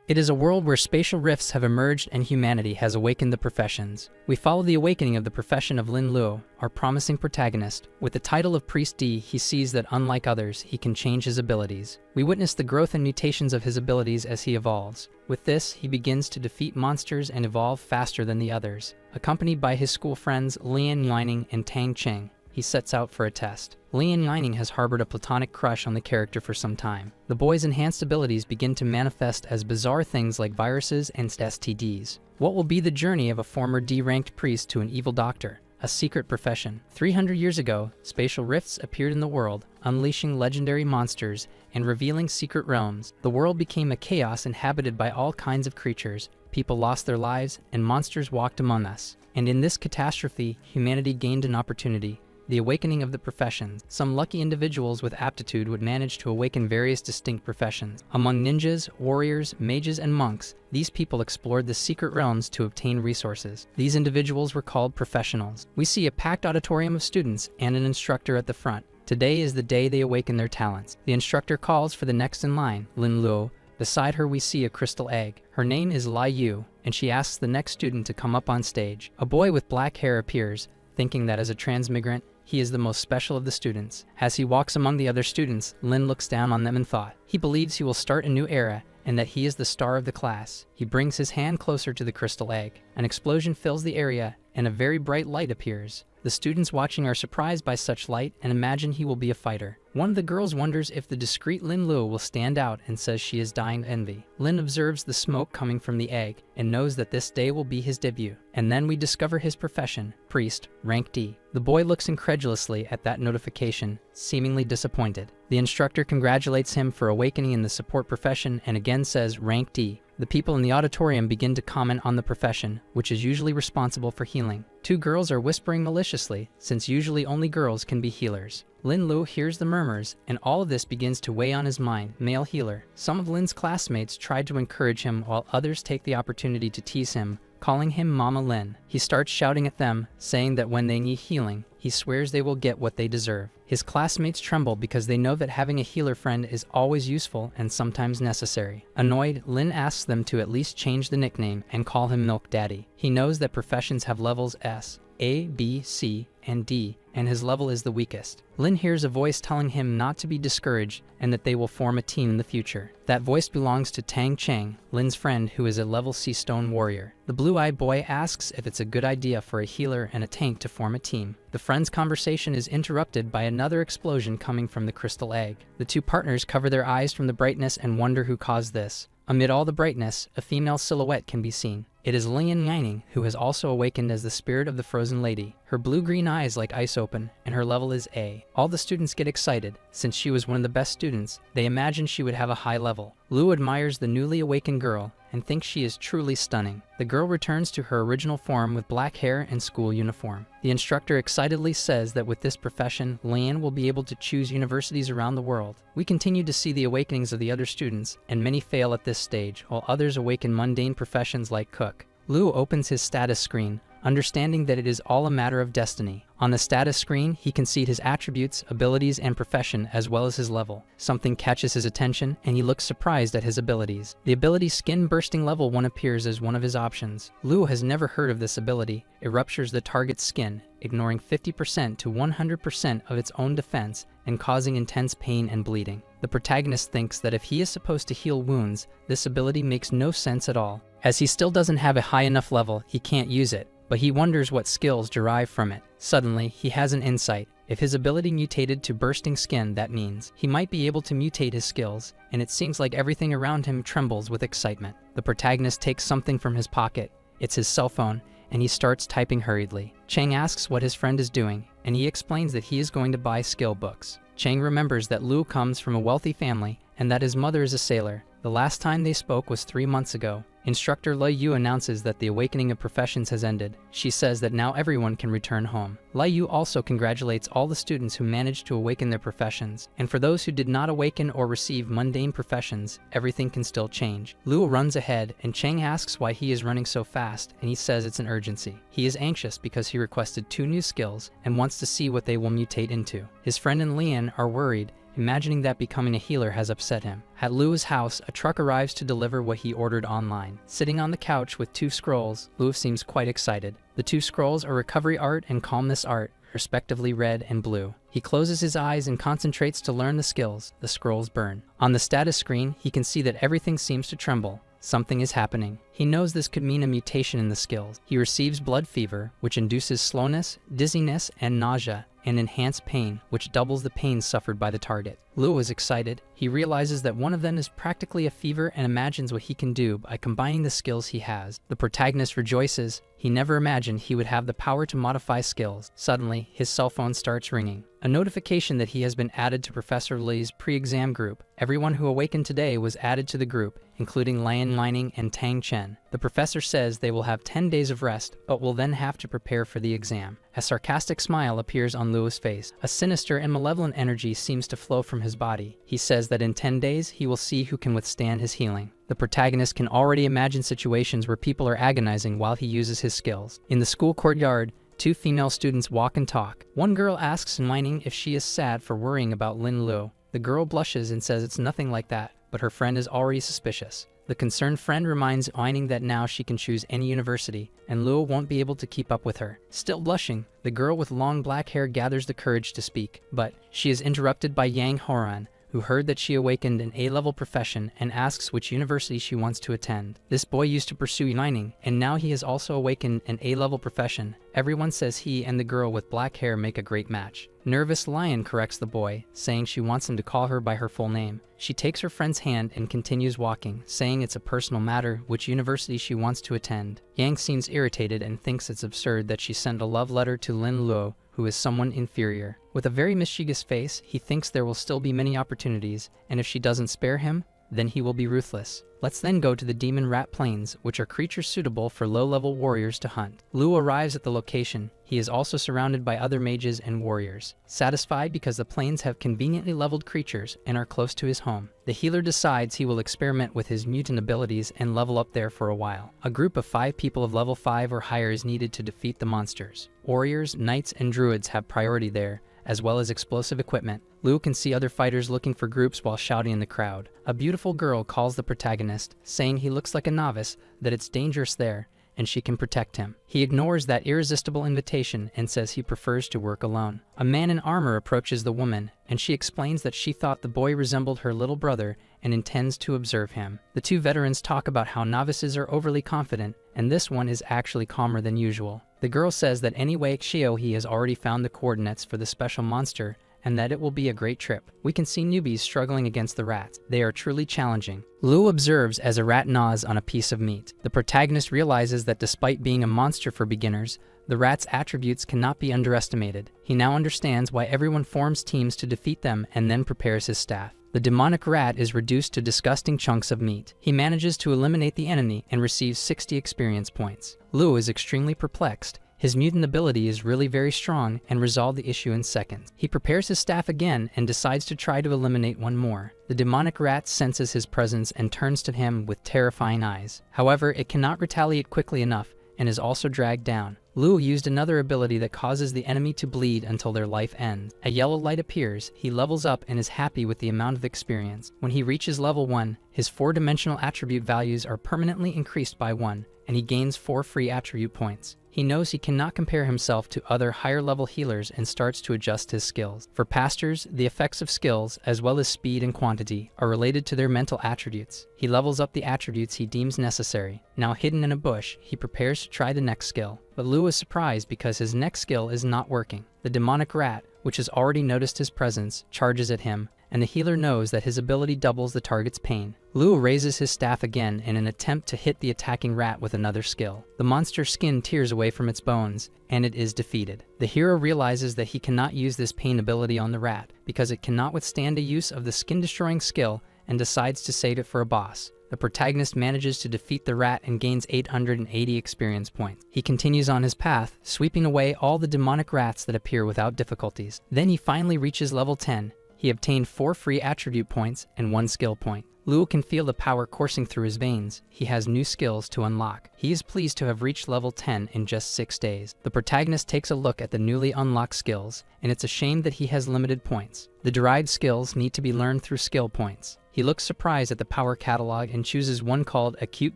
It is a world where spatial rifts have emerged and humanity has awakened the professions. We follow the awakening of the profession of Lin Luo, our promising protagonist. With the title of Priest D, he sees that unlike others, he can change his abilities. We witness the growth and mutations of his abilities as he evolves. With this, he begins to defeat monsters and evolve faster than the others. Accompanied by his school friends Lian Yining and Tang Cheng, he sets out for a test. Lian Yining has harbored a platonic crush on the character for some time. The boy's enhanced abilities begin to manifest as bizarre things like viruses and STDs. What will be the journey of a former D-ranked priest to an evil doctor? A secret profession. 300 years ago, spatial rifts appeared in the world, unleashing legendary monsters and revealing secret realms. The world became a chaos inhabited by all kinds of creatures. People lost their lives, and monsters walked among us. And in this catastrophe, humanity gained an opportunity. The awakening of the professions. Some lucky individuals with aptitude would manage to awaken various distinct professions. Among ninjas, warriors, mages, and monks, these people explored the secret realms to obtain resources. These individuals were called professionals. We see a packed auditorium of students and an instructor at the front. Today is the day they awaken their talents. The instructor calls for the next in line, Lin Luo. Beside her we see a crystal egg. Her name is Lai Yu, and she asks the next student to come up on stage. A boy with black hair appears, thinking that as a transmigrant, he is the most special of the students. As he walks among the other students, Lin looks down on them in thought. He believes he will start a new era and that he is the star of the class. He brings his hand closer to the crystal egg. An explosion fills the area and a very bright light appears. The students watching are surprised by such light and imagine he will be a fighter. One of the girls wonders if the discreet Lin Luo will stand out and says she is dying of envy. Lin observes the smoke coming from the egg and knows that this day will be his debut. And then we discover his profession, priest, rank D. The boy looks incredulously at that notification, seemingly disappointed. The instructor congratulates him for awakening in the support profession and again says rank D. The people in the auditorium begin to comment on the profession, which is usually responsible for healing. Two girls are whispering maliciously, since usually only girls can be healers. Lin Luo hears the murmurs, and all of this begins to weigh on his mind. Male healer. Some of Lin's classmates tried to encourage him while others take the opportunity to tease him, calling him Mama Lin. He starts shouting at them, saying that when they need healing, he swears they will get what they deserve. His classmates tremble because they know that having a healer friend is always useful and sometimes necessary. Annoyed, Lin asks them to at least change the nickname and call him Milk Daddy. He knows that professions have levels S, A, B, C, and D, and his level is the weakest. Lin hears a voice telling him not to be discouraged and that they will form a team in the future. That voice belongs to Tang Cheng, Lin's friend who is a level C stone warrior. The blue-eyed boy asks if it's a good idea for a healer and a tank to form a team. The friends' conversation is interrupted by another explosion coming from the crystal egg. The two partners cover their eyes from the brightness and wonder who caused this. Amid all the brightness, a female silhouette can be seen. It is Lian Yining, who has also awakened as the spirit of the frozen lady. Her blue-green eyes like ice open, and her level is A. All the students get excited. Since she was one of the best students, they imagine she would have a high level. Lu admires the newly awakened girl and thinks she is truly stunning. The girl returns to her original form with black hair and school uniform. The instructor excitedly says that with this profession, Lian will be able to choose universities around the world. We continue to see the awakenings of the other students, and many fail at this stage, while others awaken mundane professions like cook. Lu opens his status screen, understanding that it is all a matter of destiny. On the status screen, he can see his attributes, abilities, and profession, as well as his level. Something catches his attention, and he looks surprised at his abilities. The ability Skin Bursting Level 1 appears as one of his options. Lu has never heard of this ability. It ruptures the target's skin, ignoring 50% to 100% of its own defense and causing intense pain and bleeding. The protagonist thinks that if he is supposed to heal wounds, this ability makes no sense at all. As he still doesn't have a high enough level, he can't use it, but he wonders what skills derive from it. Suddenly, he has an insight. If his ability mutated to bursting skin, that means he might be able to mutate his skills, and it seems like everything around him trembles with excitement. The protagonist takes something from his pocket. It's his cell phone, and he starts typing hurriedly. Cheng asks what his friend is doing, and he explains that he is going to buy skill books. Cheng remembers that Lu comes from a wealthy family and that his mother is a sailor. The last time they spoke was 3 months ago. Instructor Lai Yu announces that the awakening of professions has ended. She says that now everyone can return home. Lai Yu also congratulates all the students who managed to awaken their professions. And for those who did not awaken or receive mundane professions, everything can still change. Lu runs ahead, and Cheng asks why he is running so fast, and he says it's an urgency. He is anxious because he requested 2 new skills and wants to see what they will mutate into. His friend and Lian are worried, imagining that becoming a healer has upset him. At Lua's house, a truck arrives to deliver what he ordered online. Sitting on the couch with 2 scrolls, Lua seems quite excited. The 2 scrolls are Recovery Art and Calmness Art, respectively red and blue. He closes his eyes and concentrates to learn the skills. The scrolls burn. On the status screen, he can see that everything seems to tremble. Something is happening. He knows this could mean a mutation in the skills. He receives blood fever, which induces slowness, dizziness, and nausea, and enhanced pain, which doubles the pain suffered by the target. Lua is excited. He realizes that one of them is practically a fever and imagines what he can do by combining the skills he has. The protagonist rejoices. He never imagined he would have the power to modify skills. Suddenly, his cell phone starts ringing. A notification that he has been added to Professor Li's pre-exam group. Everyone who awakened today was added to the group, including Lian Lining and Tang Chen. The professor says they will have 10 days of rest, but will then have to prepare for the exam. A sarcastic smile appears on Lua's face. A sinister and malevolent energy seems to flow from his body. He says that in 10 days, he will see who can withstand his healing. The protagonist can already imagine situations where people are agonizing while he uses his skills. In the school courtyard, 2 female students walk and talk. One girl asks Whining if she is sad for worrying about Lin Lu. The girl blushes and says it's nothing like that, but her friend is already suspicious. The concerned friend reminds Whining that now she can choose any university, and Lua won't be able to keep up with her. Still blushing, the girl with long black hair gathers the courage to speak, but she is interrupted by Yang Horan, who heard that she awakened an A-level profession and asks which university she wants to attend. This boy used to pursue Lining, and now he has also awakened an A-level profession. Everyone says he and the girl with black hair make a great match. Nervous Lion corrects the boy, saying she wants him to call her by her full name. She takes her friend's hand and continues walking, saying it's a personal matter which university she wants to attend. Yang seems irritated and thinks it's absurd that she sent a love letter to Lin Luo, who is someone inferior. With a very mischievous face, he thinks there will still be many opportunities, and if she doesn't spare him, then he will be ruthless. Let's then go to the Demon Rat Plains, which are creatures suitable for low-level warriors to hunt. Lu arrives at the location. He is also surrounded by other mages and warriors. Satisfied because the plains have conveniently leveled creatures and are close to his home, the healer decides he will experiment with his mutant abilities and level up there for a while. A group of 5 people of level 5 or higher is needed to defeat the monsters. Warriors, knights, and druids have priority there, as well as explosive equipment. Lu can see other fighters looking for groups while shouting in the crowd. A beautiful girl calls the protagonist, saying he looks like a novice, that it's dangerous there, and she can protect him. He ignores that irresistible invitation and says he prefers to work alone. A man in armor approaches the woman, and she explains that she thought the boy resembled her little brother and intends to observe him. The 2 veterans talk about how novices are overly confident, and this one is actually calmer than usual. The girl says that anyway he has already found the coordinates for the special monster, and that it will be a great trip. We can see newbies struggling against the rats. They are truly challenging. Lu observes as a rat gnaws on a piece of meat. The protagonist realizes that despite being a monster for beginners, the rat's attributes cannot be underestimated. He now understands why everyone forms teams to defeat them and then prepares his staff. The demonic rat is reduced to disgusting chunks of meat. He manages to eliminate the enemy and receives 60 experience points. Lu is extremely perplexed. His mutant ability is really very strong and resolved the issue in seconds. He prepares his staff again and decides to try to eliminate one more. The demonic rat senses his presence and turns to him with terrifying eyes. However, it cannot retaliate quickly enough and is also dragged down. Lu used another ability that causes the enemy to bleed until their life ends. A yellow light appears, he levels up and is happy with the amount of experience. When he reaches level 1, his 4-dimensional attribute values are permanently increased by 1, and he gains 4 free attribute points. He knows he cannot compare himself to other higher-level healers and starts to adjust his skills. For pastors, the effects of skills, as well as speed and quantity, are related to their mental attributes. He levels up the attributes he deems necessary. Now hidden in a bush, he prepares to try the next skill. But Lu is surprised because his next skill is not working. The demonic rat, which has already noticed his presence, charges at him, and the healer knows that his ability doubles the target's pain. Lu raises his staff again in an attempt to hit the attacking rat with another skill. The monster's skin tears away from its bones, and it is defeated. The hero realizes that he cannot use this pain ability on the rat, because it cannot withstand a use of the skin-destroying skill, and decides to save it for a boss. The protagonist manages to defeat the rat and gains 880 experience points. He continues on his path, sweeping away all the demonic rats that appear without difficulties. Then he finally reaches level 10. He obtained 4 free attribute points and 1 skill point. Lu can feel the power coursing through his veins. He has new skills to unlock. He is pleased to have reached level 10 in just 6 days. The protagonist takes a look at the newly unlocked skills, and it's a shame that he has limited points. The derived skills need to be learned through skill points. He looks surprised at the power catalog and chooses one called Acute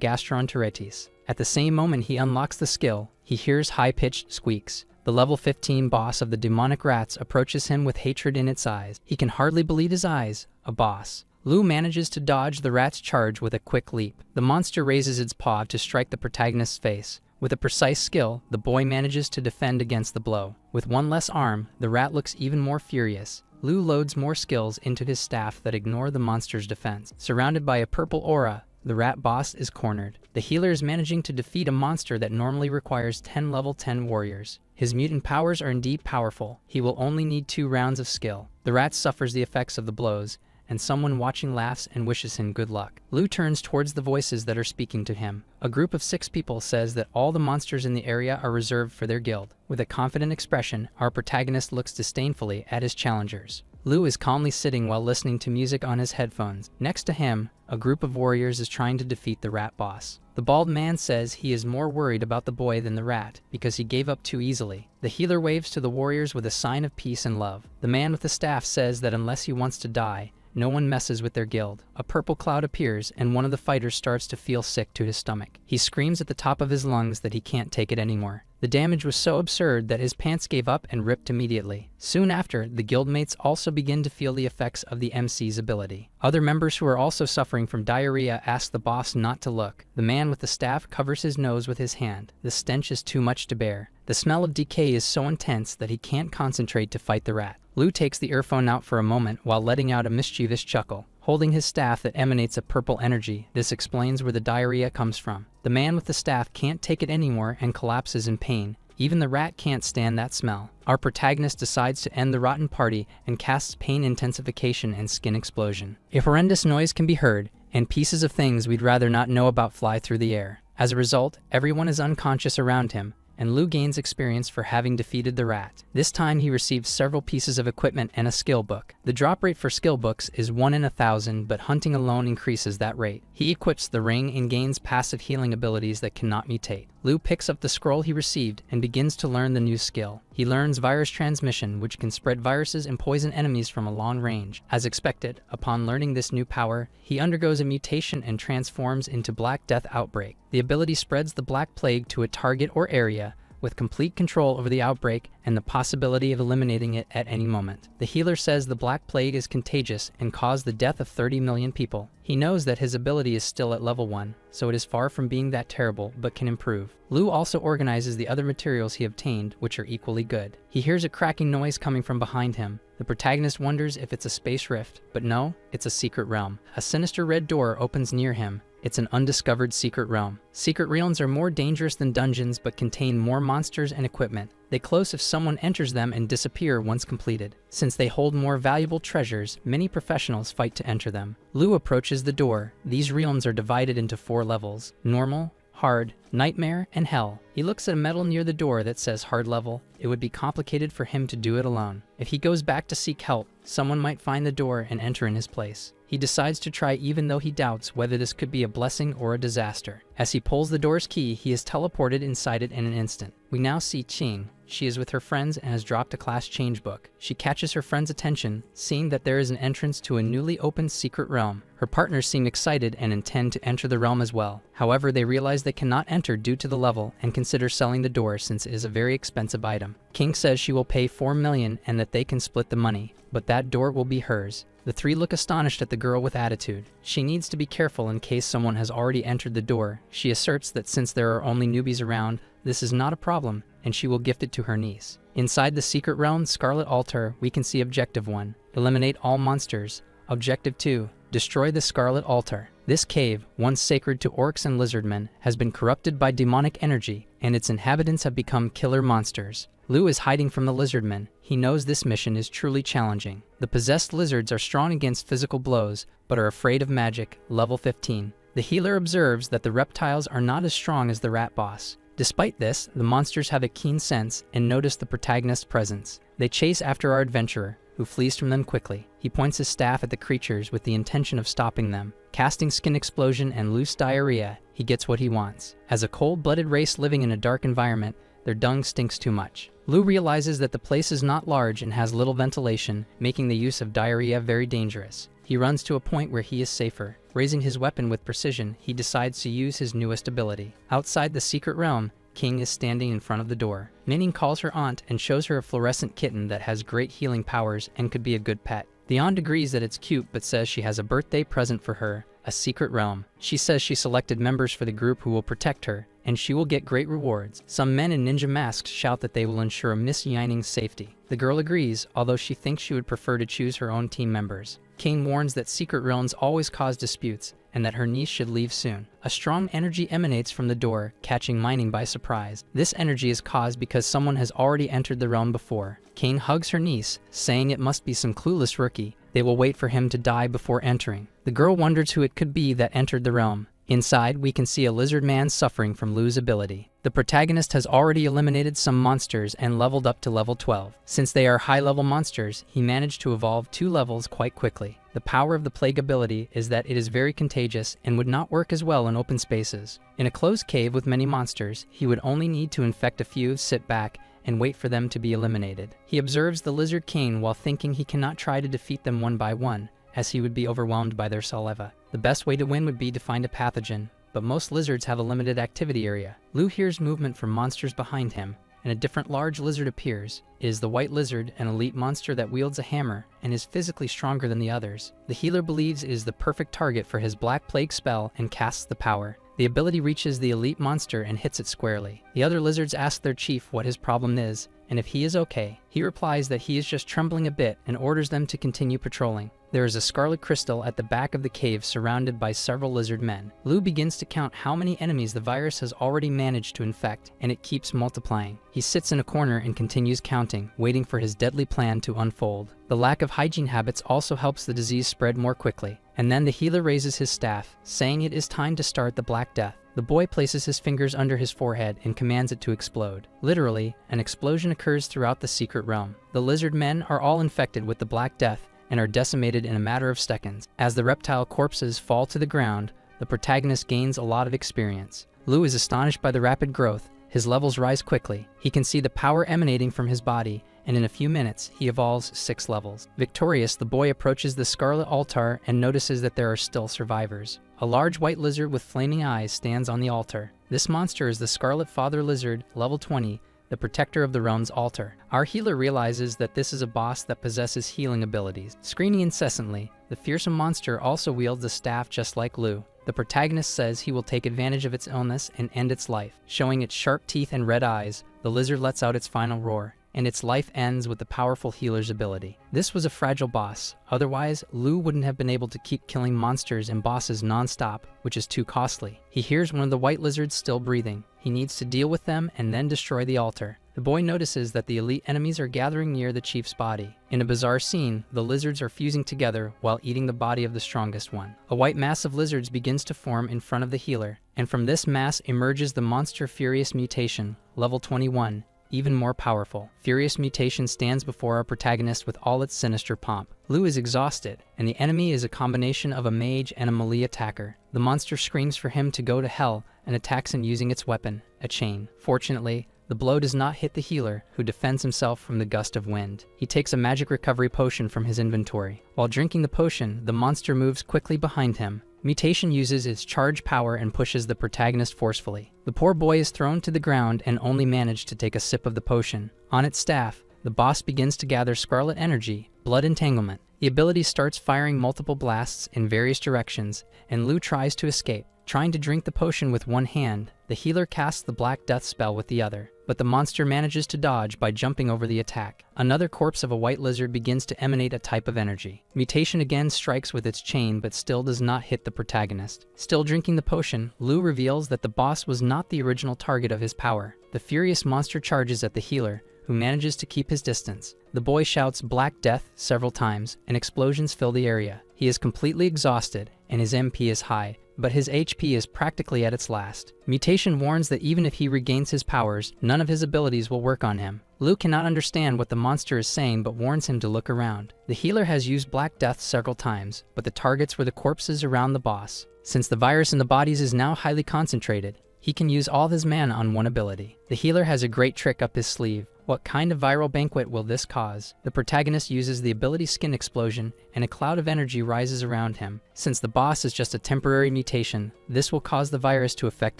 Gastroenteritis. At the same moment he unlocks the skill, he hears high-pitched squeaks. The level 15 boss of the demonic rats approaches him with hatred in its eyes. He can hardly believe his eyes. A boss. Lu manages to dodge the rat's charge with a quick leap. The monster raises its paw to strike the protagonist's face. With a precise skill, the boy manages to defend against the blow. With one less arm, the rat looks even more furious. Lu loads more skills into his staff that ignore the monster's defense. Surrounded by a purple aura, the rat boss is cornered. The healer is managing to defeat a monster that normally requires 10 level 10 warriors. His mutant powers are indeed powerful. He will only need 2 rounds of skill. The rat suffers the effects of the blows, and someone watching laughs and wishes him good luck. Lu turns towards the voices that are speaking to him. A group of 6 people says that all the monsters in the area are reserved for their guild. With a confident expression, our protagonist looks disdainfully at his challengers. Lu is calmly sitting while listening to music on his headphones. Next to him, a group of warriors is trying to defeat the rat boss. The bald man says he is more worried about the boy than the rat, because he gave up too easily. The healer waves to the warriors with a sign of peace and love. The man with the staff says that unless he wants to die, no one messes with their guild. A purple cloud appears, and one of the fighters starts to feel sick to his stomach. He screams at the top of his lungs that he can't take it anymore. The damage was so absurd that his pants gave up and ripped immediately. Soon after, the guildmates also begin to feel the effects of the MC's ability. Other members who are also suffering from diarrhea ask the boss not to look. The man with the staff covers his nose with his hand. The stench is too much to bear. The smell of decay is so intense that he can't concentrate to fight the rat. Lu takes the earphone out for a moment while letting out a mischievous chuckle. Holding his staff that emanates a purple energy, this explains where the diarrhea comes from. The man with the staff can't take it anymore and collapses in pain. Even the rat can't stand that smell. Our protagonist decides to end the rotten party and casts pain intensification and skin explosion. A horrendous noise can be heard, and pieces of things we'd rather not know about fly through the air. As a result, everyone is unconscious around him, and Lu gains experience for having defeated the rat. This time he receives several pieces of equipment and a skill book. The drop rate for skill books is 1 in 1,000, but hunting alone increases that rate. He equips the ring and gains passive healing abilities that cannot mutate. Lu picks up the scroll he received and begins to learn the new skill. He learns virus transmission, which can spread viruses and poison enemies from a long range. As expected, upon learning this new power, he undergoes a mutation and transforms into Black Death Outbreak. The ability spreads the Black Plague to a target or area, with complete control over the outbreak and the possibility of eliminating it at any moment. The healer says the Black Plague is contagious and caused the death of 30 million people. He knows that his ability is still at level 1, so it is far from being that terrible, but can improve. Lu also organizes the other materials he obtained, which are equally good. He hears a cracking noise coming from behind him. The protagonist wonders if it's a space rift, but no, it's a secret realm. A sinister red door opens near him. It's an undiscovered secret realm. Secret realms are more dangerous than dungeons but contain more monsters and equipment. They close if someone enters them and disappear once completed. Since they hold more valuable treasures, many professionals fight to enter them. Lu approaches the door. These realms are divided into 4 levels: normal, hard, nightmare, and hell. He looks at a medal near the door that says hard level. It would be complicated for him to do it alone. If he goes back to seek help, someone might find the door and enter in his place. He decides to try even though he doubts whether this could be a blessing or a disaster. As he pulls the door's key, he is teleported inside it in an instant. We now see Qing. She is with her friends and has dropped a class change book. She catches her friend's attention, seeing that there is an entrance to a newly opened secret realm. Her partners seem excited and intend to enter the realm as well. However, they realize they cannot enter due to the level and consider selling the door since it is a very expensive item. King says she will pay 4 million and that they can split the money, but that door will be hers. The 3 look astonished at the girl with attitude. She needs to be careful in case someone has already entered the door. She asserts that since there are only newbies around, this is not a problem, and she will gift it to her niece. Inside the secret realm Scarlet Altar, we can see Objective 1. Eliminate all monsters. Objective 2. Destroy the Scarlet Altar. This cave, once sacred to orcs and lizardmen, has been corrupted by demonic energy, and its inhabitants have become killer monsters. Lu is hiding from the lizardmen. He knows this mission is truly challenging. The possessed lizards are strong against physical blows, but are afraid of magic, level 15. The healer observes that the reptiles are not as strong as the rat boss. Despite this, the monsters have a keen sense and notice the protagonist's presence. They chase after our adventurer, who flees from them quickly. He points his staff at the creatures with the intention of stopping them. Casting Skin Explosion and Loose Diarrhea, he gets what he wants. As a cold-blooded race living in a dark environment, their dung stinks too much. Lu realizes that the place is not large and has little ventilation, making the use of diarrhea very dangerous. He runs to a point where he is safer. Raising his weapon with precision, he decides to use his newest ability. Outside the secret realm, King is standing in front of the door. Ninning calls her aunt and shows her a fluorescent kitten that has great healing powers and could be a good pet. The aunt agrees that it's cute but says she has a birthday present for her, a secret realm. She says she selected members for the group who will protect her, and she will get great rewards. Some men in ninja masks shout that they will ensure Miss Yining's safety. The girl agrees, although she thinks she would prefer to choose her own team members. Kane warns that secret realms always cause disputes, and that her niece should leave soon. A strong energy emanates from the door, catching Mining by surprise. This energy is caused because someone has already entered the realm before. Kane hugs her niece, saying it must be some clueless rookie. They will wait for him to die before entering. The girl wonders who it could be that entered the realm. Inside, we can see a lizard man suffering from Lu's ability. The protagonist has already eliminated some monsters and leveled up to level 12. Since they are high-level monsters, he managed to evolve 2 levels quite quickly. The power of the plague ability is that it is very contagious and would not work as well in open spaces. In a closed cave with many monsters, he would only need to infect a few, sit back, and wait for them to be eliminated. He observes the lizard Kane while thinking he cannot try to defeat them one by one, as he would be overwhelmed by their saliva. The best way to win would be to find a pathogen, but most lizards have a limited activity area. Lu hears movement from monsters behind him, and a different large lizard appears. It is the white lizard, an elite monster that wields a hammer and is physically stronger than the others. The healer believes it is the perfect target for his Black Plague spell and casts the power. The ability reaches the elite monster and hits it squarely. The other lizards ask their chief what his problem is, and if he is okay. He replies that he is just trembling a bit and orders them to continue patrolling. There is a scarlet crystal at the back of the cave surrounded by several lizard men. Lu begins to count how many enemies the virus has already managed to infect, and it keeps multiplying. He sits in a corner and continues counting, waiting for his deadly plan to unfold. The lack of hygiene habits also helps the disease spread more quickly. And then the healer raises his staff, saying it is time to start the Black Death. The boy places his fingers under his forehead and commands it to explode. Literally, an explosion occurs throughout the secret realm. The lizard men are all infected with the Black Death and are decimated in a matter of seconds. As the reptile corpses fall to the ground, the protagonist gains a lot of experience. Lu is astonished by the rapid growth. His levels rise quickly. He can see the power emanating from his body, and in a few minutes, he evolves 6 levels. Victorious, the boy approaches the scarlet altar and notices that there are still survivors. A large white lizard with flaming eyes stands on the altar. This monster is the Scarlet Father Lizard, level 20, the protector of the realm's altar. Our healer realizes that this is a boss that possesses healing abilities. Screaming incessantly, the fearsome monster also wields a staff just like Lu. The protagonist says he will take advantage of its illness and end its life. Showing its sharp teeth and red eyes, the lizard lets out its final roar, and its life ends with the powerful healer's ability. This was a fragile boss. Otherwise, Lu wouldn't have been able to keep killing monsters and bosses non-stop, which is too costly. He hears one of the white lizards still breathing. He needs to deal with them and then destroy the altar. The boy notices that the elite enemies are gathering near the chief's body. In a bizarre scene, the lizards are fusing together while eating the body of the strongest one. A white mass of lizards begins to form in front of the healer, and from this mass emerges the monster Furious Mutation, level 21, even more powerful. Furious Mutation stands before our protagonist with all its sinister pomp. Lu is exhausted, and the enemy is a combination of a mage and a melee attacker. The monster screams for him to go to hell and attacks him using its weapon, a chain. Fortunately, the blow does not hit the healer, who defends himself from the gust of wind. He takes a magic recovery potion from his inventory. While drinking the potion, the monster moves quickly behind him. Mutation uses its charge power and pushes the protagonist forcefully. The poor boy is thrown to the ground and only managed to take a sip of the potion. On its staff, the boss begins to gather scarlet energy, blood entanglement. The ability starts firing multiple blasts in various directions, and Lu tries to escape. Trying to drink the potion with one hand, the healer casts the Black Death spell with the other, but the monster manages to dodge by jumping over the attack. Another corpse of a white lizard begins to emanate a type of energy. Mutation again strikes with its chain but still does not hit the protagonist. Still drinking the potion, Lu reveals that the boss was not the original target of his power. The furious monster charges at the healer, who manages to keep his distance. The boy shouts Black Death several times, and explosions fill the area. He is completely exhausted, and his MP is high, but his HP is practically at its last. Mutation warns that even if he regains his powers, none of his abilities will work on him. Lu cannot understand what the monster is saying but warns him to look around. The healer has used Black Death several times, but the targets were the corpses around the boss. Since the virus in the bodies is now highly concentrated, he can use all of his mana on one ability. The healer has a great trick up his sleeve. What kind of viral banquet will this cause? The protagonist uses the ability Skin Explosion, and a cloud of energy rises around him. Since the boss is just a temporary mutation, this will cause the virus to affect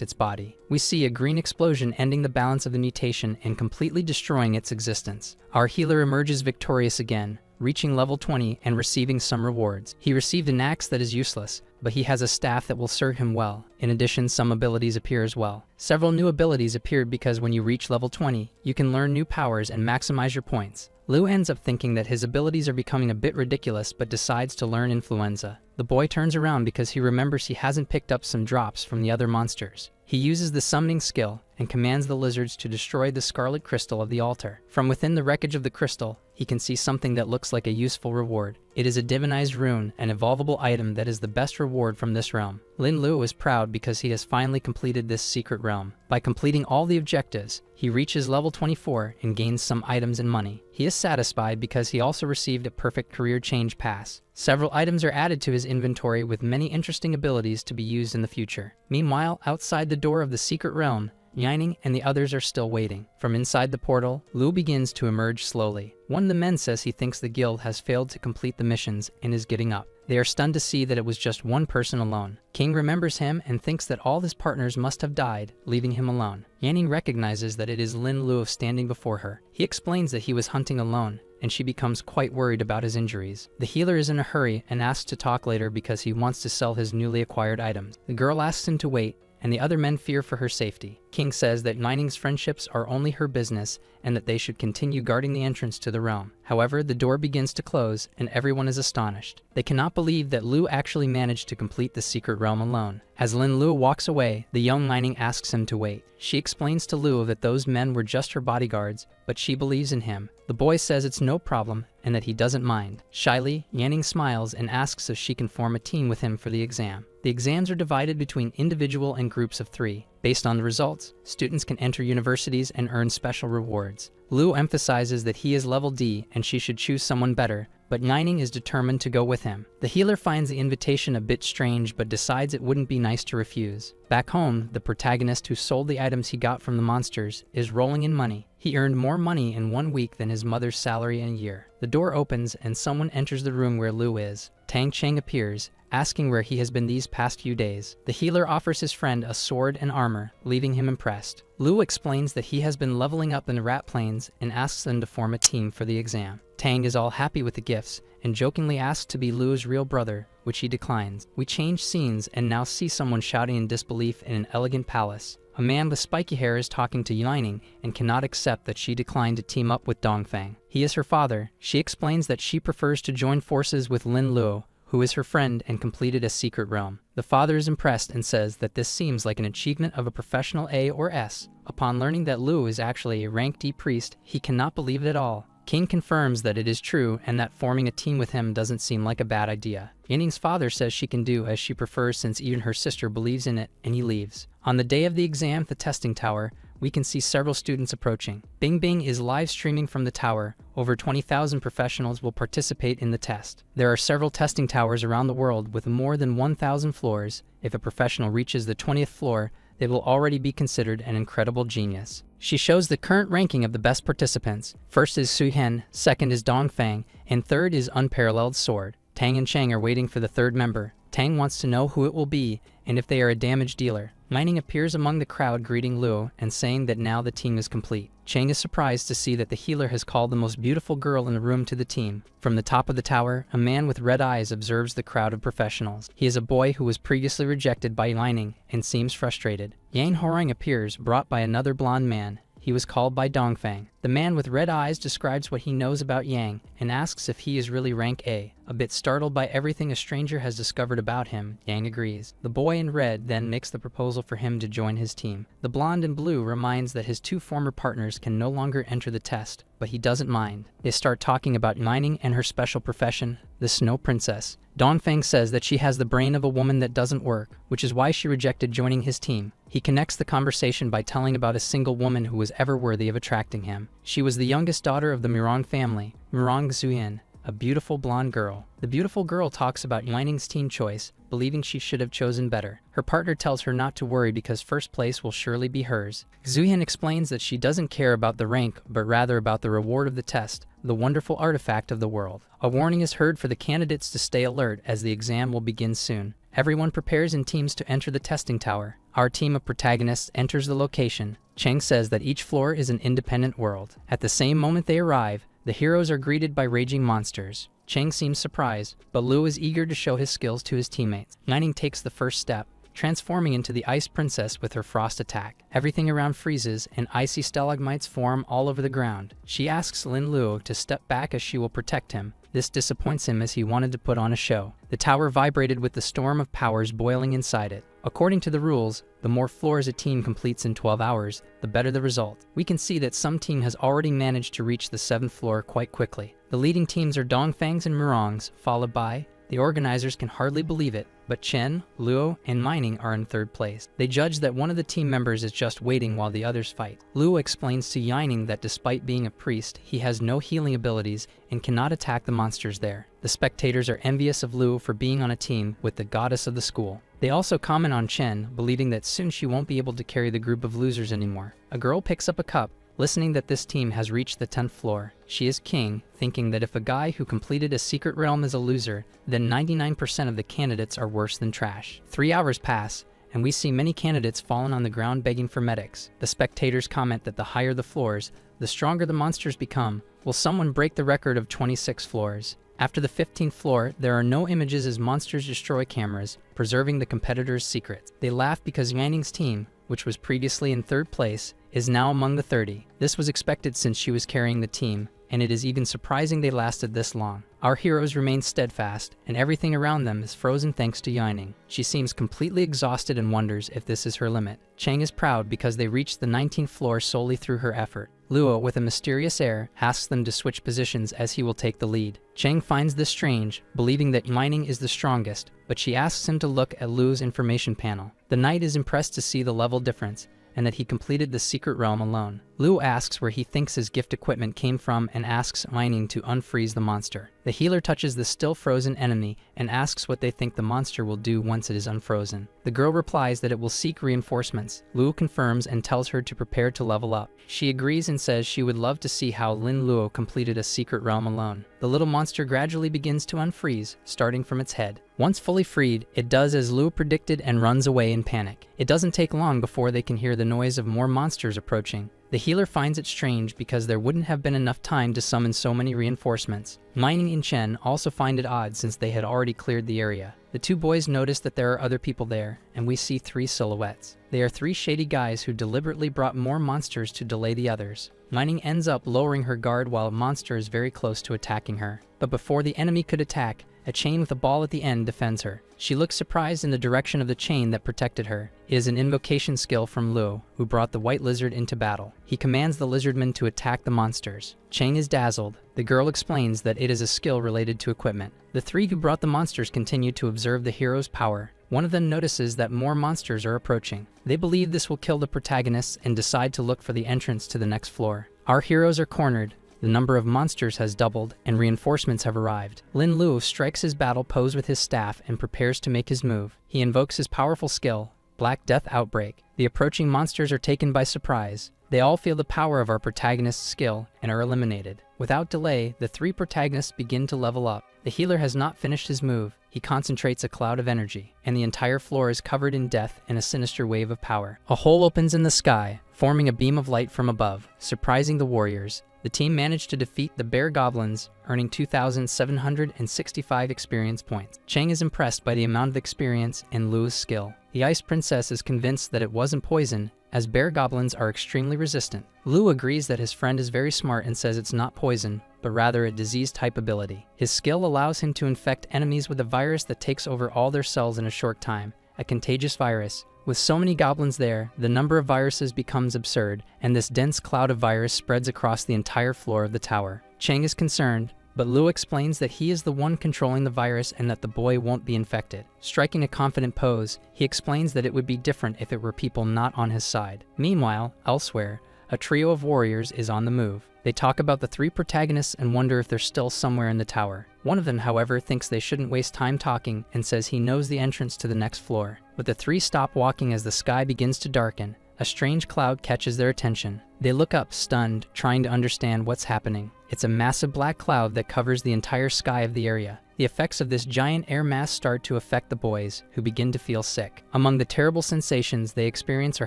its body. We see a green explosion ending the balance of the mutation and completely destroying its existence. Our healer emerges victorious again, reaching level 20 and receiving some rewards. He received an axe that is useless, but he has a staff that will serve him well. In addition, some abilities appear as well. Several new abilities appeared because when you reach level 20, you can learn new powers and maximize your points. Lu ends up thinking that his abilities are becoming a bit ridiculous but decides to learn Influenza. The boy turns around because he remembers he hasn't picked up some drops from the other monsters. He uses the summoning skill and commands the lizards to destroy the scarlet crystal of the altar. From within the wreckage of the crystal, he can see something that looks like a useful reward. It is a divinized rune, an evolvable item that is the best reward from this realm. Lin Lu is proud because he has finally completed this secret realm. By completing all the objectives, he reaches level 24 and gains some items and money. He is satisfied because he also received a perfect career change pass. Several items are added to his inventory with many interesting abilities to be used in the future. Meanwhile, outside the door of the secret realm, Yining and the others are still waiting. From inside the portal, Lu begins to emerge slowly. One of the men says he thinks the guild has failed to complete the missions and is getting up. They are stunned to see that it was just one person alone. King remembers him and thinks that all his partners must have died, leaving him alone. Yining recognizes that it is Lin Lu standing before her. He explains that he was hunting alone, and she becomes quite worried about his injuries. The healer is in a hurry and asks to talk later because he wants to sell his newly acquired items. The girl asks him to wait, and the other men fear for her safety. King says that Yining's friendships are only her business and that they should continue guarding the entrance to the realm. However, the door begins to close and everyone is astonished. They cannot believe that Lu actually managed to complete the secret realm alone. As Lin Lu walks away, the young Yining asks him to wait. She explains to Lu that those men were just her bodyguards, but she believes in him. The boy says it's no problem and that he doesn't mind. Shyly, Yining smiles and asks if she can form a team with him for the exam. The exams are divided between individual and groups of 3. Based on the results, students can enter universities and earn special rewards. Lu emphasizes that he is level D and she should choose someone better, but Yining is determined to go with him. The healer finds the invitation a bit strange but decides it wouldn't be nice to refuse. Back home, the protagonist who sold the items he got from the monsters is rolling in money. He earned more money in 1 week than his mother's salary in a year. The door opens and someone enters the room where Lu is. Tang Cheng appears, asking where he has been these past few days. The healer offers his friend a sword and armor, leaving him impressed. Lu explains that he has been leveling up in the Rat Plains and asks them to form a team for the exam. Tang is all happy with the gifts and jokingly asks to be Lu's real brother, which he declines. We change scenes and now see someone shouting in disbelief in an elegant palace. A man with spiky hair is talking to Yining and cannot accept that she declined to team up with Dongfang. He is her father. She explains that she prefers to join forces with Lin Lu, who is her friend and completed a secret realm. The father is impressed and says that this seems like an achievement of a professional A or S. Upon learning that Lu is actually a rank D priest, he cannot believe it at all. King confirms that it is true and that forming a team with him doesn't seem like a bad idea. Yining's father says she can do as she prefers since even her sister believes in it, and he leaves. On the day of the exam at the testing tower, we can see several students approaching. Bing Bing is live streaming from the tower. Over 20,000 professionals will participate in the test. There are several testing towers around the world with more than 1,000 floors. If a professional reaches the 20th floor, they will already be considered an incredible genius. She shows the current ranking of the best participants. First is Su Hen, second is Dongfang, and third is Unparalleled Sword. Tang and Cheng are waiting for the third member. Tang wants to know who it will be and if they are a damage dealer. Yining appears among the crowd greeting Lu and saying that now the team is complete. Cheng is surprised to see that the healer has called the most beautiful girl in the room to the team. From the top of the tower, a man with red eyes observes the crowd of professionals. He is a boy who was previously rejected by Yining and seems frustrated. Yang Horeng appears, brought by another blonde man. He was called by Dongfang. The man with red eyes describes what he knows about Yang and asks if he is really rank A. A bit startled by everything a stranger has discovered about him, Yang agrees. The boy in red then makes the proposal for him to join his team. The blonde in blue reminds that his 2 former partners can no longer enter the test, but he doesn't mind. They start talking about Yining and her special profession. the Snow Princess. Dongfeng says that she has the brain of a woman that doesn't work, which is why she rejected joining his team. He connects the conversation by telling about a single woman who was ever worthy of attracting him. She was the youngest daughter of the Mirong family, Mirong Xuyan, a beautiful blonde girl. The beautiful girl talks about Yining's teen choice, believing she should have chosen better. Her partner tells her not to worry because first place will surely be hers. Xuyan explains that she doesn't care about the rank, but rather about the reward of the test, the wonderful artifact of the world. A warning is heard for the candidates to stay alert as the exam will begin soon. Everyone prepares in teams to enter the testing tower. Our team of protagonists enters the location. Cheng says that each floor is an independent world. At the same moment they arrive, the heroes are greeted by raging monsters. Cheng seems surprised, but Lu is eager to show his skills to his teammates. Yining takes the first step, transforming into the Ice Princess with her frost attack. Everything around freezes, and icy stalagmites form all over the ground. She asks Lin Luo to step back as she will protect him. This disappoints him as he wanted to put on a show. The tower vibrated with the storm of powers boiling inside it. According to the rules, the more floors a team completes in 12 hours, the better the result. We can see that some team has already managed to reach the 7th floor quite quickly. The leading teams are Dongfangs and Mirongs, followed by, the organizers can hardly believe it, but Chen, Luo, and Mining are in 3rd place. They judge that one of the team members is just waiting while the others fight. Luo explains to Yining that despite being a priest, he has no healing abilities and cannot attack the monsters there. The spectators are envious of Luo for being on a team with the goddess of the school. They also comment on Chen, believing that soon she won't be able to carry the group of losers anymore. A girl picks up a cup, listening that this team has reached the 10th floor. She is king, thinking that if a guy who completed a secret realm is a loser, then 99% of the candidates are worse than trash. 3 hours pass, and we see many candidates fallen on the ground begging for medics. The spectators comment that the higher the floors, the stronger the monsters become. Will someone break the record of 26 floors? After the 15th floor, there are no images as monsters destroy cameras, preserving the competitors' secrets. They laugh because Yining's team, which was previously in 3rd place, is now among the 30. This was expected since she was carrying the team, and it is even surprising they lasted this long. Our heroes remain steadfast, and everything around them is frozen thanks to Yining. She seems completely exhausted and wonders if this is her limit. Cheng is proud because they reached the 19th floor solely through her effort. Luo, with a mysterious air, asks them to switch positions as he will take the lead. Cheng finds this strange, believing that Yining is the strongest, but she asks him to look at Luo's information panel. The knight is impressed to see the level difference, and that he completed the secret realm alone. Luo asks where he thinks his gift equipment came from and asks Yining to unfreeze the monster. The healer touches the still frozen enemy and asks what they think the monster will do once it is unfrozen. The girl replies that it will seek reinforcements. Luo confirms and tells her to prepare to level up. She agrees and says she would love to see how Lin Luo completed a secret realm alone. The little monster gradually begins to unfreeze, starting from its head. Once fully freed, it does as Luo predicted and runs away in panic. It doesn't take long before they can hear the noise of more monsters approaching. The healer finds it strange because there wouldn't have been enough time to summon so many reinforcements. Mining and Chen also find it odd since they had already cleared the area. The two boys notice that there are other people there, and we see 3 silhouettes. They are 3 shady guys who deliberately brought more monsters to delay the others. Mining ends up lowering her guard while a monster is very close to attacking her. But before the enemy could attack, a chain with a ball at the end defends her. She looks surprised in the direction of the chain that protected her. It is an invocation skill from Luo, who brought the white lizard into battle. He commands the lizardmen to attack the monsters. Cheng is dazzled. The girl explains that it is a skill related to equipment. The 3 who brought the monsters continue to observe the hero's power. One of them notices that more monsters are approaching. They believe this will kill the protagonists and decide to look for the entrance to the next floor. Our heroes are cornered. The number of monsters has doubled, and reinforcements have arrived. Lin Luo strikes his battle pose with his staff and prepares to make his move. He invokes his powerful skill, Black Death Outbreak. The approaching monsters are taken by surprise. They all feel the power of our protagonist's skill and are eliminated. Without delay, the 3 protagonists begin to level up. The healer has not finished his move. He concentrates a cloud of energy, and the entire floor is covered in death and a sinister wave of power. A hole opens in the sky, forming a beam of light from above, surprising the warriors. The team managed to defeat the bear goblins, earning 2,765 experience points. Cheng is impressed by the amount of experience and Luo's skill. The Ice Princess is convinced that it wasn't poison, as bear goblins are extremely resistant. Luo agrees that his friend is very smart and says it's not poison, but rather a disease-type ability. His skill allows him to infect enemies with a virus that takes over all their cells in a short time, a contagious virus. With so many goblins there, the number of viruses becomes absurd, and this dense cloud of virus spreads across the entire floor of the tower. Cheng is concerned, but Lu explains that he is the one controlling the virus and that the boy won't be infected. Striking a confident pose, he explains that it would be different if it were people not on his side. Meanwhile, elsewhere, a trio of warriors is on the move. They talk about the three protagonists and wonder if they're still somewhere in the tower. One of them, however, thinks they shouldn't waste time talking and says he knows the entrance to the next floor. But the three stop walking as the sky begins to darken. A strange cloud catches their attention. They look up, stunned, trying to understand what's happening. It's a massive black cloud that covers the entire sky of the area. The effects of this giant air mass start to affect the boys, who begin to feel sick. Among the terrible sensations they experience are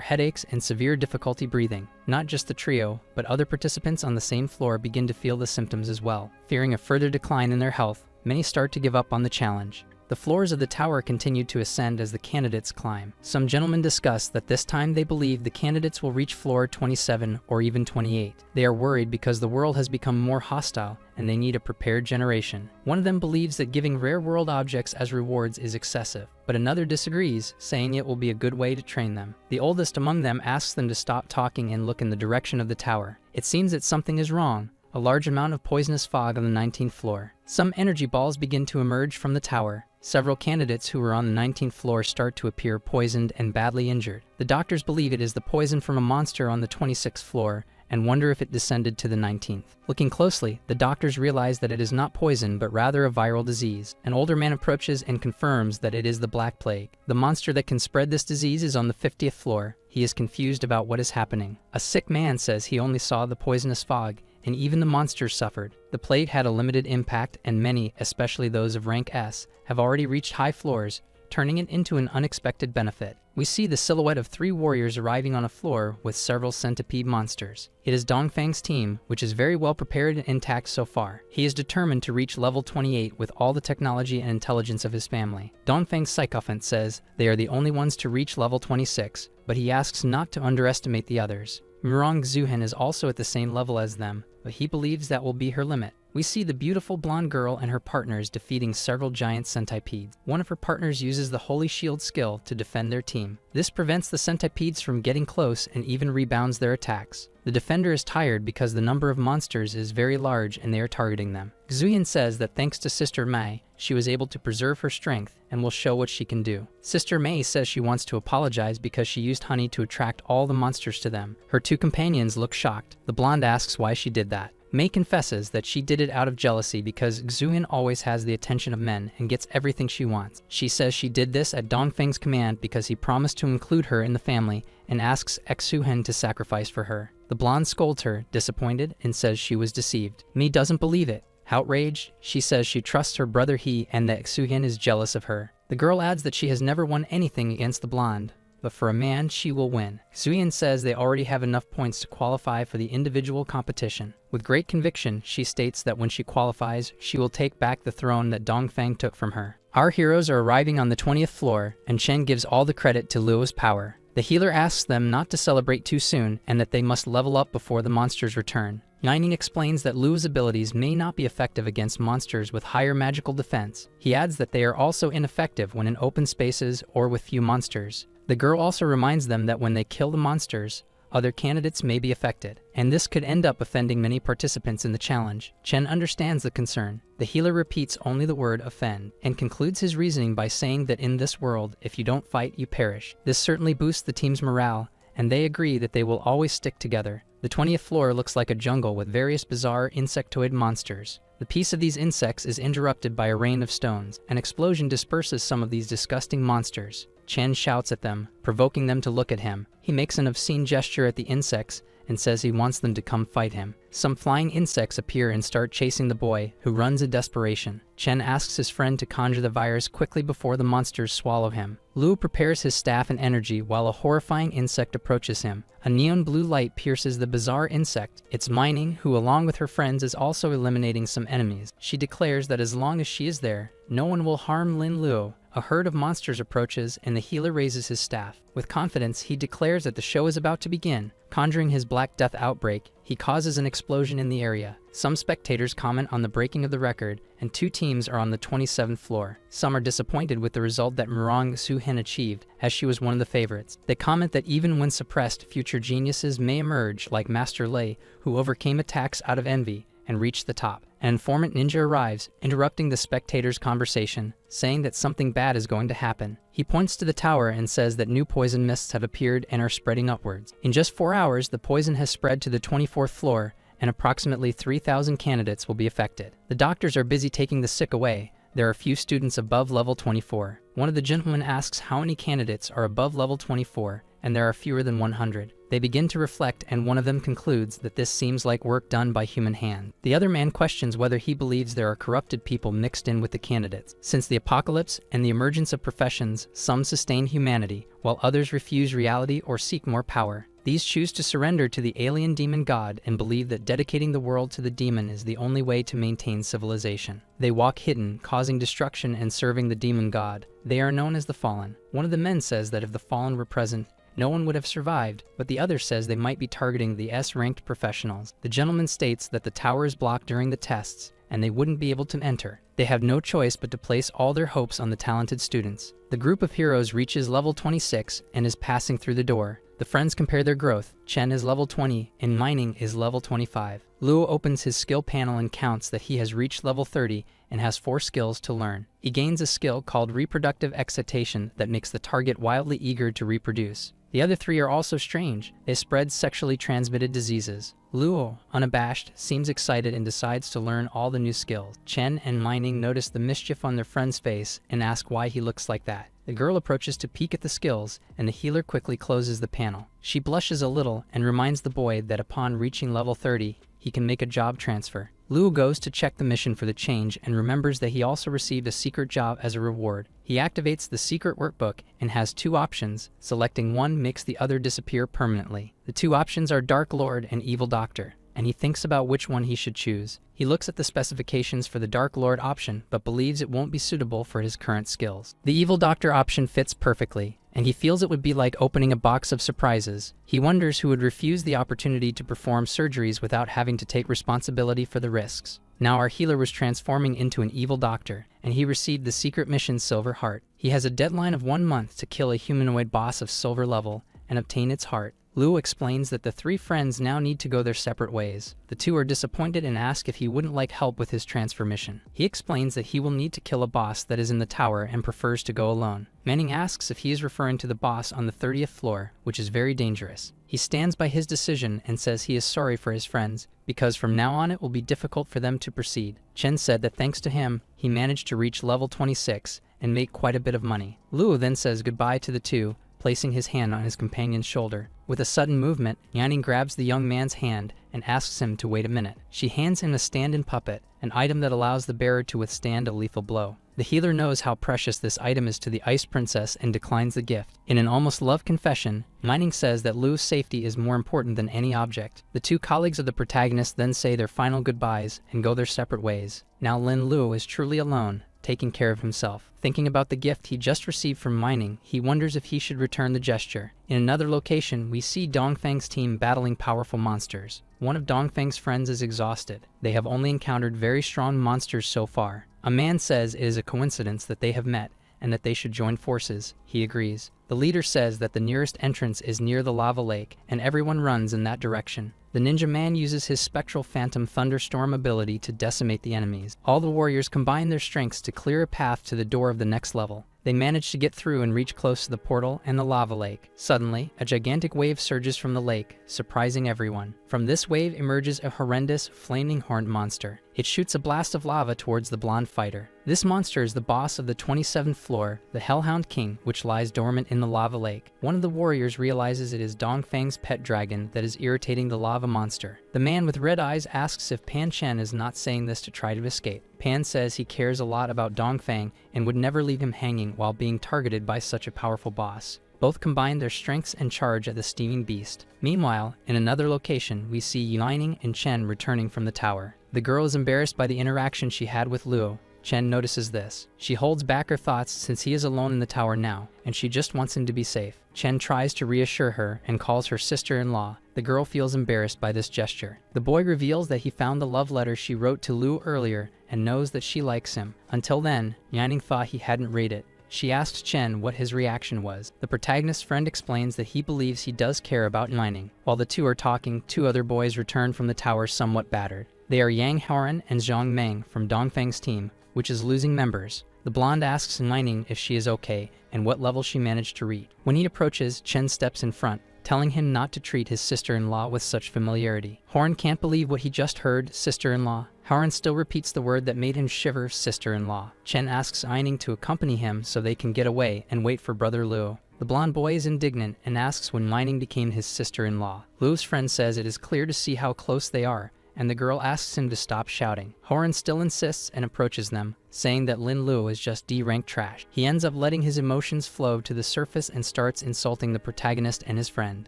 headaches and severe difficulty breathing. Not just the trio, but other participants on the same floor begin to feel the symptoms as well. Fearing a further decline in their health, many start to give up on the challenge. The floors of the tower continue to ascend as the candidates climb. Some gentlemen discuss that this time they believe the candidates will reach floor 27 or even 28. They are worried because the world has become more hostile and they need a prepared generation. One of them believes that giving rare world objects as rewards is excessive, but another disagrees, saying it will be a good way to train them. The oldest among them asks them to stop talking and look in the direction of the tower. It seems that something is wrong. A large amount of poisonous fog on the 19th floor. Some energy balls begin to emerge from the tower. Several candidates who were on the 19th floor start to appear poisoned and badly injured. The doctors believe it is the poison from a monster on the 26th floor and wonder if it descended to the 19th. Looking closely, the doctors realize that it is not poison but rather a viral disease. An older man approaches and confirms that it is the Black Plague. The monster that can spread this disease is on the 50th floor. He is confused about what is happening. A sick man says he only saw the poisonous fog, and even the monsters suffered. The plague had a limited impact, and many, especially those of rank S, have already reached high floors, turning it into an unexpected benefit. We see the silhouette of three warriors arriving on a floor with several centipede monsters. It is Dongfang's team, which is very well prepared and intact so far. He is determined to reach level 28 with all the technology and intelligence of his family. Dongfang's sycophant says they are the only ones to reach level 26, but he asks not to underestimate the others. Murong Xuhen is also at the same level as them, but he believes that will be her limit. We see the beautiful blonde girl and her partners defeating several giant centipedes. One of her partners uses the Holy Shield skill to defend their team. This prevents the centipedes from getting close and even rebounds their attacks. The defender is tired because the number of monsters is very large and they are targeting them. Xuyen says that thanks to Sister Mei, she was able to preserve her strength and will show what she can do. Sister Mei says she wants to apologize because she used honey to attract all the monsters to them. Her two companions look shocked. The blonde asks why she did that. Mei confesses that she did it out of jealousy because Xuyen always has the attention of men and gets everything she wants. She says she did this at Dongfeng's command because he promised to include her in the family and asks Xuhen to sacrifice for her. The blonde scolds her, disappointed, and says she was deceived. Mei doesn't believe it. Outraged, she says she trusts her brother He and that Xuyen is jealous of her. The girl adds that she has never won anything against the blonde, but for a man, she will win. Xuyen says they already have enough points to qualify for the individual competition. With great conviction, she states that when she qualifies, she will take back the throne that Dongfang took from her. Our heroes are arriving on the 20th floor, and Chen gives all the credit to Luo's power. The healer asks them not to celebrate too soon and that they must level up before the monsters return. Yining explains that Luo's abilities may not be effective against monsters with higher magical defense. He adds that they are also ineffective when in open spaces or with few monsters. The girl also reminds them that when they kill the monsters, other candidates may be affected, and this could end up offending many participants in the challenge. Chen understands the concern. The healer repeats only the word offend, and concludes his reasoning by saying that in this world, if you don't fight, you perish. This certainly boosts the team's morale, and they agree that they will always stick together. The 20th floor looks like a jungle with various bizarre insectoid monsters. The peace of these insects is interrupted by a rain of stones. An explosion disperses some of these disgusting monsters. Chen shouts at them, provoking them to look at him. He makes an obscene gesture at the insects and says he wants them to come fight him. Some flying insects appear and start chasing the boy, who runs in desperation. Chen asks his friend to conjure the virus quickly before the monsters swallow him. Luo prepares his staff and energy while a horrifying insect approaches him. A neon blue light pierces the bizarre insect. It's Mining, who along with her friends is also eliminating some enemies. She declares that as long as she is there, no one will harm Lin Luo. A herd of monsters approaches and the healer raises his staff. With confidence, he declares that the show is about to begin. Conjuring his Black Death outbreak, he causes an explosion in the area. Some spectators comment on the breaking of the record, and two teams are on the 27th floor. Some are disappointed with the result that Murong Xuhen achieved, as she was one of the favorites. They comment that even when suppressed, future geniuses may emerge like Master Lei, who overcame attacks out of envy and reached the top. An informant ninja arrives, interrupting the spectators' conversation, saying that something bad is going to happen. He points to the tower and says that new poison mists have appeared and are spreading upwards. In just 4 hours, the poison has spread to the 24th floor, and approximately 3,000 candidates will be affected. The doctors are busy taking the sick away. There are few students above level 24. One of the gentlemen asks how many candidates are above level 24, and there are fewer than 100. They begin to reflect, and one of them concludes that this seems like work done by human hand. The other man questions whether he believes there are corrupted people mixed in with the candidates. Since the apocalypse and the emergence of professions, some sustain humanity, while others refuse reality or seek more power. These choose to surrender to the alien demon god and believe that dedicating the world to the demon is the only way to maintain civilization. They walk hidden, causing destruction and serving the demon god. They are known as the Fallen. One of the men says that if the Fallen were present, no one would have survived, but the other says they might be targeting the S-ranked professionals. The gentleman states that the tower is blocked during the tests, and they wouldn't be able to enter. They have no choice but to place all their hopes on the talented students. The group of heroes reaches level 26 and is passing through the door. The friends compare their growth. Chen is level 20, and Mining is level 25. Luo opens his skill panel and counts that he has reached level 30 and has 4 skills to learn. He gains a skill called Reproductive Excitation that makes the target wildly eager to reproduce. The other 3 are also strange. They spread sexually transmitted diseases. Luo, unabashed, seems excited and decides to learn all the new skills. Chen and Mining notice the mischief on their friend's face and ask why he looks like that. The girl approaches to peek at the skills, and the healer quickly closes the panel. She blushes a little and reminds the boy that upon reaching level 30, he can make a job transfer. Luo goes to check the mission for the change and remembers that he also received a secret job as a reward. He activates the secret workbook and has 2 options. Selecting one makes the other disappear permanently. The 2 options are Dark Lord and Evil Doctor, and he thinks about which one he should choose. He looks at the specifications for the Dark Lord option, but believes it won't be suitable for his current skills. The Evil Doctor option fits perfectly, and he feels it would be like opening a box of surprises. He wonders who would refuse the opportunity to perform surgeries without having to take responsibility for the risks. Now our healer was transforming into an evil doctor, and he received the secret mission Silver Heart. He has a deadline of 1 month to kill a humanoid boss of silver level and obtain its heart. Luo explains that the 3 friends now need to go their separate ways. The 2 are disappointed and ask if he wouldn't like help with his transfer mission. He explains that he will need to kill a boss that is in the tower and prefers to go alone. Manning asks if he is referring to the boss on the 30th floor, which is very dangerous. He stands by his decision and says he is sorry for his friends, because from now on it will be difficult for them to proceed. Chen said that thanks to him, he managed to reach level 26 and make quite a bit of money. Luo then says goodbye to the 2, placing his hand on his companion's shoulder. With a sudden movement, Yanning grabs the young man's hand and asks him to wait a minute. She hands him a stand-in puppet, an item that allows the bearer to withstand a lethal blow. The healer knows how precious this item is to the Ice Princess and declines the gift. In an almost love confession, Mining says that Lu's safety is more important than any object. The 2 colleagues of the protagonist then say their final goodbyes and go their separate ways. Now Lin Luo is truly alone, taking care of himself. Thinking about the gift he just received from Mining, he wonders if he should return the gesture. In another location, we see Dongfang's team battling powerful monsters. One of Dongfang's friends is exhausted. They have only encountered very strong monsters so far. A man says it is a coincidence that they have met and that they should join forces. He agrees. The leader says that the nearest entrance is near the lava lake, and everyone runs in that direction. The ninja man uses his spectral phantom thunderstorm ability to decimate the enemies. All the warriors combine their strengths to clear a path to the door of the next level. They manage to get through and reach close to the portal and the lava lake. Suddenly, a gigantic wave surges from the lake, surprising everyone. From this wave emerges a horrendous, flaming horned monster. It shoots a blast of lava towards the blonde fighter. This monster is the boss of the 27th floor, the Hellhound King, which lies dormant in the lava lake. One of the warriors realizes it is Dongfang's pet dragon that is irritating the lava monster. The man with red eyes asks if Pan Chen is not saying this to try to escape. Pan says he cares a lot about Dongfang and would never leave him hanging while being targeted by such a powerful boss. Both combine their strengths and charge at the steaming beast. Meanwhile, in another location, we see Lining and Chen returning from the tower. The girl is embarrassed by the interaction she had with Luo. Chen notices this. She holds back her thoughts since he is alone in the tower now, and she just wants him to be safe. Chen tries to reassure her and calls her sister-in-law. The girl feels embarrassed by this gesture. The boy reveals that he found the love letter she wrote to Luo earlier and knows that she likes him. Until then, Yanning thought he hadn't read it. She asked Chen what his reaction was. The protagonist's friend explains that he believes he does care about Lining. While the 2 are talking, 2 other boys return from the tower somewhat battered. They are Yang Haoran and Zhang Meng from Dongfang's team, which is losing members. The blonde asks Nining if she is okay and what level she managed to reach. When he approaches, Chen steps in front, telling him not to treat his sister-in-law with such familiarity. Horan can't believe what he just heard, sister-in-law. Haoran still repeats the word that made him shiver, sister-in-law. Chen asks Nining to accompany him so they can get away and wait for brother Luo. The blonde boy is indignant and asks when Nining became his sister-in-law. Luo's friend says it is clear to see how close they are, and the girl asks him to stop shouting. Horan still insists and approaches them, saying that Lin Luo is just D-rank trash. He ends up letting his emotions flow to the surface and starts insulting the protagonist and his friend.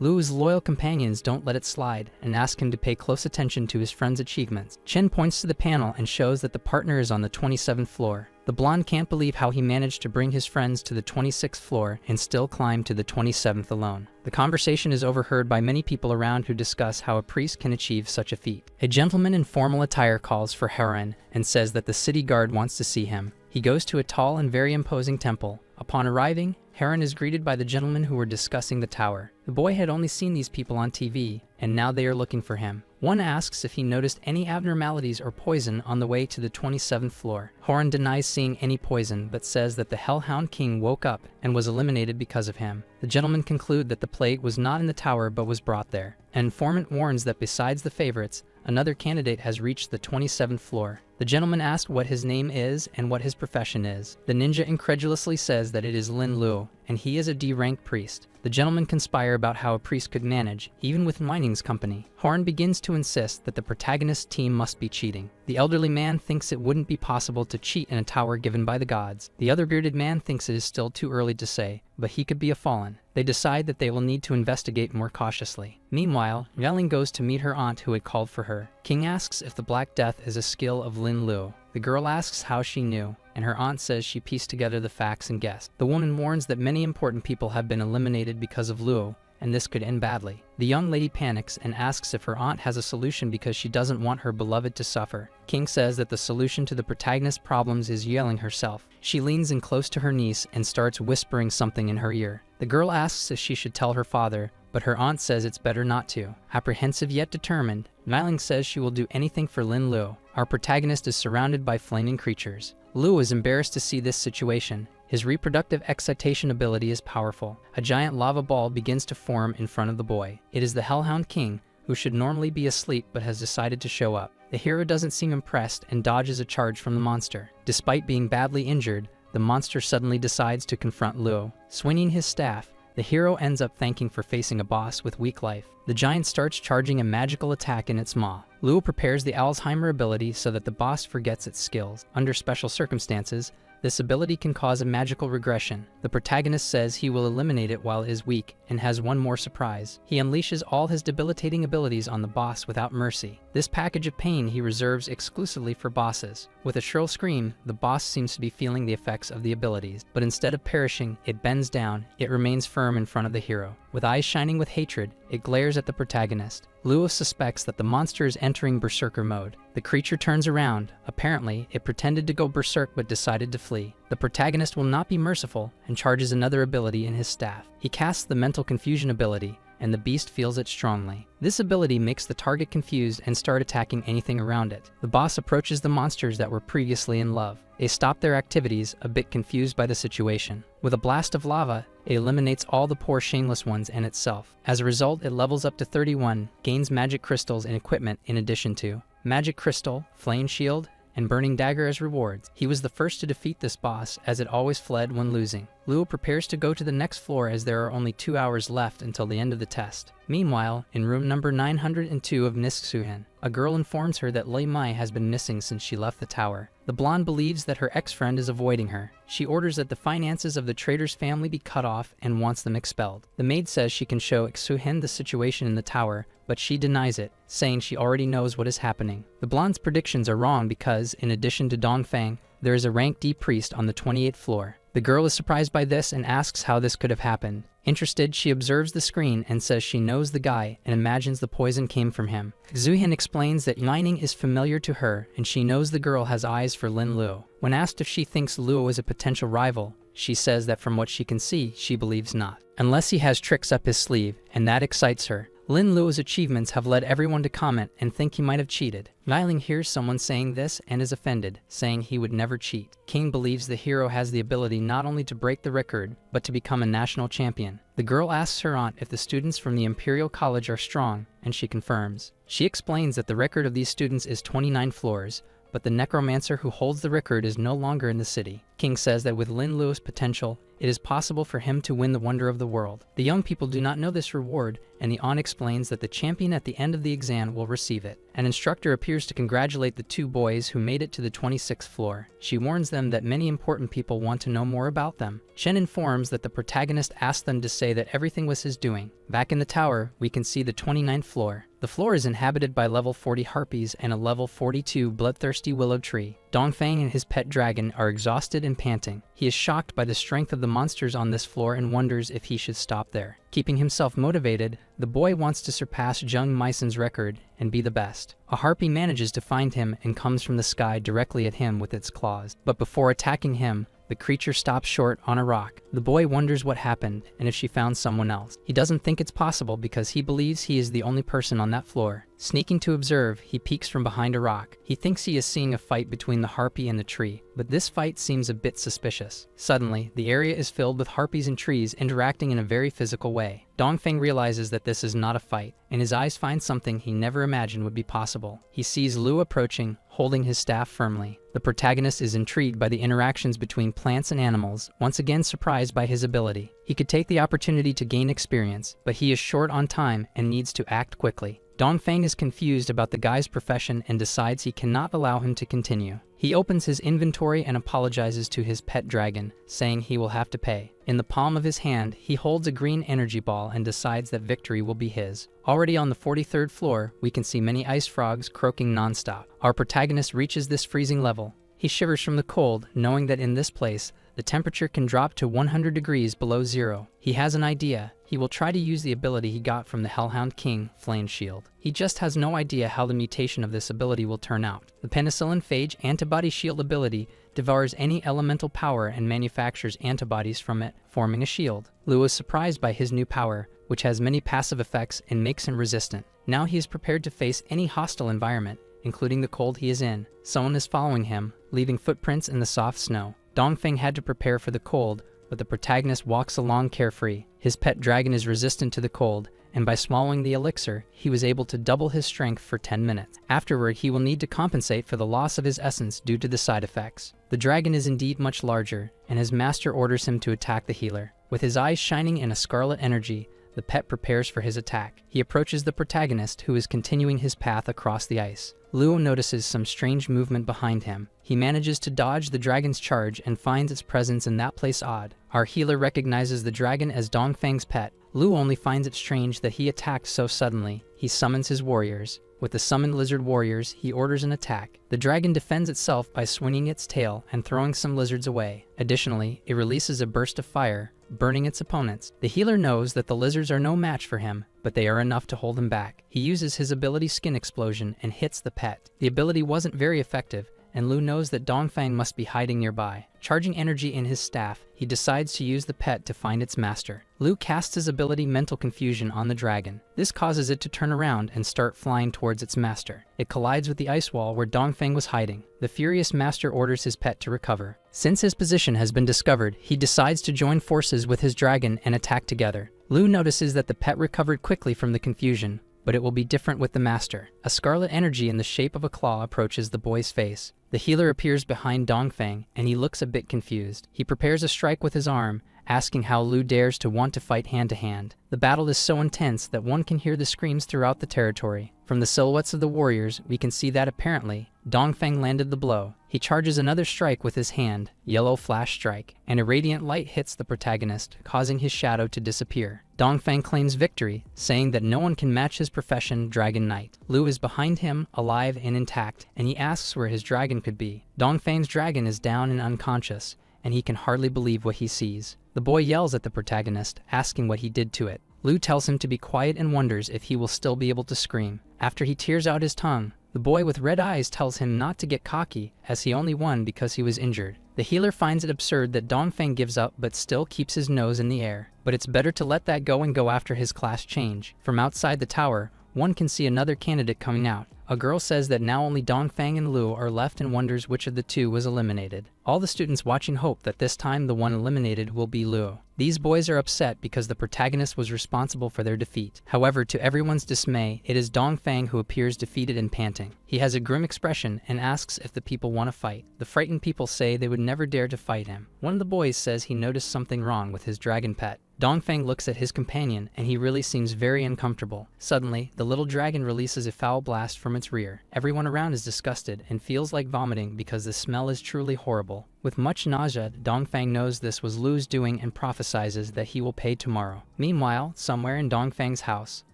Luo's loyal companions don't let it slide and ask him to pay close attention to his friend's achievements. Chen points to the panel and shows that the partner is on the 27th floor. The blonde can't believe how he managed to bring his friends to the 26th floor and still climb to the 27th alone. The conversation is overheard by many people around who discuss how a priest can achieve such a feat. A gentleman in formal attire calls for Haoran and says that the city guard wants to see him. He goes to a tall and very imposing temple. Upon arriving, Haoran is greeted by the gentlemen who were discussing the tower. The boy had only seen these people on TV, and now they are looking for him. One asks if he noticed any abnormalities or poison on the way to the 27th floor. Horan denies seeing any poison, but says that the Hellhound King woke up and was eliminated because of him. The gentlemen conclude that the plague was not in the tower but was brought there. An informant warns that besides the favorites, another candidate has reached the 27th floor. The gentleman asks what his name is and what his profession is. The ninja incredulously says that it is Lin Luo, and he is a D-rank priest. The gentlemen conspire about how a priest could manage, even with Mining's company. Horn begins to insist that the protagonist's team must be cheating. The elderly man thinks it wouldn't be possible to cheat in a tower given by the gods. The other bearded man thinks it is still too early to say, but he could be a fallen. They decide that they will need to investigate more cautiously. Meanwhile, Yeling goes to meet her aunt who had called for her. King asks if the Black Death is a skill of Lin Luo. The girl asks how she knew, and her aunt says she pieced together the facts and guessed. The woman warns that many important people have been eliminated because of Luo, and this could end badly. The young lady panics and asks if her aunt has a solution because she doesn't want her beloved to suffer. King says that the solution to the protagonist's problems is Yeling herself. She leans in close to her niece and starts whispering something in her ear. The girl asks if she should tell her father, but her aunt says it's better not to. Apprehensive yet determined, Yeling says she will do anything for Lin Luo. Our protagonist is surrounded by flaming creatures. Luo is embarrassed to see this situation. His reproductive excitation ability is powerful. A giant lava ball begins to form in front of the boy. It is the Hellhound King, who should normally be asleep but has decided to show up. The hero doesn't seem impressed and dodges a charge from the monster. Despite being badly injured, the monster suddenly decides to confront Luo. Swinging his staff, the hero ends up thanking for facing a boss with weak life. The giant starts charging a magical attack in its maw. Luo prepares the Alzheimer ability so that the boss forgets its skills. Under special circumstances, this ability can cause a magical regression. The protagonist says he will eliminate it while it is weak, and has one more surprise. He unleashes all his debilitating abilities on the boss without mercy. This package of pain he reserves exclusively for bosses. With a shrill scream, the boss seems to be feeling the effects of the abilities, but instead of perishing, it bends down. It remains firm in front of the hero. With eyes shining with hatred, it glares at the protagonist. Luo suspects that the monster is entering berserker mode. The creature turns around. Apparently, it pretended to go berserk but decided to flee. The protagonist will not be merciful and charges another ability in his staff. He casts the mental confusion ability, and the beast feels it strongly. This ability makes the target confused and start attacking anything around it. The boss approaches the monsters that were previously in love. They stop their activities, a bit confused by the situation. With a blast of lava, it eliminates all the poor shameless ones and itself. As a result, it levels up to 31, gains magic crystals and equipment in addition to magic crystal, flame shield, and burning dagger as rewards. He was the first to defeat this boss, as it always fled when losing. Luo prepares to go to the next floor as there are only 2 hours left until the end of the test. Meanwhile, in room number 902 of Nisksuhin, a girl informs her that Lei Mai has been missing since she left the tower. The blonde believes that her ex-friend is avoiding her. She orders that the finances of the trader's family be cut off and wants them expelled. The maid says she can show Xu-Hin the situation in the tower, but she denies it, saying she already knows what is happening. The blonde's predictions are wrong because, in addition to Dongfang, there is a rank D priest on the 28th floor. The girl is surprised by this and asks how this could have happened. Interested, she observes the screen and says she knows the guy and imagines the poison came from him. Xu-Hin explains that Yining is familiar to her and she knows the girl has eyes for Lin Luo. When asked if she thinks Luo is a potential rival, she says that from what she can see, she believes not. Unless he has tricks up his sleeve, and that excites her. Lin Luo's achievements have led everyone to comment and think he might have cheated. Niling hears someone saying this and is offended, saying he would never cheat. King believes the hero has the ability not only to break the record, but to become a national champion. The girl asks her aunt if the students from the Imperial College are strong, and she confirms. She explains that the record of these students is 29 floors, but the necromancer who holds the record is no longer in the city. King says that with Lin Luo's potential, it is possible for him to win the wonder of the world. The young people do not know this reward, and the aunt explains that the champion at the end of the exam will receive it. An instructor appears to congratulate the two boys who made it to the 26th floor. She warns them that many important people want to know more about them. Shen informs that the protagonist asked them to say that everything was his doing. Back in the tower, we can see the 29th floor. The floor is inhabited by level 40 harpies and a level 42 bloodthirsty willow tree. Dongfang and his pet dragon are exhausted and panting. He is shocked by the strength of the monsters on this floor and wonders if he should stop there. Keeping himself motivated, the boy wants to surpass Jung Meison's record and be the best. A harpy manages to find him and comes from the sky directly at him with its claws. But before attacking him, the creature stops short on a rock. The boy wonders what happened and if she found someone else. He doesn't think it's possible because he believes he is the only person on that floor. Sneaking to observe, he peeks from behind a rock. He thinks he is seeing a fight between the harpy and the tree, but this fight seems a bit suspicious. Suddenly, the area is filled with harpies and trees interacting in a very physical way. Dongfeng realizes that this is not a fight, and his eyes find something he never imagined would be possible. He sees Lu approaching, holding his staff firmly. The protagonist is intrigued by the interactions between plants and animals, once again surprised by his ability. He could take the opportunity to gain experience, but he is short on time and needs to act quickly. Dongfeng is confused about the guy's profession and decides he cannot allow him to continue. He opens his inventory and apologizes to his pet dragon, saying he will have to pay. In the palm of his hand, he holds a green energy ball and decides that victory will be his. Already on the 43rd floor, we can see many ice frogs croaking nonstop. Our protagonist reaches this freezing level. He shivers from the cold, knowing that in this place, the temperature can drop to 100 degrees below zero. He has an idea. He will try to use the ability he got from the Hellhound King, Flame Shield. He just has no idea how the mutation of this ability will turn out. The Penicillin Phage Antibody Shield ability devours any elemental power and manufactures antibodies from it, forming a shield. Lu is surprised by his new power, which has many passive effects and makes him resistant. Now he is prepared to face any hostile environment, including the cold he is in. Someone is following him, leaving footprints in the soft snow. Dongfeng had to prepare for the cold, but the protagonist walks along carefree. His pet dragon is resistant to the cold, and by swallowing the elixir, he was able to double his strength for 10 minutes. Afterward, he will need to compensate for the loss of his essence due to the side effects. The dragon is indeed much larger, and his master orders him to attack the healer. With his eyes shining in a scarlet energy, the pet prepares for his attack. He approaches the protagonist, who is continuing his path across the ice. Luo notices some strange movement behind him. He manages to dodge the dragon's charge and finds its presence in that place odd. Our healer recognizes the dragon as Dongfeng's pet. Lu only finds it strange that he attacked so suddenly. He summons his warriors. With the summoned lizard warriors, he orders an attack. The dragon defends itself by swinging its tail and throwing some lizards away. Additionally, it releases a burst of fire, burning its opponents. The healer knows that the lizards are no match for him, but they are enough to hold him back. He uses his ability Skin Explosion and hits the pet. The ability wasn't very effective, and Lu knows that Dongfeng must be hiding nearby. Charging energy in his staff, he decides to use the pet to find its master. Lu casts his ability Mental Confusion on the dragon. This causes it to turn around and start flying towards its master. It collides with the ice wall where Dongfeng was hiding. The furious master orders his pet to recover. Since his position has been discovered, he decides to join forces with his dragon and attack together. Lu notices that the pet recovered quickly from the confusion, but it will be different with the master. A scarlet energy in the shape of a claw approaches the boy's face. The healer appears behind Dongfeng, and he looks a bit confused. He prepares a strike with his arm, asking how Lu dares to want to fight hand-to-hand. The battle is so intense that one can hear the screams throughout the territory. From the silhouettes of the warriors, we can see that apparently, Dongfeng landed the blow. He charges another strike with his hand, Yellow Flash Strike, and a radiant light hits the protagonist, causing his shadow to disappear. Dongfeng claims victory, saying that no one can match his profession, Dragon Knight. Lu is behind him, alive and intact, and he asks where his dragon could be. Dongfeng's dragon is down and unconscious, and he can hardly believe what he sees. The boy yells at the protagonist, asking what he did to it. Lu tells him to be quiet and wonders if he will still be able to scream. After he tears out his tongue, the boy with red eyes tells him not to get cocky, as he only won because he was injured. The healer finds it absurd that Dongfeng gives up but still keeps his nose in the air. but it's better to let that go and go after his class change. From outside the tower, one can see another candidate coming out. A girl says that now only Dongfang and Lu are left and wonders which of the two was eliminated. All the students watching hope that this time the one eliminated will be Lu. These boys are upset because the protagonist was responsible for their defeat. However, to everyone's dismay, it is Dongfang who appears defeated and panting. He has a grim expression and asks if the people want to fight. The frightened people say they would never dare to fight him. One of the boys says he noticed something wrong with his dragon pet. Dongfang looks at his companion and he really seems very uncomfortable. Suddenly, the little dragon releases a foul blast from its rear. Everyone around is disgusted and feels like vomiting because the smell is truly horrible. With much nausea, Dongfang knows this was Lu's doing and prophesizes that he will pay tomorrow. Meanwhile, somewhere in Dongfang's house,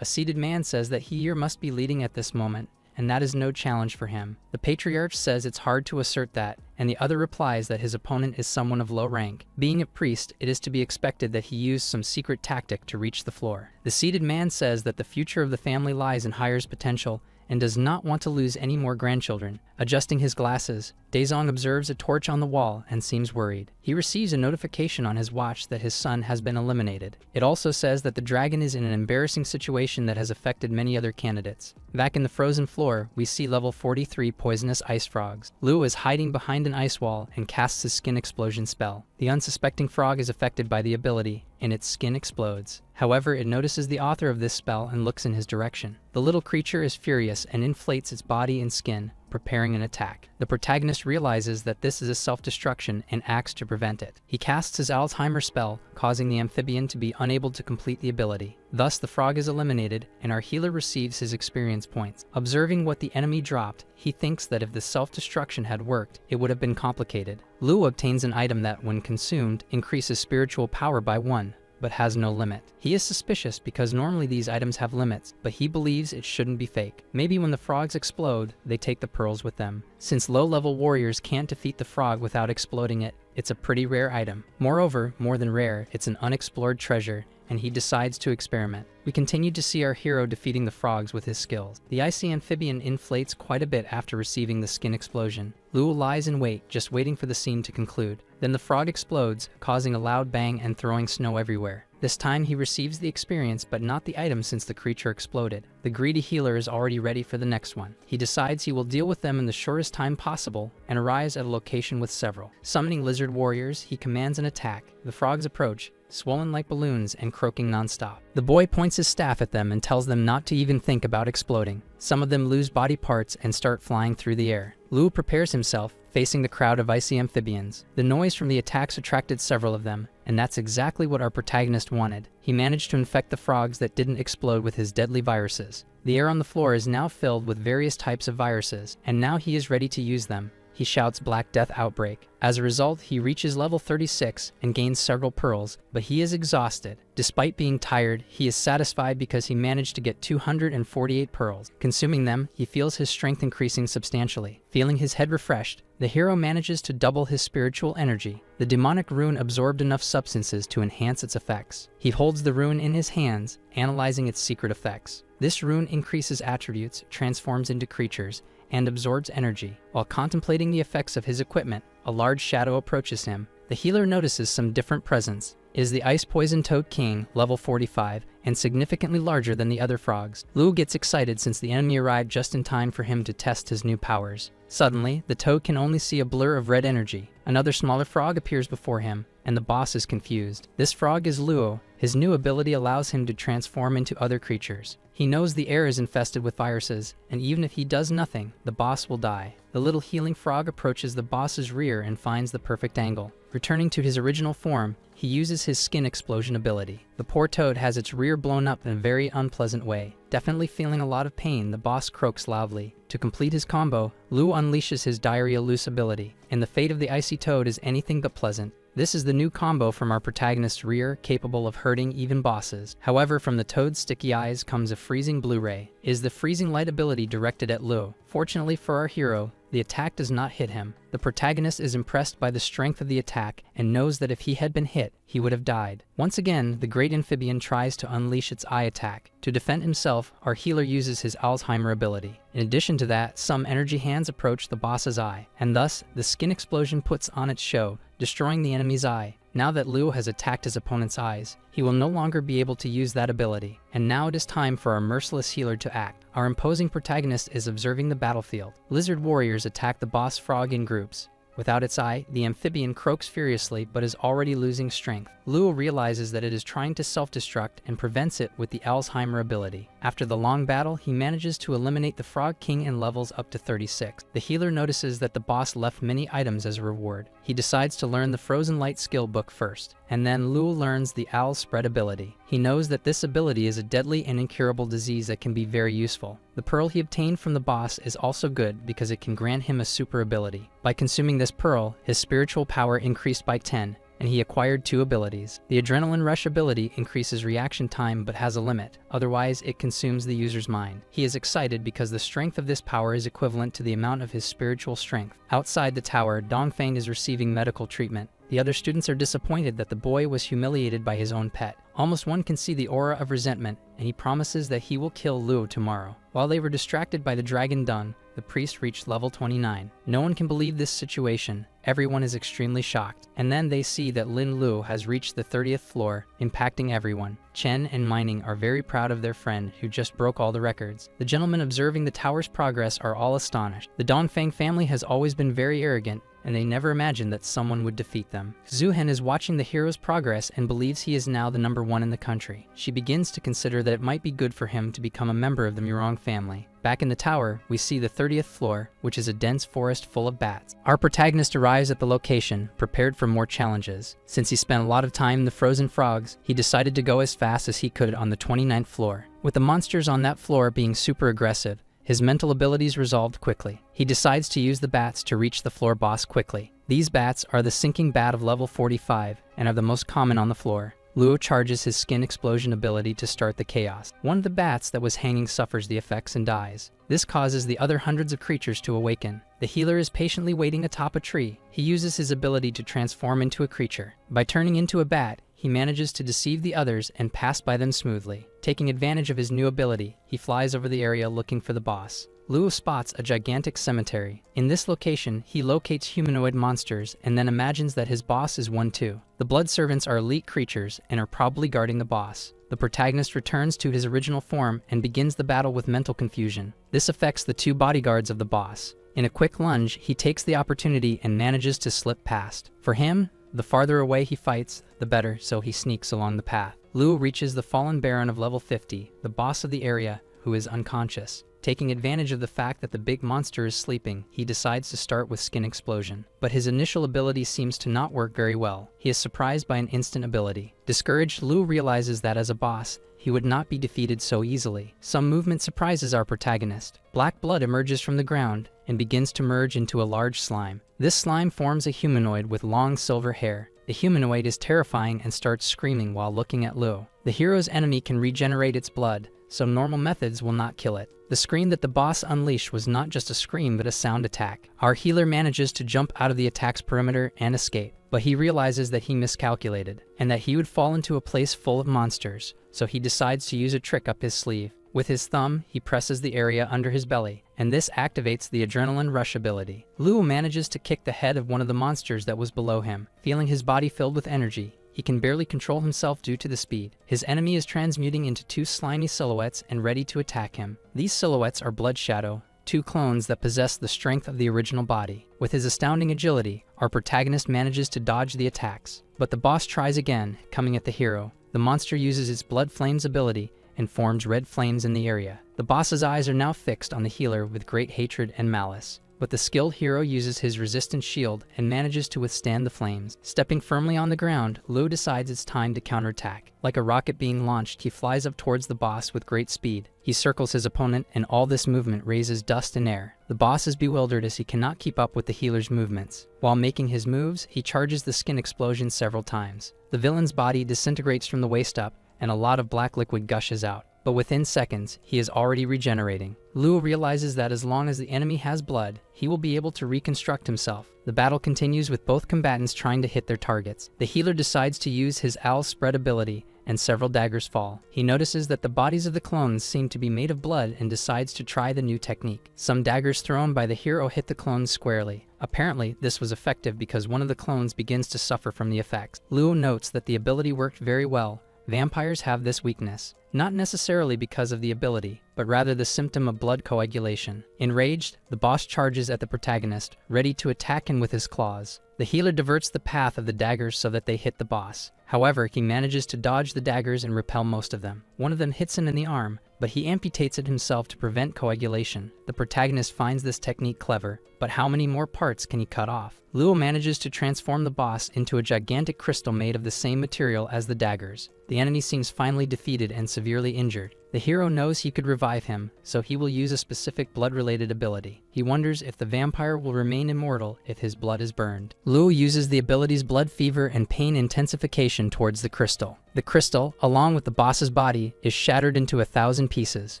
a seated man says that he here must be leading at this moment, and that is no challenge for him. The patriarch says it's hard to assert that, and the other replies that his opponent is someone of low rank. Being a priest, it is to be expected that he used some secret tactic to reach the floor. The seated man says that the future of the family lies in Hire's potential and does not want to lose any more grandchildren. Adjusting his glasses, Daezong observes a torch on the wall and seems worried. He receives a notification on his watch that his son has been eliminated. It also says that the dragon is in an embarrassing situation that has affected many other candidates. Back in the frozen floor, we see level 43 poisonous ice frogs. Lu is hiding behind an ice wall and casts his skin explosion spell. The unsuspecting frog is affected by the ability, and its skin explodes. However, it notices the author of this spell and looks in his direction. The little creature is furious and inflates its body and skin, preparing an attack. The protagonist realizes that this is a self-destruction and acts to prevent it. He casts his Alzheimer spell, causing the amphibian to be unable to complete the ability. Thus, the frog is eliminated, and our healer receives his experience points. Observing what the enemy dropped, he thinks that if the self-destruction had worked, it would have been complicated. Lu obtains an item that, when consumed, increases spiritual power by 1. But has no limit. He is suspicious because normally these items have limits, but he believes it shouldn't be fake. Maybe when the frogs explode, they take the pearls with them. Since low-level warriors can't defeat the frog without exploding it, it's a pretty rare item. Moreover, more than rare, it's an unexplored treasure, and he decides to experiment. We continue to see our hero defeating the frogs with his skills. The icy amphibian inflates quite a bit after receiving the skin explosion. Lu lies in wait, just waiting for the scene to conclude. Then the frog explodes, causing a loud bang and throwing snow everywhere. This time he receives the experience but not the item since the creature exploded. The greedy healer is already ready for the next one. He decides he will deal with them in the shortest time possible and arrives at a location with several. Summoning lizard warriors, he commands an attack. The frogs approach, swollen like balloons and croaking non-stop. The boy points his staff at them and tells them not to even think about exploding. Some of them lose body parts and start flying through the air. Lu prepares himself, facing the crowd of icy amphibians. The noise from the attacks attracted several of them, and that's exactly what our protagonist wanted. He managed to infect the frogs that didn't explode with his deadly viruses. The air on the floor is now filled with various types of viruses, and now he is ready to use them. He shouts Black Death Outbreak. As a result, he reaches level 36 and gains several pearls, but he is exhausted. Despite being tired, he is satisfied because he managed to get 248 pearls. Consuming them, he feels his strength increasing substantially. Feeling his head refreshed, the hero manages to double his spiritual energy. The demonic rune absorbed enough substances to enhance its effects. He holds the rune in his hands, analyzing its secret effects. This rune increases attributes, transforms into creatures, and absorbs energy. While contemplating the effects of his equipment, a large shadow approaches him. The healer notices some different presence. It is the Ice Poison Toad King, level 45, and significantly larger than the other frogs. Lu gets excited since the enemy arrived just in time for him to test his new powers. Suddenly, the toad can only see a blur of red energy. Another smaller frog appears before him, and the boss is confused. This frog is Luo. His new ability allows him to transform into other creatures. He knows the air is infested with viruses, and even if he does nothing, the boss will die. The little healing frog approaches the boss's rear and finds the perfect angle. Returning to his original form, he uses his skin explosion ability. The poor toad has its rear blown up in a very unpleasant way. Definitely feeling a lot of pain, the boss croaks loudly. To complete his combo, Lu unleashes his Diarrhea Loose ability, and the fate of the icy toad is anything but pleasant. This is the new combo from our protagonist's rear, capable of hurting even bosses. However, from the toad's sticky eyes comes a freezing blue ray. It is the freezing light ability directed at Lu. Fortunately for our hero, the attack does not hit him. The protagonist is impressed by the strength of the attack and knows that if he had been hit, he would have died. Once again, the great amphibian tries to unleash its eye attack. To defend himself, our healer uses his Alzheimer ability. In addition to that, some energy hands approach the boss's eye, and thus, the skin explosion puts on its show, destroying the enemy's eye. Now that Luo has attacked his opponent's eyes, he will no longer be able to use that ability. And now it is time for our merciless healer to act. Our imposing protagonist is observing the battlefield. Lizard warriors attack the boss frog in groups. Without its eye, the amphibian croaks furiously but is already losing strength. Luo realizes that it is trying to self-destruct and prevents it with the Alzheimer ability. After the long battle, he manages to eliminate the Frog King and levels up to 36. The healer notices that the boss left many items as a reward. He decides to learn the Frozen Light skill book first, and then Luo learns the Owl Spread ability. He knows that this ability is a deadly and incurable disease that can be very useful. The pearl he obtained from the boss is also good because it can grant him a super ability. By consuming this pearl, his spiritual power increased by 10, and he acquired 2 abilities. The Adrenaline Rush ability increases reaction time but has a limit, otherwise it consumes the user's mind. He is excited because the strength of this power is equivalent to the amount of his spiritual strength. Outside the tower, Dongfang is receiving medical treatment. The other students are disappointed that the boy was humiliated by his own pet. Almost one can see the aura of resentment, and he promises that he will kill Luo tomorrow. While they were distracted by the dragon Dung, the priest reached level 29. No one can believe this situation. Everyone is extremely shocked. And then they see that Lin Luo has reached the 30th floor, impacting everyone. Chen and Mining are very proud of their friend who just broke all the records. The gentlemen observing the tower's progress are all astonished. The Dongfang family has always been very arrogant, and they never imagined that someone would defeat them. Zuhen is watching the hero's progress and believes he is now the #1 in the country. She begins to consider that it might be good for him to become a member of the Murong family. Back in the tower, we see the 30th floor, which is a dense forest full of bats. Our protagonist arrives at the location, prepared for more challenges. Since he spent a lot of time in the frozen frogs, he decided to go as fast as he could on the 29th floor. With the monsters on that floor being super aggressive, his mental abilities resolved quickly. He decides to use the bats to reach the floor boss quickly. These bats are the sinking bat of level 45 and are the most common on the floor. Luo charges his skin explosion ability to start the chaos. One of the bats that was hanging suffers the effects and dies. This causes the other hundreds of creatures to awaken. The healer is patiently waiting atop a tree. He uses his ability to transform into a creature. By turning into a bat, he manages to deceive the others and pass by them smoothly. Taking advantage of his new ability, he flies over the area looking for the boss. Luo spots a gigantic cemetery. In this location, he locates humanoid monsters and then imagines that his boss is one too. The blood servants are elite creatures and are probably guarding the boss. The protagonist returns to his original form and begins the battle with mental confusion. This affects the 2 bodyguards of the boss. In a quick lunge, he takes the opportunity and manages to slip past. For him, the farther away he fights, the better, so he sneaks along the path. Luo reaches the fallen Baron of level 50, the boss of the area, who is unconscious. Taking advantage of the fact that the big monster is sleeping, he decides to start with Skin Explosion. But his initial ability seems to not work very well. He is surprised by an instant ability. Discouraged, Luo realizes that as a boss, he would not be defeated so easily. Some movement surprises our protagonist. Black blood emerges from the ground and begins to merge into a large slime. This slime forms a humanoid with long silver hair. The humanoid is terrifying and starts screaming while looking at Luo. The hero's enemy can regenerate its blood, so normal methods will not kill it. The scream that the boss unleashed was not just a scream but a sound attack. Our healer manages to jump out of the attack's perimeter and escape, but he realizes that he miscalculated, and that he would fall into a place full of monsters, so he decides to use a trick up his sleeve. With his thumb, he presses the area under his belly, and this activates the Adrenaline Rush ability. Luo manages to kick the head of one of the monsters that was below him. Feeling his body filled with energy, he can barely control himself due to the speed. His enemy is transmuting into 2 slimy silhouettes and ready to attack him. These silhouettes are Blood Shadow, 2 clones that possess the strength of the original body. With his astounding agility, our protagonist manages to dodge the attacks. But the boss tries again, coming at the hero. The monster uses its Blood Flames ability and forms red flames in the area. The boss's eyes are now fixed on the healer with great hatred and malice. But the skilled hero uses his resistant shield and manages to withstand the flames. Stepping firmly on the ground, Luo decides it's time to counterattack. Like a rocket being launched, he flies up towards the boss with great speed. He circles his opponent, and all this movement raises dust and air. The boss is bewildered as he cannot keep up with the healer's movements. While making his moves, he charges the Skin Explosion several times. The villain's body disintegrates from the waist up, and a lot of black liquid gushes out. But within seconds, he is already regenerating. Luo realizes that as long as the enemy has blood, he will be able to reconstruct himself. The battle continues with both combatants trying to hit their targets. The healer decides to use his Owl Spread ability, and several daggers fall. He notices that the bodies of the clones seem to be made of blood and decides to try the new technique. Some daggers thrown by the hero hit the clones squarely. Apparently, this was effective because one of the clones begins to suffer from the effects. Luo notes that the ability worked very well. Vampires have this weakness, not necessarily because of the ability, but rather the symptom of blood coagulation. Enraged, the boss charges at the protagonist, ready to attack him with his claws. The healer diverts the path of the daggers so that they hit the boss. However, he manages to dodge the daggers and repel most of them. One of them hits him in the arm, but he amputates it himself to prevent coagulation. The protagonist finds this technique clever, but how many more parts can he cut off? Luo manages to transform the boss into a gigantic crystal made of the same material as the daggers. The enemy seems finally defeated and severely injured. The hero knows he could revive him, so he will use a specific blood-related ability. He wonders if the vampire will remain immortal if his blood is burned. Luo uses the ability's blood fever and pain intensification towards the crystal. The crystal, along with the boss's body, is shattered into 1,000 pieces.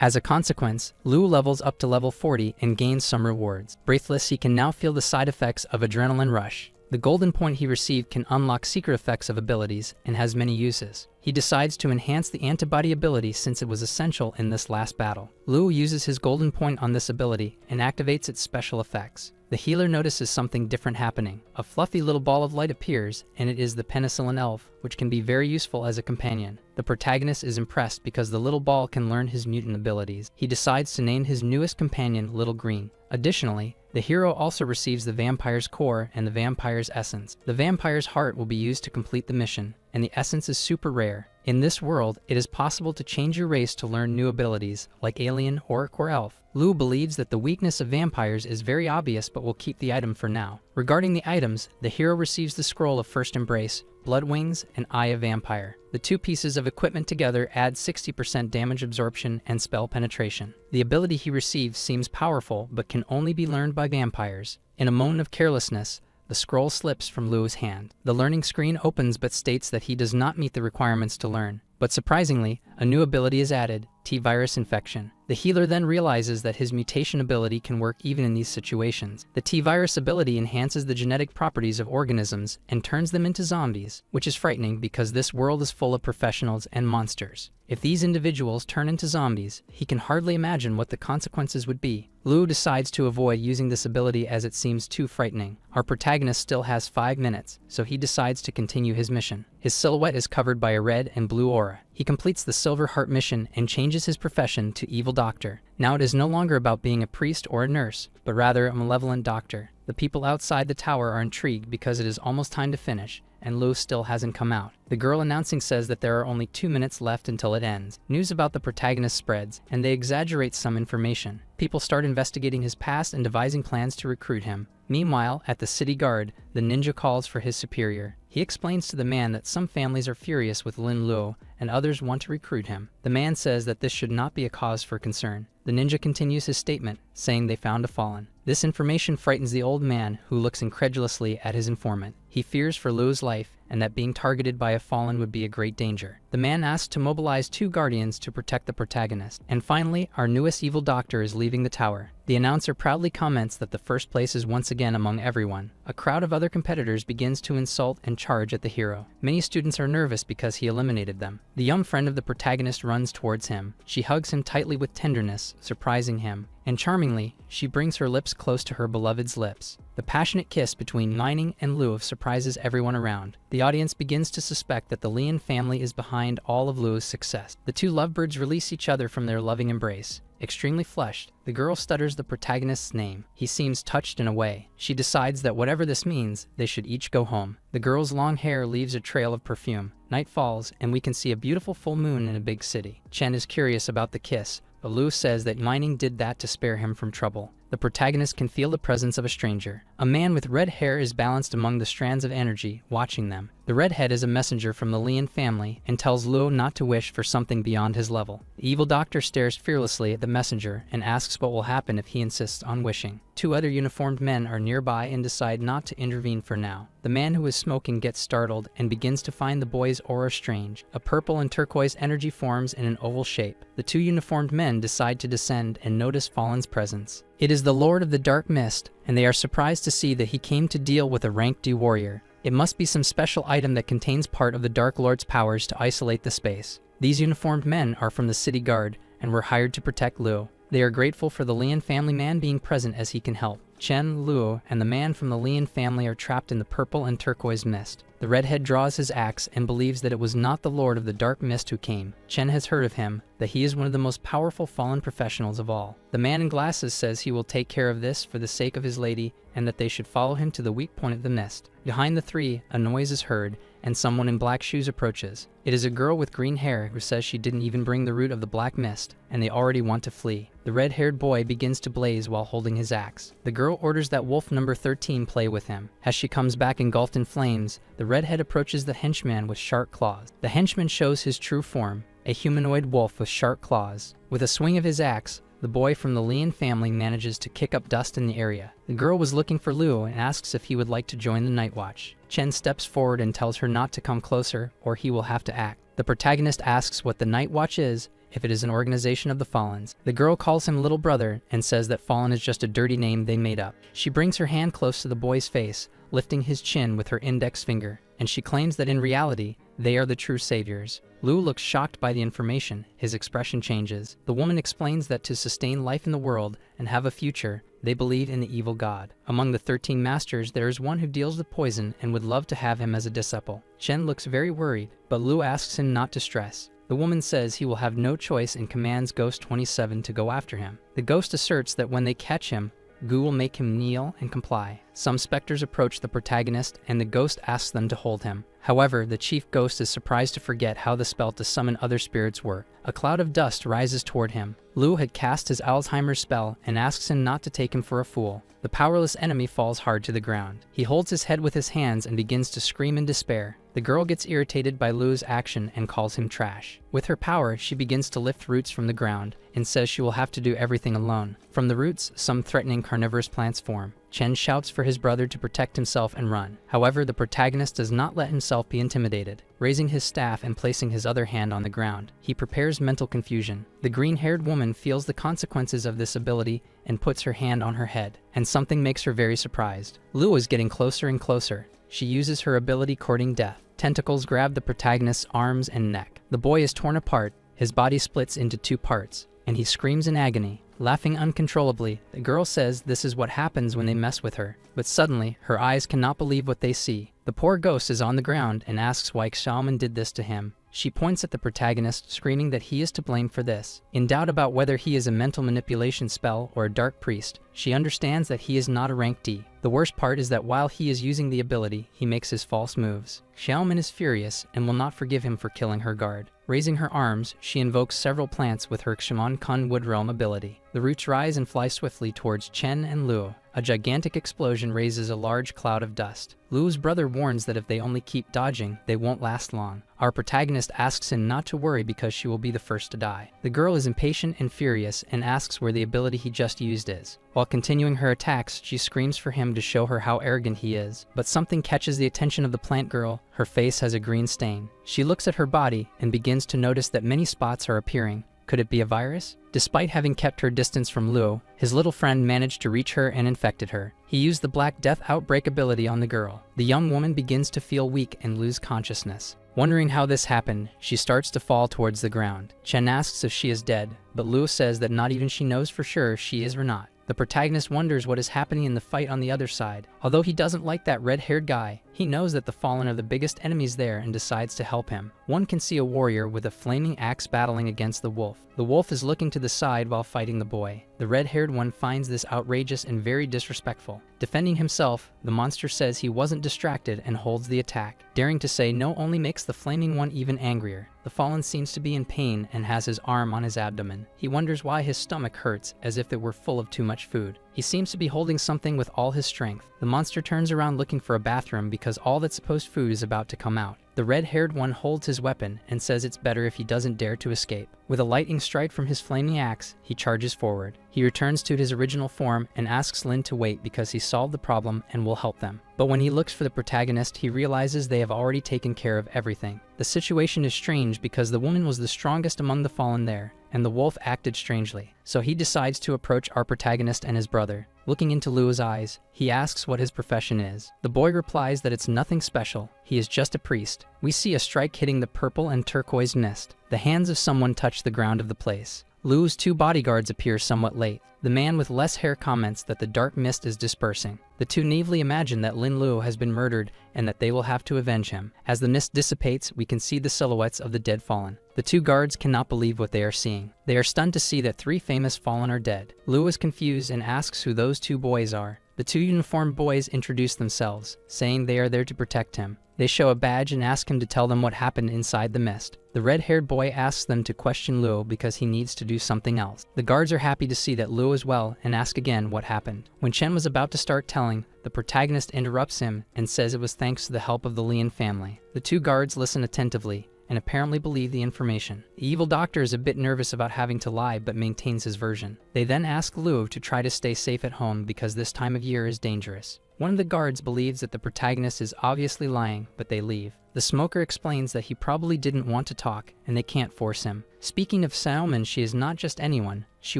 As a consequence, Luo levels up to level 40 and gains some rewards. Breathless, he can now feel the side effects of adrenaline rush. The golden point he received can unlock secret effects of abilities and has many uses. He decides to enhance the antibody ability since it was essential in this last battle. Luo uses his golden point on this ability and activates its special effects. The healer notices something different happening. A fluffy little ball of light appears, and it is the penicillin elf, which can be very useful as a companion. The protagonist is impressed because the little ball can learn his mutant abilities. He decides to name his newest companion Little Green. Additionally, the hero also receives the vampire's core and the vampire's essence. The vampire's heart will be used to complete the mission, and the essence is super rare. In this world, it is possible to change your race to learn new abilities, like alien, orc, or elf. Luo believes that the weakness of vampires is very obvious but will keep the item for now. Regarding the items, the hero receives the scroll of First Embrace, Blood Wings, and Eye of Vampire. The two pieces of equipment together add 60% damage absorption and spell penetration. The ability he receives seems powerful but can only be learned by vampires. In a moment of carelessness, the scroll slips from Luo's hand. The learning screen opens but states that he does not meet the requirements to learn. But surprisingly, a new ability is added, T-Virus Infection. The healer then realizes that his mutation ability can work even in these situations. The T-Virus ability enhances the genetic properties of organisms and turns them into zombies, which is frightening because this world is full of professionals and monsters. If these individuals turn into zombies, he can hardly imagine what the consequences would be. Luo decides to avoid using this ability as it seems too frightening. Our protagonist still has 5 minutes, so he decides to continue his mission. His silhouette is covered by a red and blue aura. He completes the Silver Heart mission and changes his profession to Evil Doctor. Now it is no longer about being a priest or a nurse, but rather a malevolent doctor. The people outside the tower are intrigued because it is almost time to finish, and Luo still hasn't come out. The girl announcing says that there are only 2 minutes left until it ends. News about the protagonist spreads, and they exaggerate some information. People start investigating his past and devising plans to recruit him. Meanwhile, at the city guard, the ninja calls for his superior. He explains to the man that some families are furious with Lin Luo and others want to recruit him. The man says that this should not be a cause for concern. The ninja continues his statement, saying they found a fallen. This information frightens the old man, who looks incredulously at his informant. He fears for Luo's life, and that being targeted by a fallen would be a great danger. The man asks to mobilize 2 guardians to protect the protagonist. And finally, our newest evil doctor is leaving the tower. The announcer proudly comments that the first place is once again among everyone. A crowd of other competitors begins to insult and charge at the hero. Many students are nervous because he eliminated them. The young friend of the protagonist runs towards him. She hugs him tightly with tenderness, surprising him. And charmingly, she brings her lips close to her beloved's lips. The passionate kiss between Nining and Luo surprises everyone around. The audience begins to suspect that the Lian family is behind all of Luo's success. The 2 lovebirds release each other from their loving embrace. Extremely flushed, the girl stutters the protagonist's name. He seems touched in a way. She decides that whatever this means, they should each go home. The girl's long hair leaves a trail of perfume. Night falls, and we can see a beautiful full moon in a big city. Chen is curious about the kiss, but Luo says that Nining did that to spare him from trouble. The protagonist can feel the presence of a stranger. A man with red hair is balanced among the strands of energy, watching them. The redhead is a messenger from the Lian family and tells Luo not to wish for something beyond his level. The evil doctor stares fearlessly at the messenger and asks what will happen if he insists on wishing. 2 other uniformed men are nearby and decide not to intervene for now. The man who is smoking gets startled and begins to find the boy's aura strange. A purple and turquoise energy forms in an oval shape. The 2 uniformed men decide to descend and notice Fallen's presence. It is the Lord of the Dark Mist, and they are surprised to see that he came to deal with a rank D warrior. It must be some special item that contains part of the Dark Lord's powers to isolate the space. These uniformed men are from the city guard and were hired to protect Luo. They are grateful for the Lian family man being present as he can help. Chen, Luo, and the man from the Lian family are trapped in the purple and turquoise mist. The redhead draws his axe and believes that it was not the Lord of the Dark Mist who came. Chen has heard of him, that he is one of the most powerful fallen professionals of all. The man in glasses says he will take care of this for the sake of his lady, and that they should follow him to the weak point of the mist. Behind the three, a noise is heard, and someone in black shoes approaches. It is a girl with green hair who says she didn't even bring the root of the black mist, and they already want to flee. The red-haired boy begins to blaze while holding his axe. The girl orders that wolf number 13 play with him. As she comes back engulfed in flames, the redhead approaches the henchman with sharp claws. The henchman shows his true form, a humanoid wolf with sharp claws. With a swing of his axe, the boy from the Lian family manages to kick up dust in the area. The girl was looking for Luo and asks if he would like to join the Night Watch. Chen steps forward and tells her not to come closer, or he will have to act. The protagonist asks what the Night Watch is, if it is an organization of the Fallens. The girl calls him little brother and says that Fallen is just a dirty name they made up. She brings her hand close to the boy's face, lifting his chin with her index finger, and she claims that in reality, they are the true saviors. Lu looks shocked by the information. His expression changes. The woman explains that to sustain life in the world and have a future, they believe in the evil god. Among the 13 masters, there is one who deals the poison and would love to have him as a disciple. Chen looks very worried, but Lu asks him not to stress. The woman says he will have no choice and commands Ghost 27 to go after him. The ghost asserts that when they catch him, Gu will make him kneel and comply. Some specters approach the protagonist, and the ghost asks them to hold him. However, the chief ghost is surprised to forget how the spell to summon other spirits work. A cloud of dust rises toward him. Lu had cast his Alzheimer's spell and asks him not to take him for a fool. The powerless enemy falls hard to the ground. He holds his head with his hands and begins to scream in despair. The girl gets irritated by Lu's action and calls him trash. With her power, she begins to lift roots from the ground and says she will have to do everything alone. From the roots, some threatening carnivorous plants form. Chen shouts for his brother to protect himself and run. However, the protagonist does not let himself be intimidated. Raising his staff and placing his other hand on the ground, he prepares mental confusion. The green-haired woman feels the consequences of this ability and puts her hand on her head, and something makes her very surprised. Lu is getting closer and closer. She uses her ability courting death. Tentacles grab the protagonist's arms and neck. The boy is torn apart, his body splits into 2 parts, and he screams in agony. Laughing uncontrollably, the girl says this is what happens when they mess with her. But suddenly, her eyes cannot believe what they see. The poor ghost is on the ground and asks why Xiaoman did this to him. She points at the protagonist, screaming that he is to blame for this. In doubt about whether he is a mental manipulation spell or a dark priest, she understands that he is not a rank D. The worst part is that while he is using the ability, he makes his false moves. Xiaoman is furious and will not forgive him for killing her guard. Raising her arms, she invokes several plants with her Xamon Kun Wood Realm ability. The roots rise and fly swiftly towards Chen and Luo. A gigantic explosion raises a large cloud of dust. Luo's brother warns that if they only keep dodging, they won't last long. Our protagonist asks him not to worry because she will be the first to die. The girl is impatient and furious and asks where the ability he just used is. While continuing her attacks, she screams for him to show her how arrogant he is. But something catches the attention of the plant girl. Her face has a green stain. She looks at her body and begins to notice that many spots are appearing. Could it be a virus? Despite having kept her distance from Luo, his little friend managed to reach her and infected her. He used the Black Death Outbreak ability on the girl. The young woman begins to feel weak and lose consciousness. Wondering how this happened, she starts to fall towards the ground. Chen asks if she is dead, but Luo says that not even she knows for sure she is or not. The protagonist wonders what is happening in the fight on the other side. Although he doesn't like that red-haired guy, he knows that the Fallen are the biggest enemies there and decides to help him. One can see a warrior with a flaming axe battling against the wolf. The wolf is looking to the side while fighting the boy. The red-haired one finds this outrageous and very disrespectful. Defending himself, the monster says he wasn't distracted and holds the attack. Daring to say no only makes the flaming one even angrier. The Fallen seems to be in pain and has his arm on his abdomen. He wonders why his stomach hurts, as if it were full of too much food. He seems to be holding something with all his strength. The monster turns around looking for a bathroom because all that supposed food is about to come out. The red-haired one holds his weapon and says it's better if he doesn't dare to escape. With a lightning strike from his flaming axe, he charges forward. He returns to his original form and asks Lin to wait because he solved the problem and will help them. But when he looks for the protagonist, he realizes they have already taken care of everything. The situation is strange because the woman was the strongest among the Fallen there, and the wolf acted strangely. So he decides to approach our protagonist and his brother. Looking into Luo's eyes, he asks what his profession is. The boy replies that it's nothing special. He is just a priest. We see a strike hitting the purple and turquoise mist. The hands of someone touch the ground of the place. Lu's two bodyguards appear somewhat late. The man with less hair comments that the dark mist is dispersing. The two naively imagine that Lin Lu has been murdered and that they will have to avenge him. As the mist dissipates, we can see the silhouettes of the dead fallen. The two guards cannot believe what they are seeing. They are stunned to see that 3 famous fallen are dead. Lu is confused and asks who those 2 boys are. The 2 uniformed boys introduce themselves, saying they are there to protect him. They show a badge and ask him to tell them what happened inside the mist. The red-haired boy asks them to question Lu because he needs to do something else. The guards are happy to see that Lu is well and ask again what happened. When Chen was about to start telling, the protagonist interrupts him and says it was thanks to the help of the Lian family. The 2 guards listen attentively and apparently believe the information. The evil doctor is a bit nervous about having to lie but maintains his version. They then ask Lu to try to stay safe at home because this time of year is dangerous. One of the guards believes that the protagonist is obviously lying, but they leave. The smoker explains that he probably didn't want to talk, and they can't force him. Speaking of Xiaomen, she is not just anyone, she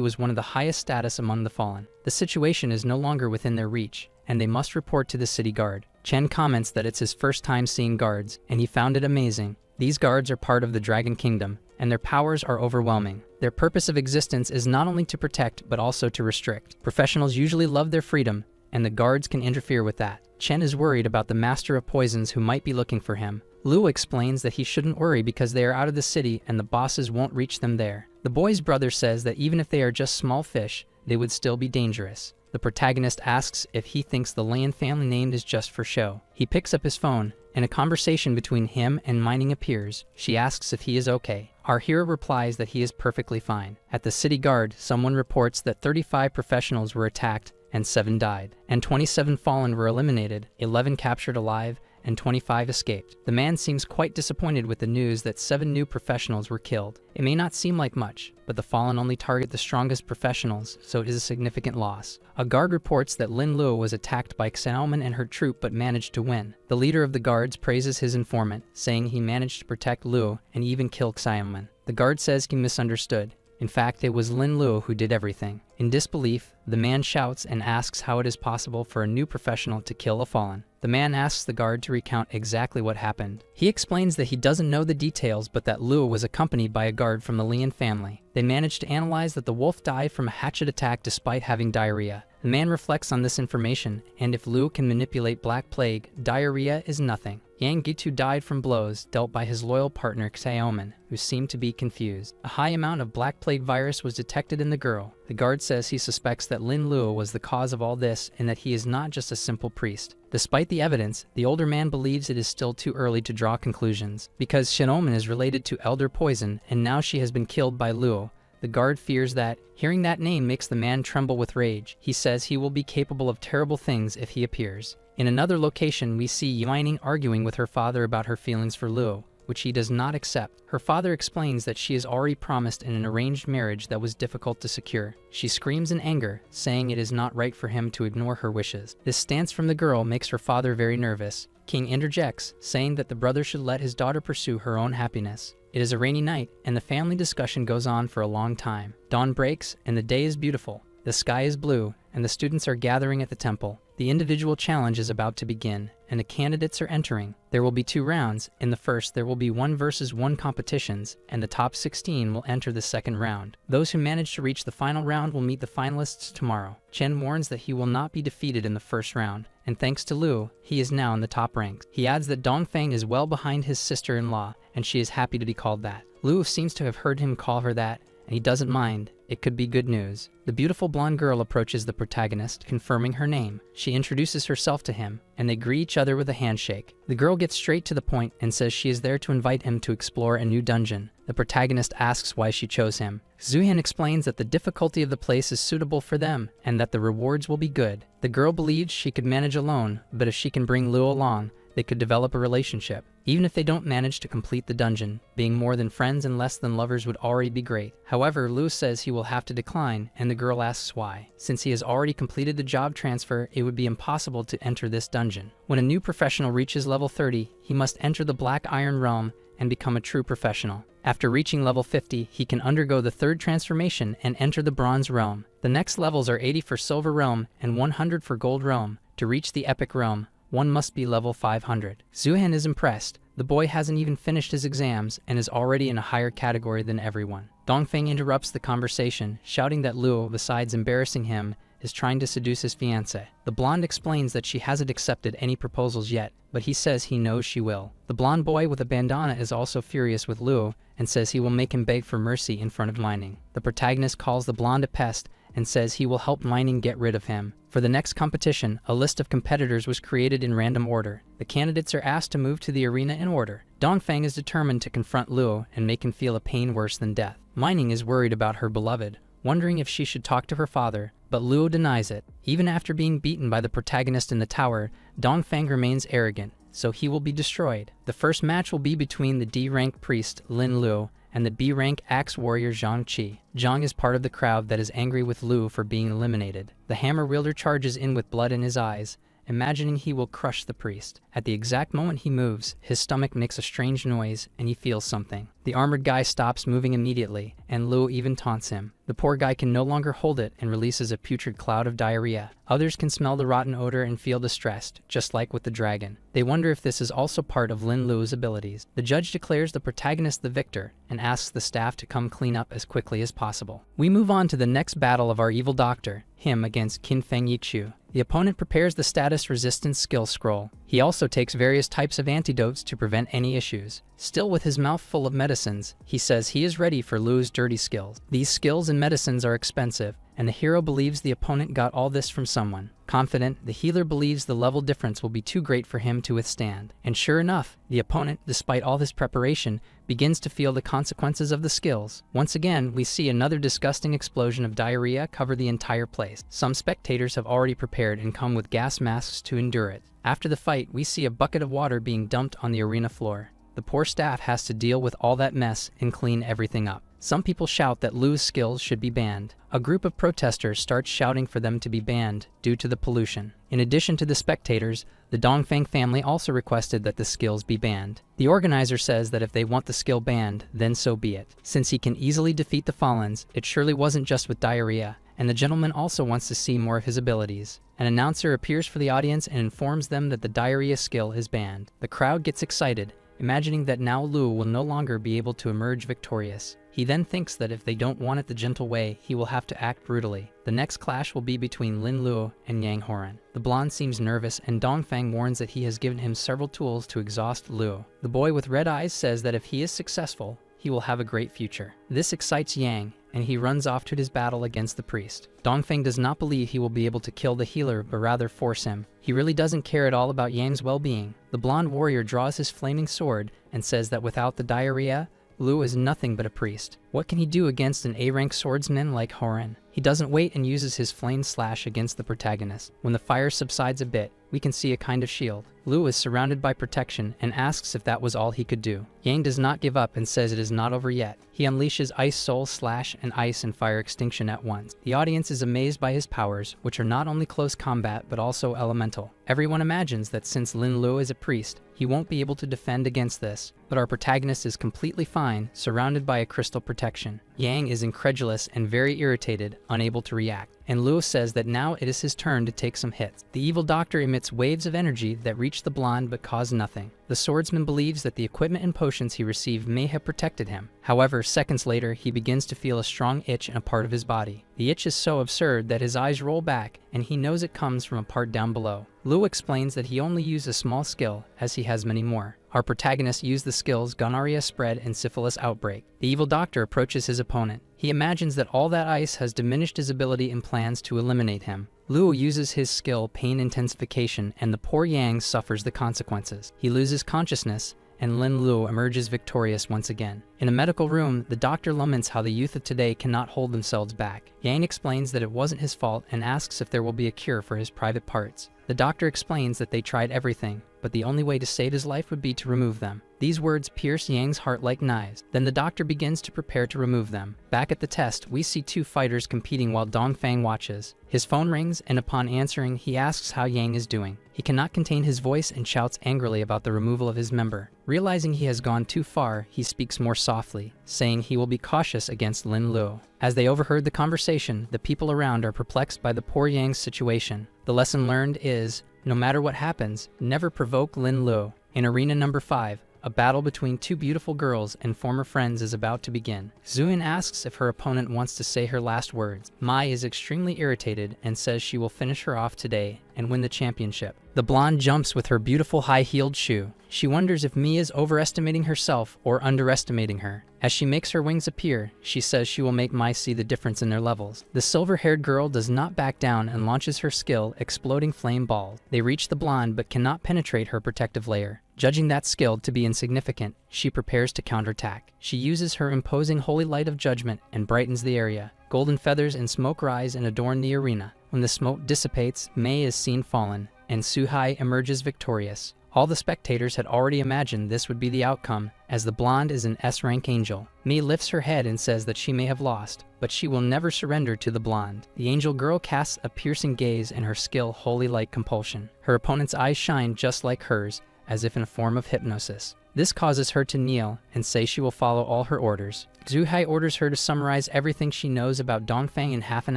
was one of the highest status among the fallen. The situation is no longer within their reach, and they must report to the city guard. Chen comments that it's his first time seeing guards, and he found it amazing. These guards are part of the Dragon Kingdom, and their powers are overwhelming. Their purpose of existence is not only to protect, but also to restrict. Professionals usually love their freedom, and the guards can interfere with that. Chen is worried about the master of poisons who might be looking for him. Lu explains that he shouldn't worry because they are out of the city and the bosses won't reach them there. The boy's brother says that even if they are just small fish, they would still be dangerous. The protagonist asks if he thinks the Lian family name is just for show. He picks up his phone, and a conversation between him and Mining appears. She asks if he is okay. Our hero replies that he is perfectly fine. At the city guard, someone reports that 35 professionals were attacked and 7 died, and 27 fallen were eliminated, 11 captured alive, and 25 escaped. The man seems quite disappointed with the news that 7 new professionals were killed. It may not seem like much, but the fallen only target the strongest professionals, so it is a significant loss. A guard reports that Lin Lu was attacked by Xiaomen and her troop but managed to win. The leader of the guards praises his informant, saying he managed to protect Lu and even kill Xiaomen. The guard says he misunderstood. In fact, it was Lin Lu who did everything. In disbelief, the man shouts and asks how it is possible for a new professional to kill a fallen. The man asks the guard to recount exactly what happened. He explains that he doesn't know the details, but that Lu was accompanied by a guard from the Lian family. They managed to analyze that the wolf died from a hatchet attack despite having diarrhea. The man reflects on this information, and if Lu can manipulate Black Plague, diarrhea is nothing. Yang Gitu died from blows dealt by his loyal partner Xiaomen, who seemed to be confused. A high amount of Black Plague virus was detected in the girl. The guard says he suspects that Lin Lu was the cause of all this and that he is not just a simple priest. Despite the evidence, the older man believes it is still too early to draw conclusions. Because Xiaomen is related to Elder Poison and now she has been killed by Lu, the guard fears that, hearing that name makes the man tremble with rage. He says he will be capable of terrible things if he appears. In another location, we see Yining arguing with her father about her feelings for Lu, which he does not accept. Her father explains that she is already promised in an arranged marriage that was difficult to secure. She screams in anger, saying it is not right for him to ignore her wishes. This stance from the girl makes her father very nervous. King interjects, saying that the brother should let his daughter pursue her own happiness. It is a rainy night, and the family discussion goes on for a long time. Dawn breaks, and the day is beautiful. The sky is blue, and the students are gathering at the temple. The individual challenge is about to begin, and the candidates are entering. There will be 2 rounds. In the first, there will be 1 versus 1 competitions, and the top 16 will enter the second round. Those who manage to reach the final round will meet the finalists tomorrow. Chen warns that he will not be defeated in the first round, and thanks to Lu, he is now in the top ranks. He adds that Dongfeng is well behind his sister-in-law, and she is happy to be called that. Lu seems to have heard him call her that, and he doesn't mind. It could be good news. The beautiful blonde girl approaches the protagonist, confirming her name. She introduces herself to him, and they greet each other with a handshake. The girl gets straight to the point and says she is there to invite him to explore a new dungeon. The protagonist asks why she chose him. Zuhan explains that the difficulty of the place is suitable for them, and that the rewards will be good. The girl believes she could manage alone, but if she can bring Lu along, they could develop a relationship. Even if they don't manage to complete the dungeon, being more than friends and less than lovers would already be great. However, Lu says he will have to decline, and the girl asks why. Since he has already completed the job transfer, it would be impossible to enter this dungeon. When a new professional reaches level 30, he must enter the Black Iron Realm and become a true professional. After reaching level 50, he can undergo the 3rd transformation and enter the Bronze Realm. The next levels are 80 for Silver Realm and 100 for Gold Realm. To reach the Epic Realm, one must be level 500. Zuhan is impressed. The boy hasn't even finished his exams and is already in a higher category than everyone. Dongfeng interrupts the conversation, shouting that Luo, besides embarrassing him, is trying to seduce his fiancé. The blonde explains that she hasn't accepted any proposals yet, but he says he knows she will. The blonde boy with a bandana is also furious with Luo and says he will make him beg for mercy in front of Mining. The protagonist calls the blonde a pest and says he will help Mining get rid of him. For the next competition, a list of competitors was created in random order. The candidates are asked to move to the arena in order. Dongfeng is determined to confront Luo and make him feel a pain worse than death. Mining is worried about her beloved, wondering if she should talk to her father, but Luo denies it. Even after being beaten by the protagonist in the tower, Dongfeng remains arrogant, so he will be destroyed. The first match will be between the D-rank priest Lin Luo and the B-rank axe warrior Zhang Qi. Zhang is part of the crowd that is angry with Luo for being eliminated. The hammer wielder charges in with blood in his eyes, imagining he will crush the priest. At the exact moment he moves, his stomach makes a strange noise and he feels something. The armored guy stops moving immediately, and Luo even taunts him. The poor guy can no longer hold it and releases a putrid cloud of diarrhea. Others can smell the rotten odor and feel distressed, just like with the dragon. They wonder if this is also part of Lin Luo's abilities. The judge declares the protagonist the victor and asks the staff to come clean up as quickly as possible. We move on to the next battle of our evil doctor, him against Qinfeng Yiqiu. The opponent prepares the status resistance skill scroll. He also takes various types of antidotes to prevent any issues. Still with his mouth full of medicines, he says he is ready for Luo's dirty skills. These skills and medicines are expensive, and the hero believes the opponent got all this from someone. Confident, the healer believes the level difference will be too great for him to withstand. And sure enough, the opponent, despite all his preparation, begins to feel the consequences of the skills. Once again, we see another disgusting explosion of diarrhea cover the entire place. Some spectators have already prepared and come with gas masks to endure it. After the fight, we see a bucket of water being dumped on the arena floor. The poor staff has to deal with all that mess and clean everything up. Some people shout that Luo's skills should be banned. A group of protesters starts shouting for them to be banned due to the pollution. In addition to the spectators, the Dongfeng family also requested that the skills be banned. The organizer says that if they want the skill banned, then so be it. Since he can easily defeat the Fallens, it surely wasn't just with diarrhea, and the gentleman also wants to see more of his abilities. An announcer appears for the audience and informs them that the diarrhea skill is banned. The crowd gets excited, imagining that now Luo will no longer be able to emerge victorious. He then thinks that if they don't want it the gentle way, he will have to act brutally. The next clash will be between Lin Luo and Yang Horan. The blonde seems nervous, and Dongfeng warns that he has given him several tools to exhaust Luo. The boy with red eyes says that if he is successful, he will have a great future. This excites Yang, and he runs off to his battle against the priest. Dongfeng does not believe he will be able to kill the healer, but rather force him. He really doesn't care at all about Yang's well-being. The blonde warrior draws his flaming sword and says that without the diarrhea, Luo is nothing but a priest. What can he do against an A-rank swordsman like Horan? He doesn't wait and uses his flame slash against the protagonist. When the fire subsides a bit, we can see a kind of shield. Luo is surrounded by protection and asks if that was all he could do. Yang does not give up and says it is not over yet. He unleashes Ice Soul Slash and Ice and Fire Extinction at once. The audience is amazed by his powers, which are not only close combat but also elemental. Everyone imagines that since Lin Luo is a priest, he won't be able to defend against this, but our protagonist is completely fine, surrounded by a crystal protection. Yang is incredulous and very irritated, unable to react, and Luo says that now it is his turn to take some hits. The evil doctor emits waves of energy that reach the blonde but cause nothing. The swordsman believes that the equipment and potions he received may have protected him. However, seconds later, he begins to feel a strong itch in a part of his body. The itch is so absurd that his eyes roll back, and he knows it comes from a part down below. Luo explains that he only used a small skill, as he has many more. Our protagonist used the skills Gonorrhea Spread and Syphilis Outbreak. The evil doctor approaches his opponent. He imagines that all that ice has diminished his ability and plans to eliminate him. Luo uses his skill Pain Intensification, and the poor Yang suffers the consequences. He loses consciousness, and Lin Luo emerges victorious once again. In a medical room, the doctor laments how the youth of today cannot hold themselves back. Yang explains that it wasn't his fault and asks if there will be a cure for his private parts. The doctor explains that they tried everything, but the only way to save his life would be to remove them. These words pierce Yang's heart like knives. Then the doctor begins to prepare to remove them. Back at the test, we see two fighters competing while Dongfeng watches. His phone rings, and upon answering, he asks how Yang is doing. He cannot contain his voice and shouts angrily about the removal of his member. Realizing he has gone too far, he speaks more softly, saying he will be cautious against Lin Luo. As they overheard the conversation, the people around are perplexed by the poor Yang's situation. The lesson learned is, no matter what happens, never provoke Lin Luo. In arena number 5, A battle between two beautiful girls and former friends is about to begin. Zuin asks if her opponent wants to say her last words. Mai is extremely irritated and says she will finish her off today and win the championship. The blonde jumps with her beautiful high-heeled shoe. She wonders if Mi is overestimating herself or underestimating her. As she makes her wings appear, she says she will make Mai see the difference in their levels. The silver-haired girl does not back down and launches her skill, exploding flame balls. They reach the blonde but cannot penetrate her protective layer. Judging that skill to be insignificant, she prepares to counterattack. She uses her imposing holy light of judgment and brightens the area. Golden feathers and smoke rise and adorn the arena. When the smoke dissipates, Mei is seen fallen, and Suhai emerges victorious. All the spectators had already imagined this would be the outcome, as the blonde is an S-rank angel. Mi lifts her head and says that she may have lost, but she will never surrender to the blonde. The angel girl casts a piercing gaze and her skill holy light compulsion. Her opponent's eyes shine just like hers, as if in a form of hypnosis. This causes her to kneel and say she will follow all her orders. Zuhai orders her to summarize everything she knows about Dongfang in half an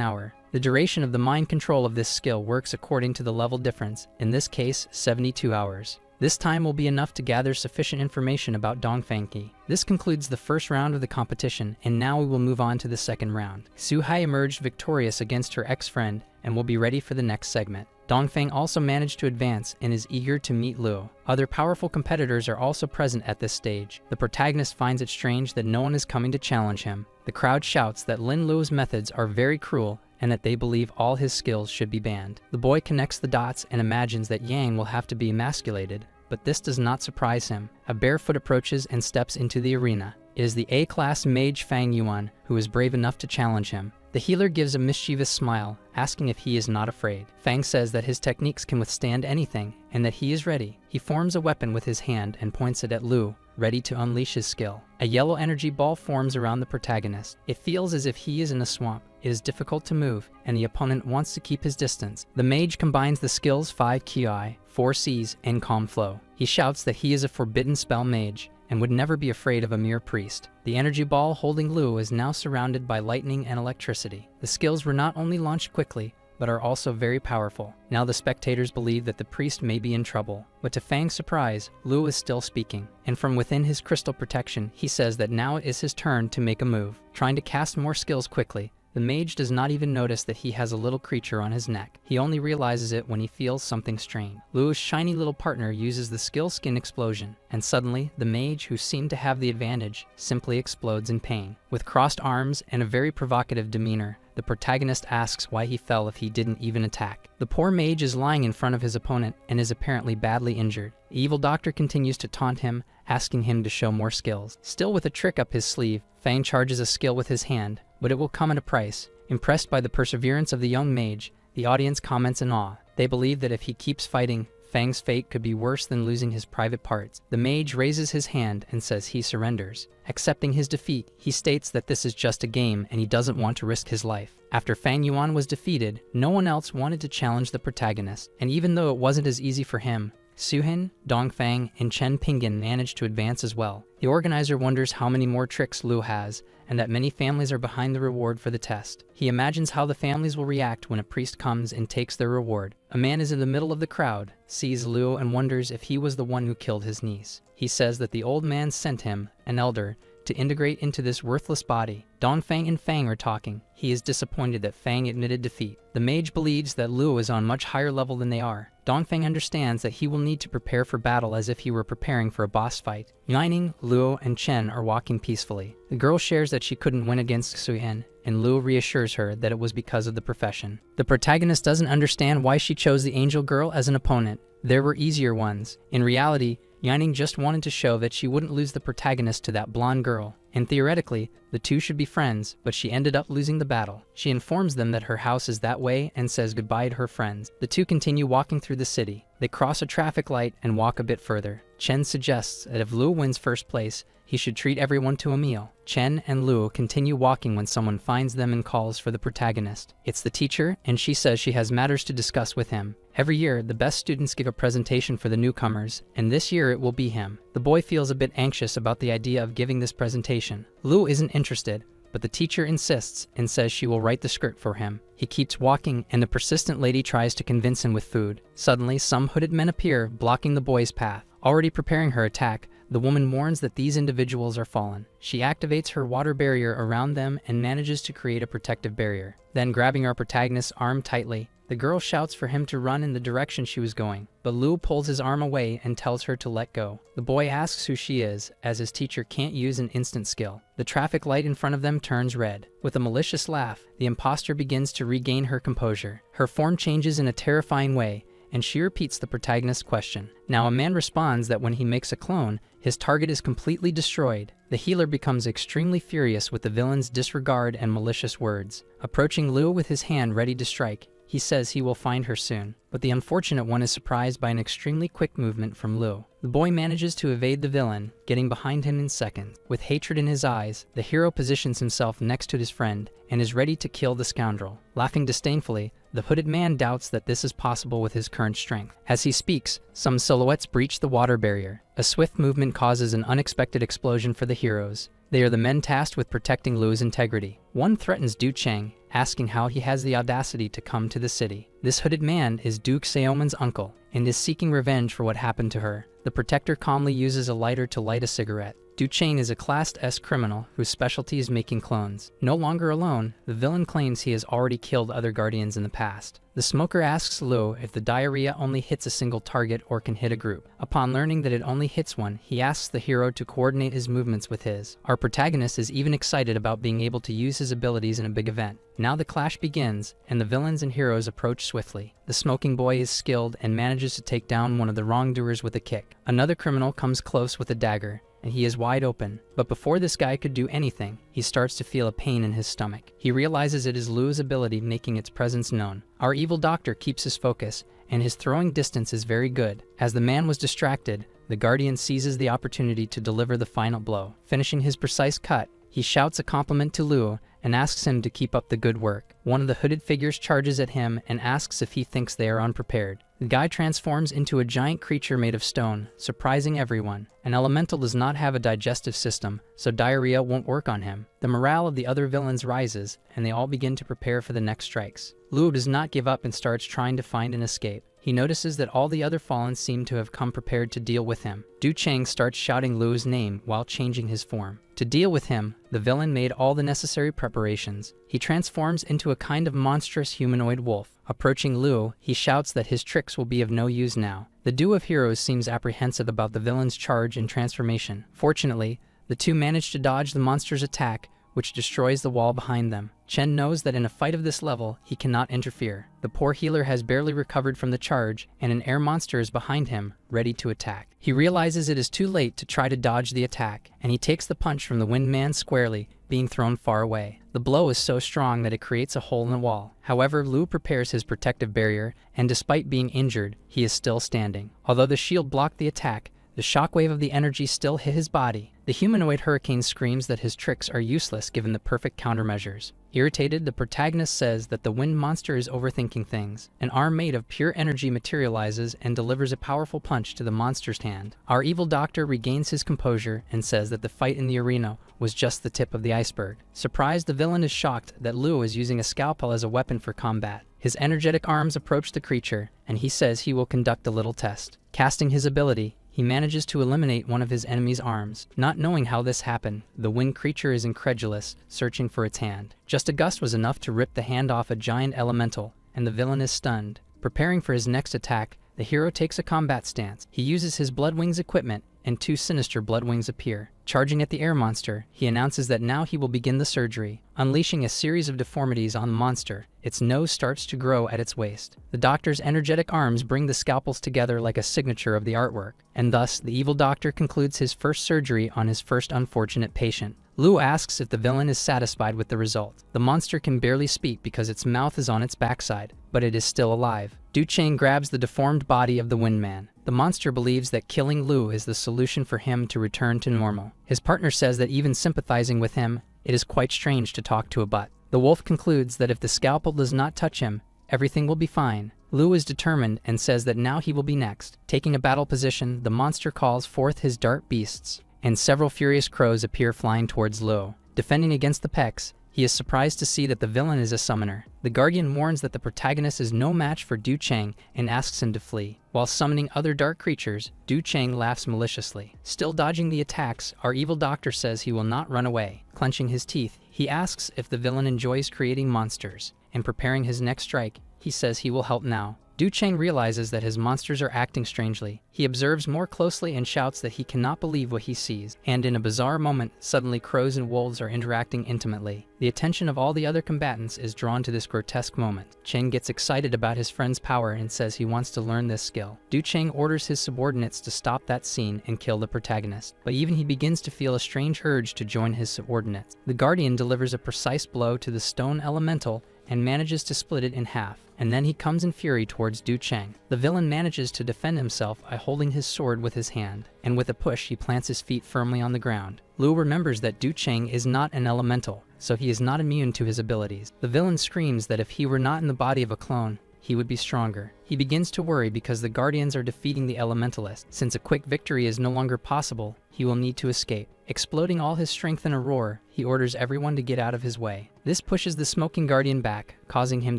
hour. The duration of the mind control of this skill works according to the level difference, in this case 72 hours. This time will be enough to gather sufficient information about Dongfangki. This concludes the first round of the competition, and now we will move on to the second round. Suhai emerged victorious against her ex-friend and will be ready for the next segment. Dongfang also managed to advance and is eager to meet Luo. Other powerful competitors are also present at this stage. The protagonist finds it strange that no one is coming to challenge him. The crowd shouts that Lin Luo's methods are very cruel and that they believe all his skills should be banned. The boy connects the dots and imagines that Yang will have to be emasculated, but this does not surprise him. A barefoot approaches and steps into the arena. It is the A-class mage Fang Yuan who is brave enough to challenge him. The healer gives a mischievous smile, asking if he is not afraid. Fang says that his techniques can withstand anything, and that he is ready. He forms a weapon with his hand and points it at Lu, ready to unleash his skill. A yellow energy ball forms around the protagonist. It feels as if he is in a swamp. It is difficult to move, and the opponent wants to keep his distance. The mage combines the skills 5 Ki, 4 Cs, and Calm Flow. He shouts that he is a forbidden spell mage, and would never be afraid of a mere priest. The energy ball holding Lu is now surrounded by lightning and electricity. The skills were not only launched quickly, but are also very powerful. Now the spectators believe that the priest may be in trouble. But to Fang's surprise, Lu is still speaking, and from within his crystal protection, he says that now it is his turn to make a move. Trying to cast more skills quickly, the mage does not even notice that he has a little creature on his neck. He only realizes it when he feels something strain. Lu's shiny little partner uses the skill skin explosion, and suddenly, the mage, who seemed to have the advantage, simply explodes in pain. With crossed arms and a very provocative demeanor, the protagonist asks why he fell if he didn't even attack. The poor mage is lying in front of his opponent and is apparently badly injured. The evil doctor continues to taunt him, asking him to show more skills. Still with a trick up his sleeve, Fang charges a skill with his hand, but it will come at a price. Impressed by the perseverance of the young mage, the audience comments in awe. They believe that if he keeps fighting, Fang's fate could be worse than losing his private parts. The mage raises his hand and says he surrenders. Accepting his defeat, he states that this is just a game and he doesn't want to risk his life. After Fang Yuan was defeated, no one else wanted to challenge the protagonist, and even though it wasn't as easy for him, Suhin, Dongfang, and Chen Pingyan managed to advance as well. The organizer wonders how many more tricks Lu has, and that many families are behind the reward for the test. He imagines how the families will react when a priest comes and takes their reward. A man is in the middle of the crowd, sees Lu, and wonders if he was the one who killed his niece. He says that the old man sent him, an elder, to integrate into this worthless body. Dongfang and Fang are talking. He is disappointed that Fang admitted defeat. The mage believes that Lu is on much higher level than they are. Dongfang understands that he will need to prepare for battle as if he were preparing for a boss fight. Yining, Luo, and Chen are walking peacefully. The girl shares that she couldn't win against Suyin, and Luo reassures her that it was because of the profession. The protagonist doesn't understand why she chose the angel girl as an opponent. There were easier ones. In reality, Yining just wanted to show that she wouldn't lose the protagonist to that blonde girl, and theoretically, the two should be friends, but she ended up losing the battle. She informs them that her house is that way and says goodbye to her friends. The two continue walking through the city. They cross a traffic light and walk a bit further. Chen suggests that if Luo wins first place, he should treat everyone to a meal. Chen and Luo continue walking when someone finds them and calls for the protagonist. It's the teacher, and she says she has matters to discuss with him. Every year, the best students give a presentation for the newcomers, and this year it will be him. The boy feels a bit anxious about the idea of giving this presentation. Luo isn't interested, but the teacher insists and says she will write the script for him. He keeps walking, and the persistent lady tries to convince him with food. Suddenly, some hooded men appear, blocking the boy's path. Already preparing her attack, The woman warns that these individuals are fallen. She activates her water barrier around them and manages to create a protective barrier. Then, grabbing our protagonist's arm tightly, the girl shouts for him to run in the direction she was going, but Lu pulls his arm away and tells her to let go. The boy asks who she is, as his teacher can't use an instant skill. The traffic light in front of them turns red. With a malicious laugh, the imposter begins to regain her composure. Her form changes in a terrifying way, and she repeats the protagonist's question. Now a man responds that when he makes a clone, his target is completely destroyed. The healer becomes extremely furious with the villain's disregard and malicious words. Approaching Lu with his hand ready to strike, he says he will find her soon, but the unfortunate one is surprised by an extremely quick movement from Lu. The boy manages to evade the villain, getting behind him in seconds. With hatred in his eyes, the hero positions himself next to his friend and is ready to kill the scoundrel. Laughing disdainfully, the hooded man doubts that this is possible with his current strength. As he speaks, some silhouettes breach the water barrier. A swift movement causes an unexpected explosion for the heroes. They are the men tasked with protecting Lu's integrity. One threatens Du Cheng, asking how he has the audacity to come to the city. This hooded man is Duke Seoman's uncle and is seeking revenge for what happened to her. The protector calmly uses a lighter to light a cigarette. Du Cheng is a Class S criminal whose specialty is making clones. No longer alone, the villain claims he has already killed other guardians in the past. The smoker asks Lu if the diarrhea only hits a single target or can hit a group. Upon learning that it only hits one, he asks the hero to coordinate his movements with his. Our protagonist is even excited about being able to use his abilities in a big event. Now the clash begins, and the villains and heroes approach swiftly. The smoking boy is skilled and manages to take down one of the wrongdoers with a kick. Another criminal comes close with a dagger, and he is wide open. But before this guy could do anything, he starts to feel a pain in his stomach. He realizes it is Lu's ability making its presence known. Our evil doctor keeps his focus, and his throwing distance is very good. As the man was distracted, the guardian seizes the opportunity to deliver the final blow. Finishing his precise cut, he shouts a compliment to Lu and asks him to keep up the good work. One of the hooded figures charges at him and asks if he thinks they are unprepared. The guy transforms into a giant creature made of stone, surprising everyone. An elemental does not have a digestive system, so diarrhea won't work on him. The morale of the other villains rises, and they all begin to prepare for the next strikes. Lu does not give up and starts trying to find an escape. He notices that all the other fallen seem to have come prepared to deal with him. Du Cheng starts shouting Lu's name while changing his form. To deal with him, the villain made all the necessary preparations. He transforms into a kind of monstrous humanoid wolf. Approaching Lu, he shouts that his tricks will be of no use now. The duo of heroes seems apprehensive about the villain's charge and transformation. Fortunately, the two manage to dodge the monster's attack, which destroys the wall behind them. Chen knows that in a fight of this level, he cannot interfere. The poor healer has barely recovered from the charge, and an air monster is behind him, ready to attack. He realizes it is too late to try to dodge the attack, and he takes the punch from the winged man squarely, being thrown far away. The blow is so strong that it creates a hole in the wall. However, Lu prepares his protective barrier, and despite being injured, he is still standing. Although the shield blocked the attack, the shockwave of the energy still hit his body. The humanoid hurricane screams that his tricks are useless given the perfect countermeasures. Irritated, the protagonist says that the wind monster is overthinking things. An arm made of pure energy materializes and delivers a powerful punch to the monster's hand. Our evil doctor regains his composure and says that the fight in the arena was just the tip of the iceberg. Surprised, the villain is shocked that Lu is using a scalpel as a weapon for combat. His energetic arms approach the creature, and he says he will conduct a little test. Casting his ability, he manages to eliminate one of his enemy's arms. Not knowing how this happened, the winged creature is incredulous, searching for its hand. Just a gust was enough to rip the hand off a giant elemental, and the villain is stunned. Preparing for his next attack, the hero takes a combat stance. He uses his Blood Wings equipment, and two sinister Blood Wings appear. Charging at the air monster, he announces that now he will begin the surgery. Unleashing a series of deformities on the monster, its nose starts to grow at its waist. The doctor's energetic arms bring the scalpels together like a signature of the artwork, and thus the evil doctor concludes his first surgery on his first unfortunate patient. Lu asks if the villain is satisfied with the result. The monster can barely speak because its mouth is on its backside, but it is still alive. Du Cheng grabs the deformed body of the Windman. The monster believes that killing Lu is the solution for him to return to normal. His partner says that even sympathizing with him, it is quite strange to talk to a butt. The wolf concludes that if the scalpel does not touch him, everything will be fine. Lu is determined and says that now he will be next. Taking a battle position, the monster calls forth his dart beasts, and several furious crows appear flying towards Lu. Defending against the pecks, he He is surprised to see that the villain is a summoner. The Guardian warns that the protagonist is no match for Du Cheng and asks him to flee. While summoning other dark creatures, Du Cheng laughs maliciously. Still dodging the attacks, our evil doctor says he will not run away. Clenching his teeth, he asks if the villain enjoys creating monsters, and preparing his next strike, he says he will help now. Du Cheng realizes that his monsters are acting strangely. He observes more closely and shouts that he cannot believe what he sees. And in a bizarre moment, suddenly crows and wolves are interacting intimately. The attention of all the other combatants is drawn to this grotesque moment. Cheng gets excited about his friend's power and says he wants to learn this skill. Du Cheng orders his subordinates to stop that scene and kill the protagonist. But even he begins to feel a strange urge to join his subordinates. The Guardian delivers a precise blow to the stone elemental and manages to split it in half. And then he comes in fury towards Du Cheng. The villain manages to defend himself by holding his sword with his hand, and with a push he plants his feet firmly on the ground. Lu remembers that Du Cheng is not an elemental, so he is not immune to his abilities. The villain screams that if he were not in the body of a clone, he would be stronger. He begins to worry because the Guardians are defeating the Elementalist. Since a quick victory is no longer possible, he will need to escape. Exploding all his strength in a roar, he orders everyone to get out of his way. This pushes the smoking Guardian back, causing him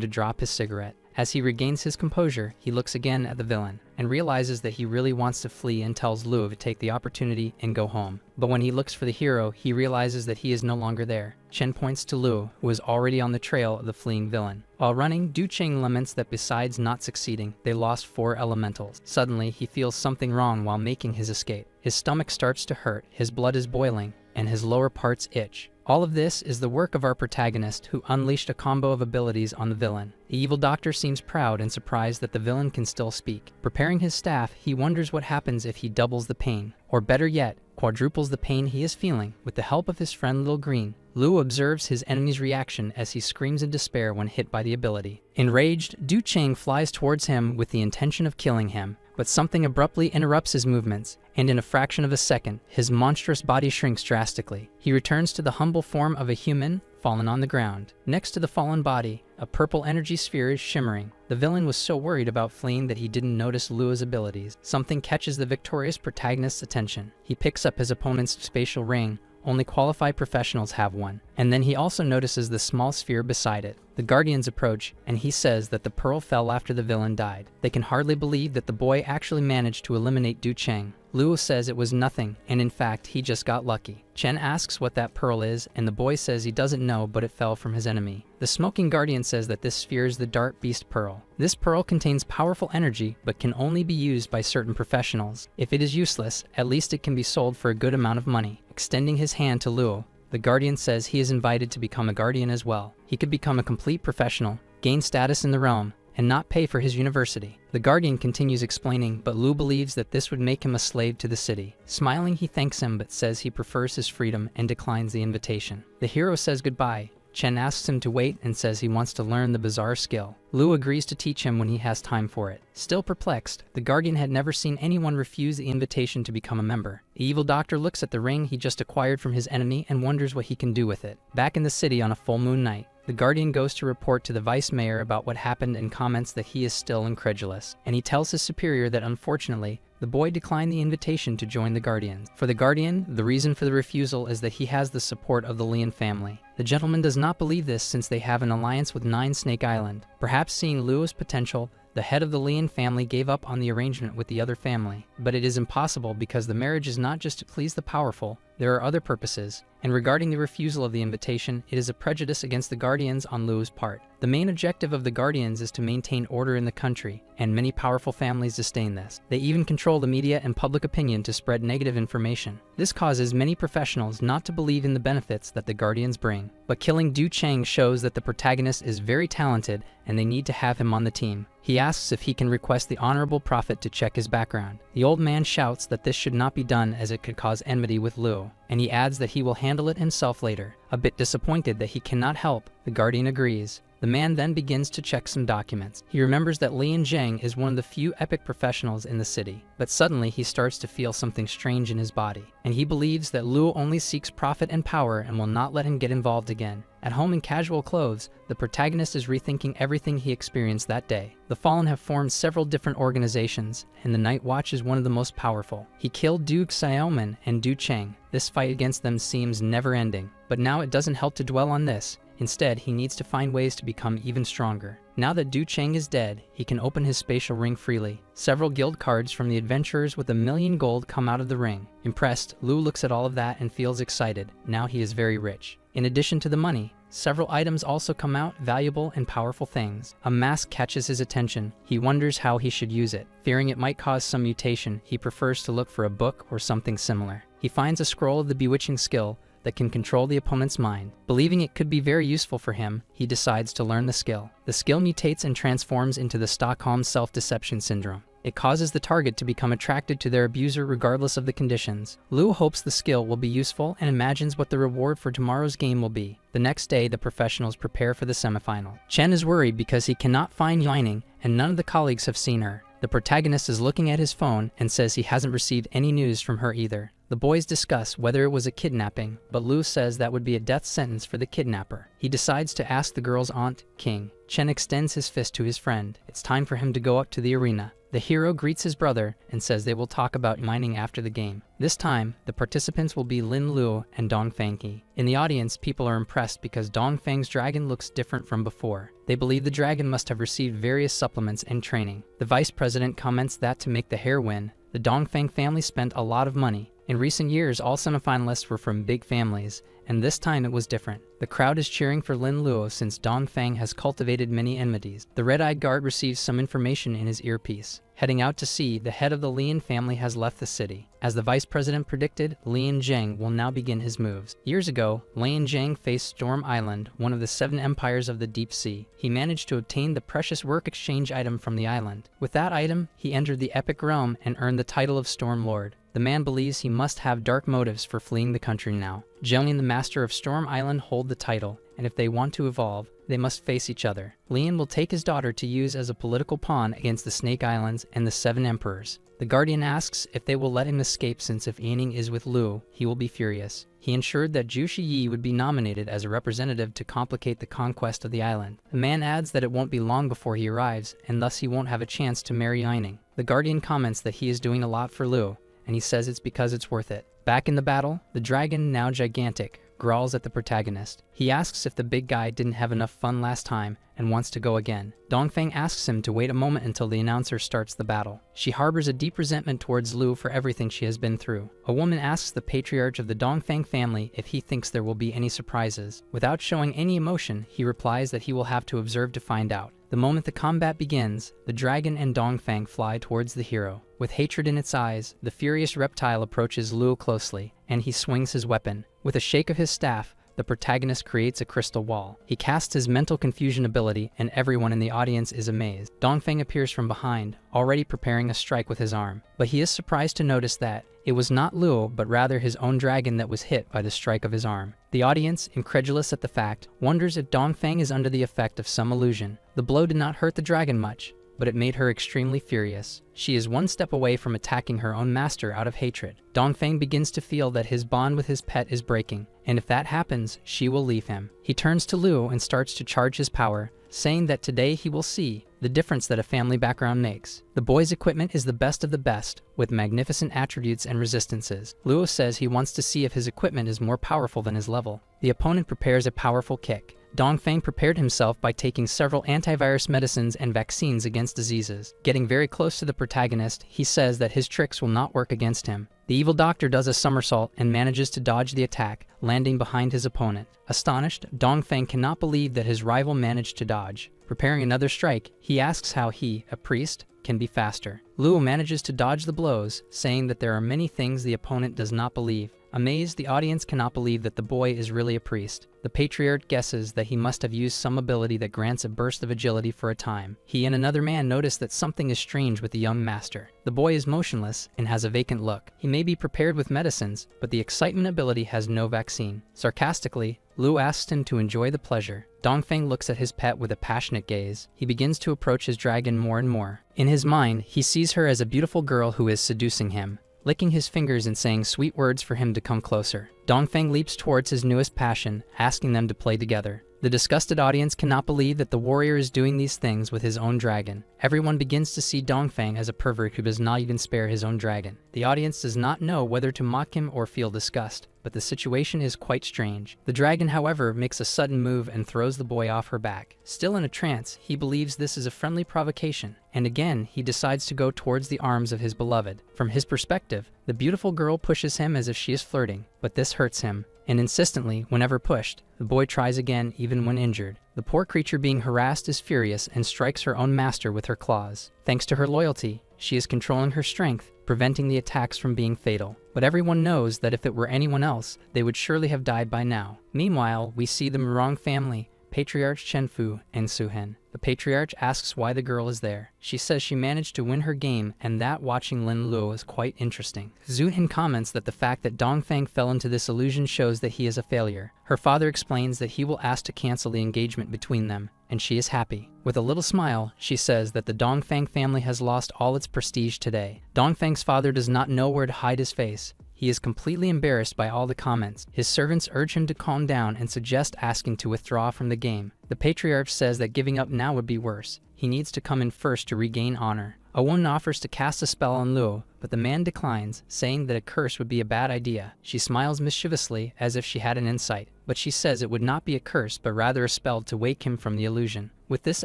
to drop his cigarette. As he regains his composure, he looks again at the villain and realizes that he really wants to flee and tells Lu to take the opportunity and go home. But when he looks for the hero, he realizes that he is no longer there. Chen points to Lu, who is already on the trail of the fleeing villain. While running, Du Cheng laments that besides not succeeding, they lost 4 elementals. Suddenly, he feels something wrong while making his escape. His stomach starts to hurt, his blood is boiling, and his lower parts itch. All of this is the work of our protagonist, who unleashed a combo of abilities on the villain. The evil doctor seems proud and surprised that the villain can still speak. Preparing his staff, he wonders what happens if he doubles the pain, or better yet, quadruples the pain he is feeling. With the help of his friend Lil Green, Lu observes his enemy's reaction as he screams in despair when hit by the ability. Enraged, Du Cheng flies towards him with the intention of killing him, but something abruptly interrupts his movements, and in a fraction of a second, his monstrous body shrinks drastically. He returns to the humble form of a human, fallen on the ground. Next to the fallen body, a purple energy sphere is shimmering. The villain was so worried about fleeing that he didn't notice Lua's abilities. Something catches the victorious protagonist's attention. He picks up his opponent's spatial ring. Only qualified professionals have one. And then he also notices the small sphere beside it. The Guardians approach, and he says that the pearl fell after the villain died. They can hardly believe that the boy actually managed to eliminate Du Cheng. Luo says it was nothing, and in fact, he just got lucky. Chen asks what that pearl is, and the boy says he doesn't know, but it fell from his enemy. The smoking Guardian says that this sphere is the Dark Beast Pearl. This pearl contains powerful energy, but can only be used by certain professionals. If it is useless, at least it can be sold for a good amount of money. Extending his hand to Luo, the Guardian says he is invited to become a Guardian as well. He could become a complete professional, gain status in the realm, and not pay for his university. The Guardian continues explaining, but Lu believes that this would make him a slave to the city. Smiling, he thanks him but says he prefers his freedom and declines the invitation. The hero says goodbye. Chen asks him to wait and says he wants to learn the bizarre skill. Lu agrees to teach him when he has time for it. Still perplexed, the Guardian had never seen anyone refuse the invitation to become a member. The evil doctor looks at the ring he just acquired from his enemy and wonders what he can do with it. Back in the city on a full moon night, the Guardian goes to report to the vice mayor about what happened and comments that he is still incredulous. And he tells his superior that unfortunately, the boy declined the invitation to join the Guardians. For the Guardian, the reason for the refusal is that he has the support of the Lian family. The gentleman does not believe this since they have an alliance with Nine Snake Island. Perhaps seeing Luo's potential, the head of the Lian family gave up on the arrangement with the other family. But it is impossible because the marriage is not just to please the powerful, there are other purposes. And regarding the refusal of the invitation, it is a prejudice against the Guardians on Luo's part. The main objective of the Guardians is to maintain order in the country, and many powerful families disdain this. They even control the media and public opinion to spread negative information. This causes many professionals not to believe in the benefits that the Guardians bring. But killing Du Cheng shows that the protagonist is very talented and they need to have him on the team. He asks if he can request the Honorable Prophet to check his background. The old man shouts that this should not be done as it could cause enmity with Luo, and he adds that he will handle it himself later. A bit disappointed that he cannot help, the Guardian agrees. The man then begins to check some documents. He remembers that Lian Zhang is one of the few epic professionals in the city, but suddenly he starts to feel something strange in his body, and he believes that Luo only seeks profit and power and will not let him get involved again. At home in casual clothes, the protagonist is rethinking everything he experienced that day. The Fallen have formed several different organizations, and the Night Watch is one of the most powerful. He killed Du Xiaoman and Du Cheng. This fight against them seems never-ending, but now it doesn't help to dwell on this. Instead, he needs to find ways to become even stronger. Now that Du Cheng is dead, he can open his spatial ring freely. Several guild cards from the adventurers with 1,000,000 gold come out of the ring. Impressed, Lu looks at all of that and feels excited. Now he is very rich. In addition to the money, several items also come out, valuable and powerful things. A mask catches his attention. He wonders how he should use it. Fearing it might cause some mutation, he prefers to look for a book or something similar. He finds a scroll of the bewitching skill that can control the opponent's mind. Believing it could be very useful for him, he decides to learn the skill. The skill mutates and transforms into the Stockholm self-deception syndrome. It causes the target to become attracted to their abuser regardless of the conditions. Lu hopes the skill will be useful and imagines what the reward for tomorrow's game will be. The next day, the professionals prepare for the semifinal. Chen is worried because he cannot find Yining and none of the colleagues have seen her. The protagonist is looking at his phone and says he hasn't received any news from her either. The boys discuss whether it was a kidnapping, but Lu says that would be a death sentence for the kidnapper. He decides to ask the girl's aunt, King. Chen extends his fist to his friend. It's time for him to go up to the arena. The hero greets his brother and says they will talk about mining after the game. This time, the participants will be Lin Lu and Dongfang. In the audience, people are impressed because Dongfang's dragon looks different from before. They believe the dragon must have received various supplements and training. The vice president comments that to make the heir win, the Dongfang family spent a lot of money. In recent years, all semifinalists were from big families, and this time it was different. The crowd is cheering for Lin Luo since Dongfang has cultivated many enmities. The red-eyed guard receives some information in his earpiece. Heading out to sea, the head of the Lian family has left the city. As the vice president predicted, Lian Zheng will now begin his moves. Years ago, Lian Zheng faced Storm Island, one of the 7 empires of the deep sea. He managed to obtain the precious work exchange item from the island. With that item, he entered the epic realm and earned the title of Storm Lord. The man believes he must have dark motives for fleeing the country now. Zheng and the master of Storm Island hold the title, and if they want to evolve, they must face each other. Lian will take his daughter to use as a political pawn against the Snake Islands and the 7 emperors. The guardian asks if they will let him escape since if Yining is with Lu, he will be furious. He ensured that Zhu Shiyi would be nominated as a representative to complicate the conquest of the island. The man adds that it won't be long before he arrives, and thus he won't have a chance to marry Yining. The guardian comments that he is doing a lot for Lu, and he says it's because it's worth it. Back in the battle, the dragon, now gigantic, growls at the protagonist. He asks if the big guy didn't have enough fun last time and wants to go again. Dongfang asks him to wait a moment until the announcer starts the battle. She harbors a deep resentment towards Lu for everything she has been through. A woman asks the patriarch of the Dongfang family if he thinks there will be any surprises. Without showing any emotion, he replies that he will have to observe to find out. The moment the combat begins, the dragon and Dongfang fly towards the hero. With hatred in its eyes, the furious reptile approaches Lu closely, and he swings his weapon. With a shake of his staff, the protagonist creates a crystal wall. He casts his mental confusion ability, and everyone in the audience is amazed. Dongfang appears from behind, already preparing a strike with his arm. But he is surprised to notice that it was not Lu, but rather his own dragon that was hit by the strike of his arm. The audience, incredulous at the fact, wonders if Dongfang is under the effect of some illusion. The blow did not hurt the dragon much, but it made her extremely furious. She is one step away from attacking her own master out of hatred. Dongfang begins to feel that his bond with his pet is breaking, and if that happens, she will leave him. He turns to Lu and starts to charge his power, saying that today he will see the difference that a family background makes. The boy's equipment is the best of the best, with magnificent attributes and resistances. Luo says he wants to see if his equipment is more powerful than his level. The opponent prepares a powerful kick. Dongfang prepared himself by taking several antivirus medicines and vaccines against diseases. Getting very close to the protagonist, he says that his tricks will not work against him. The evil doctor does a somersault and manages to dodge the attack, landing behind his opponent. Astonished, Dongfang cannot believe that his rival managed to dodge. Preparing another strike, he asks how he, a priest, can be faster. Luo manages to dodge the blows, saying that there are many things the opponent does not believe. Amazed, the audience cannot believe that the boy is really a priest. The patriarch guesses that he must have used some ability that grants a burst of agility for a time. He and another man notice that something is strange with the young master. The boy is motionless and has a vacant look. He may be prepared with medicines, but the excitement ability has no vaccine. Sarcastically, Lu asks him to enjoy the pleasure. Dongfang looks at his pet with a passionate gaze. He begins to approach his dragon more and more. In his mind, he sees her as a beautiful girl who is seducing him, licking his fingers and saying sweet words for him to come closer. Dongfang leaps towards his newest passion, asking them to play together. The disgusted audience cannot believe that the warrior is doing these things with his own dragon. Everyone begins to see Dongfang as a pervert who does not even spare his own dragon. The audience does not know whether to mock him or feel disgust, but the situation is quite strange. The dragon, however, makes a sudden move and throws the boy off her back. Still in a trance, he believes this is a friendly provocation, and again he decides to go towards the arms of his beloved. From his perspective, the beautiful girl pushes him as if she is flirting, but this hurts him, and insistently, whenever pushed, the boy tries again even when injured. The poor creature being harassed is furious and strikes her own master with her claws. Thanks to her loyalty, she is controlling her strength, preventing the attacks from being fatal. But everyone knows that if it were anyone else, they would surely have died by now. Meanwhile, we see the Murong family, Patriarch Chenfu and Suhen. The patriarch asks why the girl is there. She says she managed to win her game and that watching Lin Luo is quite interesting. Zuhin comments that the fact that Dongfang fell into this illusion shows that he is a failure. Her father explains that he will ask to cancel the engagement between them, and she is happy. With a little smile, she says that the Dongfang family has lost all its prestige today. Dongfang's father does not know where to hide his face. He is completely embarrassed by all the comments. His servants urge him to calm down and suggest asking to withdraw from the game. The patriarch says that giving up now would be worse. He needs to come in first to regain honor. A woman offers to cast a spell on Luo, but the man declines, saying that a curse would be a bad idea. She smiles mischievously as if she had an insight, but she says it would not be a curse but rather a spell to wake him from the illusion. With this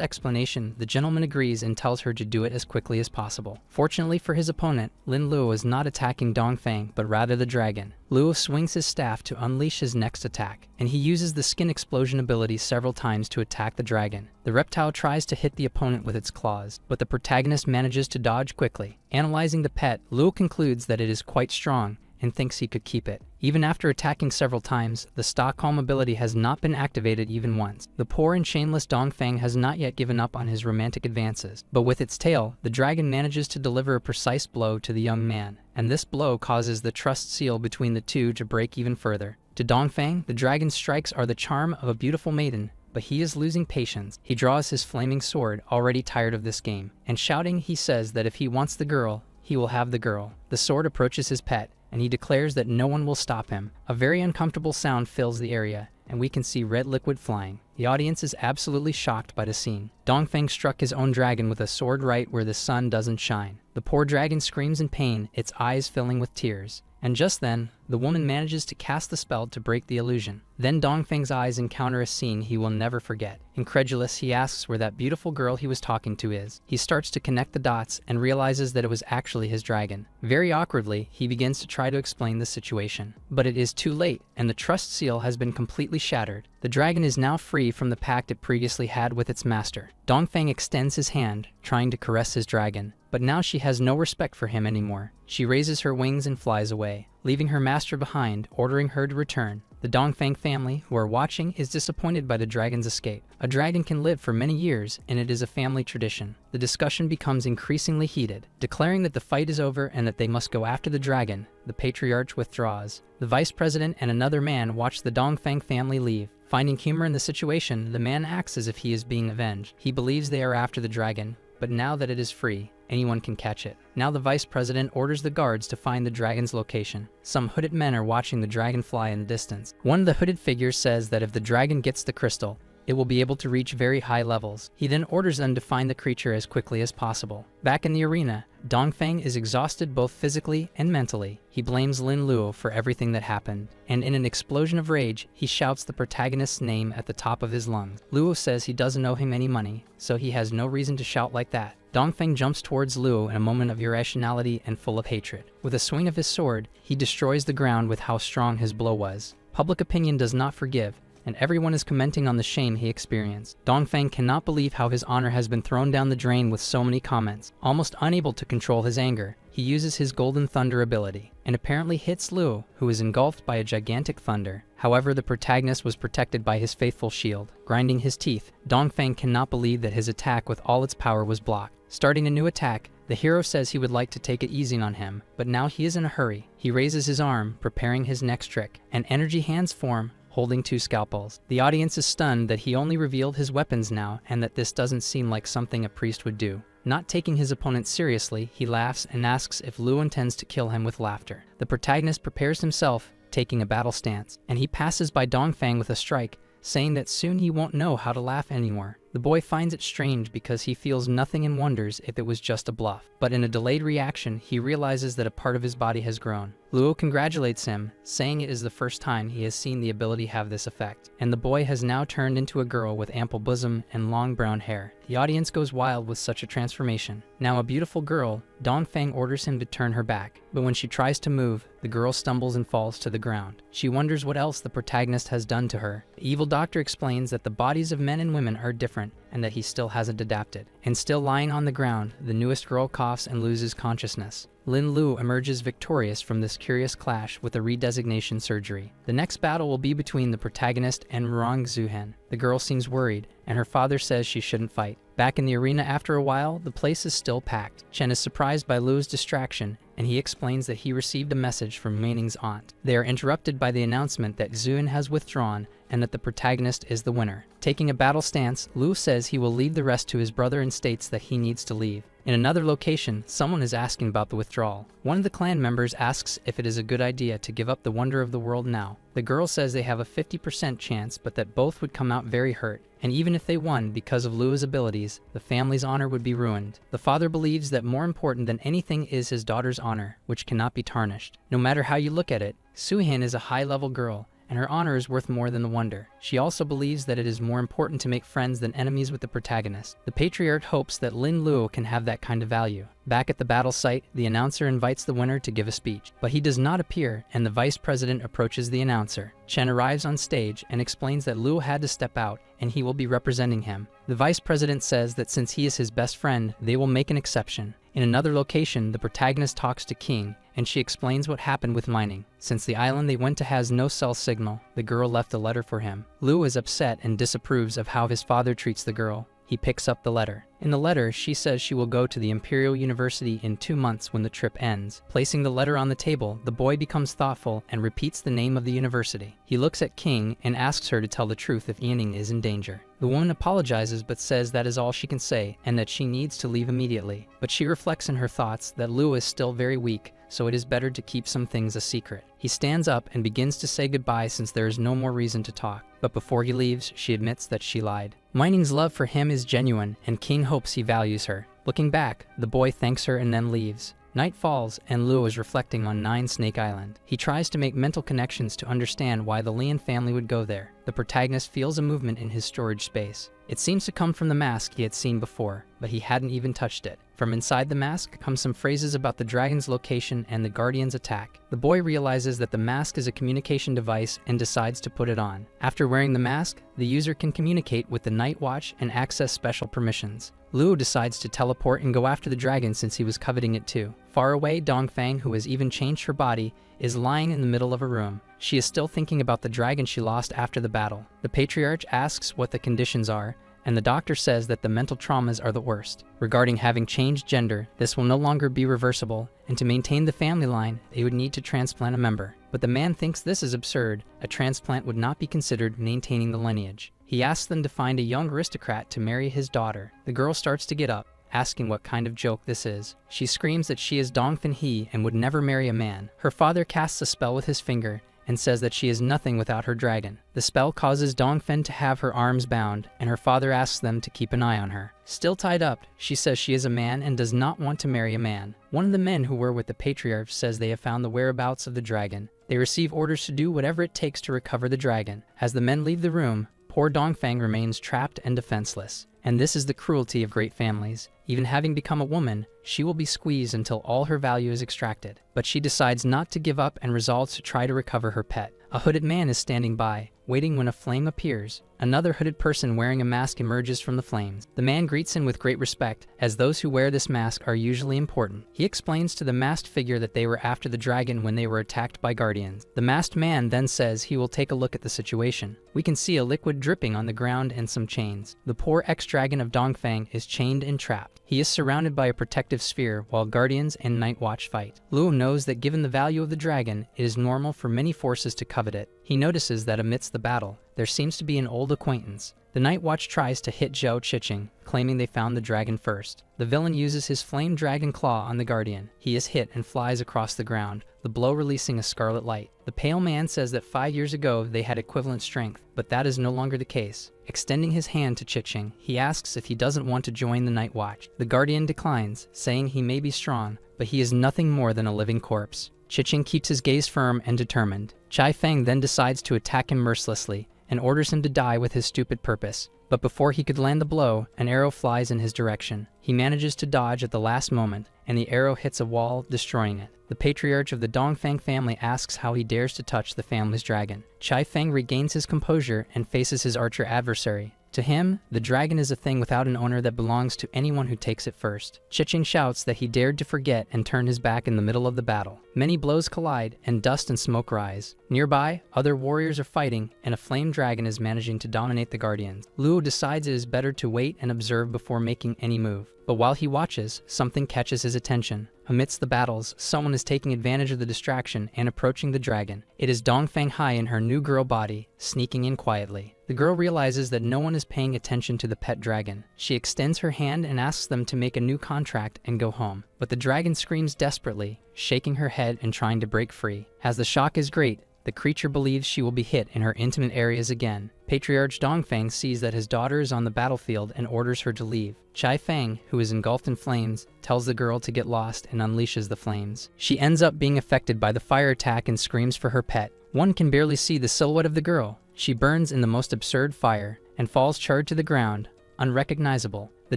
explanation, the gentleman agrees and tells her to do it as quickly as possible. Fortunately for his opponent, Lin Luo is not attacking Dongfang, but rather the dragon. Luo swings his staff to unleash his next attack, and he uses the skin explosion ability several times to attack the dragon. The reptile tries to hit the opponent with its claws, but the protagonist manages to dodge quickly. Analyzing the pet, Luo concludes that it is quite strong and thinks he could keep it. Even after attacking several times, the Stockholm ability has not been activated even once. The poor and shameless Dongfang has not yet given up on his romantic advances, but with its tail, the dragon manages to deliver a precise blow to the young man, and this blow causes the trust seal between the two to break even further. To Dongfang, the dragon's strikes are the charm of a beautiful maiden, but he is losing patience. He draws his flaming sword, already tired of this game, and shouting, he says that if he wants the girl, he will have the girl. The sword approaches his pet, and he declares that no one will stop him. A very uncomfortable sound fills the area, and we can see red liquid flying. The audience is absolutely shocked by the scene. Dongfang struck his own dragon with a sword right where the sun doesn't shine. The poor dragon screams in pain, its eyes filling with tears. And just then, the woman manages to cast the spell to break the illusion. Then Dongfang's eyes encounter a scene he will never forget. Incredulous, he asks where that beautiful girl he was talking to is. He starts to connect the dots and realizes that it was actually his dragon. Very awkwardly, he begins to try to explain the situation. But it is too late, and the trust seal has been completely shattered. The dragon is now free from the pact it previously had with its master. Dongfang extends his hand, trying to caress his dragon. But now she has no respect for him anymore. She raises her wings and flies away, leaving her master behind, ordering her to return. The Dongfang family, who are watching, is disappointed by the dragon's escape. A dragon can live for many years, and it is a family tradition. The discussion becomes increasingly heated. Declaring that the fight is over and that they must go after the dragon, the patriarch withdraws. The vice president and another man watch the Dongfang family leave. Finding humor in the situation, the man acts as if he is being avenged. He believes they are after the dragon, but now that it is free, anyone can catch it. Now the vice president orders the guards to find the dragon's location. Some hooded men are watching the dragon fly in the distance. One of the hooded figures says that if the dragon gets the crystal, it will be able to reach very high levels. He then orders them to find the creature as quickly as possible. Back in the arena, Dongfang is exhausted both physically and mentally. He blames Lin Luo for everything that happened, and in an explosion of rage, he shouts the protagonist's name at the top of his lungs. Luo says he doesn't owe him any money, so he has no reason to shout like that. Dongfang jumps towards Luo in a moment of irrationality and full of hatred. With a swing of his sword, he destroys the ground with how strong his blow was. Public opinion does not forgive, and everyone is commenting on the shame he experienced. Dongfang cannot believe how his honor has been thrown down the drain with so many comments. Almost unable to control his anger, he uses his Golden Thunder ability, and apparently hits Luo, who is engulfed by a gigantic thunder. However, the protagonist was protected by his faithful shield. Grinding his teeth, Dongfang cannot believe that his attack with all its power was blocked. Starting a new attack, the hero says he would like to take it easy on him, but now he is in a hurry. He raises his arm, preparing his next trick, and energy hands form, holding two scalpels. The audience is stunned that he only revealed his weapons now and that this doesn't seem like something a priest would do. Not taking his opponent seriously, he laughs and asks if Luo intends to kill him with laughter. The protagonist prepares himself, taking a battle stance, and he passes by Dongfang with a strike, saying that soon he won't know how to laugh anymore. The boy finds it strange because he feels nothing and wonders if it was just a bluff. But in a delayed reaction, he realizes that a part of his body has grown. Luo congratulates him, saying it is the first time he has seen the ability have this effect, and the boy has now turned into a girl with ample bosom and long brown hair. The audience goes wild with such a transformation. Now a beautiful girl, Dongfang orders him to turn her back, but when she tries to move, the girl stumbles and falls to the ground. She wonders what else the protagonist has done to her. The evil doctor explains that the bodies of men and women are different and that he still hasn't adapted. And still lying on the ground, the newest girl coughs and loses consciousness. Lin Lu emerges victorious from this curious clash with a redesignation surgery. The next battle will be between the protagonist and Murong Zuhen. The girl seems worried, and her father says she shouldn't fight. Back in the arena after a while, the place is still packed. Chen is surprised by Lu's distraction, and he explains that he received a message from Meining's aunt. They are interrupted by the announcement that Zuhen has withdrawn and that the protagonist is the winner. Taking a battle stance, Lu says he will leave the rest to his brother and states that he needs to leave. In another location, someone is asking about the withdrawal. One of the clan members asks if it is a good idea to give up the wonder of the world now. The girl says they have a 50% chance, but that both would come out very hurt. And even if they won because of Lu's abilities, the family's honor would be ruined. The father believes that more important than anything is his daughter's honor, which cannot be tarnished. No matter how you look at it, Suhin is a high-level girl, and her honor is worth more than the wonder. She also believes that it is more important to make friends than enemies with the protagonist. The patriarch hopes that Lin Lu can have that kind of value. Back at the battle site, the announcer invites the winner to give a speech, but he does not appear, and the vice president approaches the announcer. Chen arrives on stage and explains that Lu had to step out, and he will be representing him. The vice president says that since he is his best friend, they will make an exception. In another location, the protagonist talks to King, and she explains what happened with mining. Since the island they went to has no cell signal, the girl left a letter for him. Lu is upset and disapproves of how his father treats the girl. He picks up the letter. In the letter, she says she will go to the Imperial University in 2 months when the trip ends. Placing the letter on the table, the boy becomes thoughtful and repeats the name of the university. He looks at King and asks her to tell the truth if Yining is in danger. The woman apologizes but says that is all she can say and that she needs to leave immediately. But she reflects in her thoughts that Lu is still very weak, so it is better to keep some things a secret. He stands up and begins to say goodbye since there is no more reason to talk. But before he leaves, she admits that she lied. Mining's love for him is genuine, and King hopes he values her. Looking back, the boy thanks her and then leaves. Night falls, and Lu is reflecting on Nine Snake Island. He tries to make mental connections to understand why the Lian family would go there. The protagonist feels a movement in his storage space. It seems to come from the mask he had seen before, but he hadn't even touched it. From inside the mask come some phrases about the dragon's location and the guardian's attack. The boy realizes that the mask is a communication device and decides to put it on. After wearing the mask, the user can communicate with the Night Watch and access special permissions. Lu decides to teleport and go after the dragon since he was coveting it too. Far away, Dongfang, who has even changed her body, is lying in the middle of a room. She is still thinking about the dragon she lost after the battle. The patriarch asks what the conditions are, and the doctor says that the mental traumas are the worst. Regarding having changed gender, this will no longer be reversible, and to maintain the family line, they would need to transplant a member. But the man thinks this is absurd. A transplant would not be considered maintaining the lineage. He asks them to find a young aristocrat to marry his daughter. The girl starts to get up, asking what kind of joke this is. She screams that she is Dongfan He and would never marry a man. Her father casts a spell with his finger and says that she is nothing without her dragon. The spell causes Dongfen to have her arms bound, and her father asks them to keep an eye on her. Still tied up, she says she is a man and does not want to marry a man. One of the men who were with the patriarch says they have found the whereabouts of the dragon. They receive orders to do whatever it takes to recover the dragon. As the men leave the room, poor Dongfang remains trapped and defenseless. And this is the cruelty of great families. Even having become a woman, she will be squeezed until all her value is extracted. But she decides not to give up and resolves to try to recover her pet. A hooded man is standing by, waiting when a flame appears. Another hooded person wearing a mask emerges from the flames. The man greets him with great respect, as those who wear this mask are usually important. He explains to the masked figure that they were after the dragon when they were attacked by guardians. The masked man then says he will take a look at the situation. We can see a liquid dripping on the ground and some chains. The poor ex-dragon of Dongfang is chained and trapped. He is surrounded by a protective sphere while guardians and Night Watch fight. Luo knows that given the value of the dragon, it is normal for many forces to covet it. He notices that amidst the battle, there seems to be an old acquaintance. The Night Watch tries to hit Zhou Chiching, claiming they found the dragon first. The villain uses his flame dragon claw on the Guardian. He is hit and flies across the ground, the blow releasing a scarlet light. The Pale Man says that 5 years ago they had equivalent strength, but that is no longer the case. Extending his hand to Chiching, he asks if he doesn't want to join the Night Watch. The Guardian declines, saying he may be strong, but he is nothing more than a living corpse. Chiching keeps his gaze firm and determined. Chai Feng then decides to attack him mercilessly and orders him to die with his stupid purpose. But before he could land the blow, an arrow flies in his direction. He manages to dodge at the last moment, and the arrow hits a wall, destroying it. The patriarch of the Dongfang family asks how he dares to touch the family's dragon. Chai Feng regains his composure and faces his archer adversary. To him, the dragon is a thing without an owner that belongs to anyone who takes it first. Chiching shouts that he dared to forget and turn his back in the middle of the battle. Many blows collide, and dust and smoke rise. Nearby, other warriors are fighting, and a flame dragon is managing to dominate the Guardians. Luo decides it is better to wait and observe before making any move. But while he watches, something catches his attention. Amidst the battles, someone is taking advantage of the distraction and approaching the dragon. It is Dongfang Hai in her new girl body, sneaking in quietly. The girl realizes that no one is paying attention to the pet dragon. She extends her hand and asks them to make a new contract and go home. But the dragon screams desperately, shaking her head and trying to break free. As the shock is great, the creature believes she will be hit in her intimate areas again. Patriarch Dongfang sees that his daughter is on the battlefield and orders her to leave. Chai Feng, who is engulfed in flames, tells the girl to get lost and unleashes the flames. She ends up being affected by the fire attack and screams for her pet. One can barely see the silhouette of the girl. She burns in the most absurd fire and falls charred to the ground, unrecognizable. The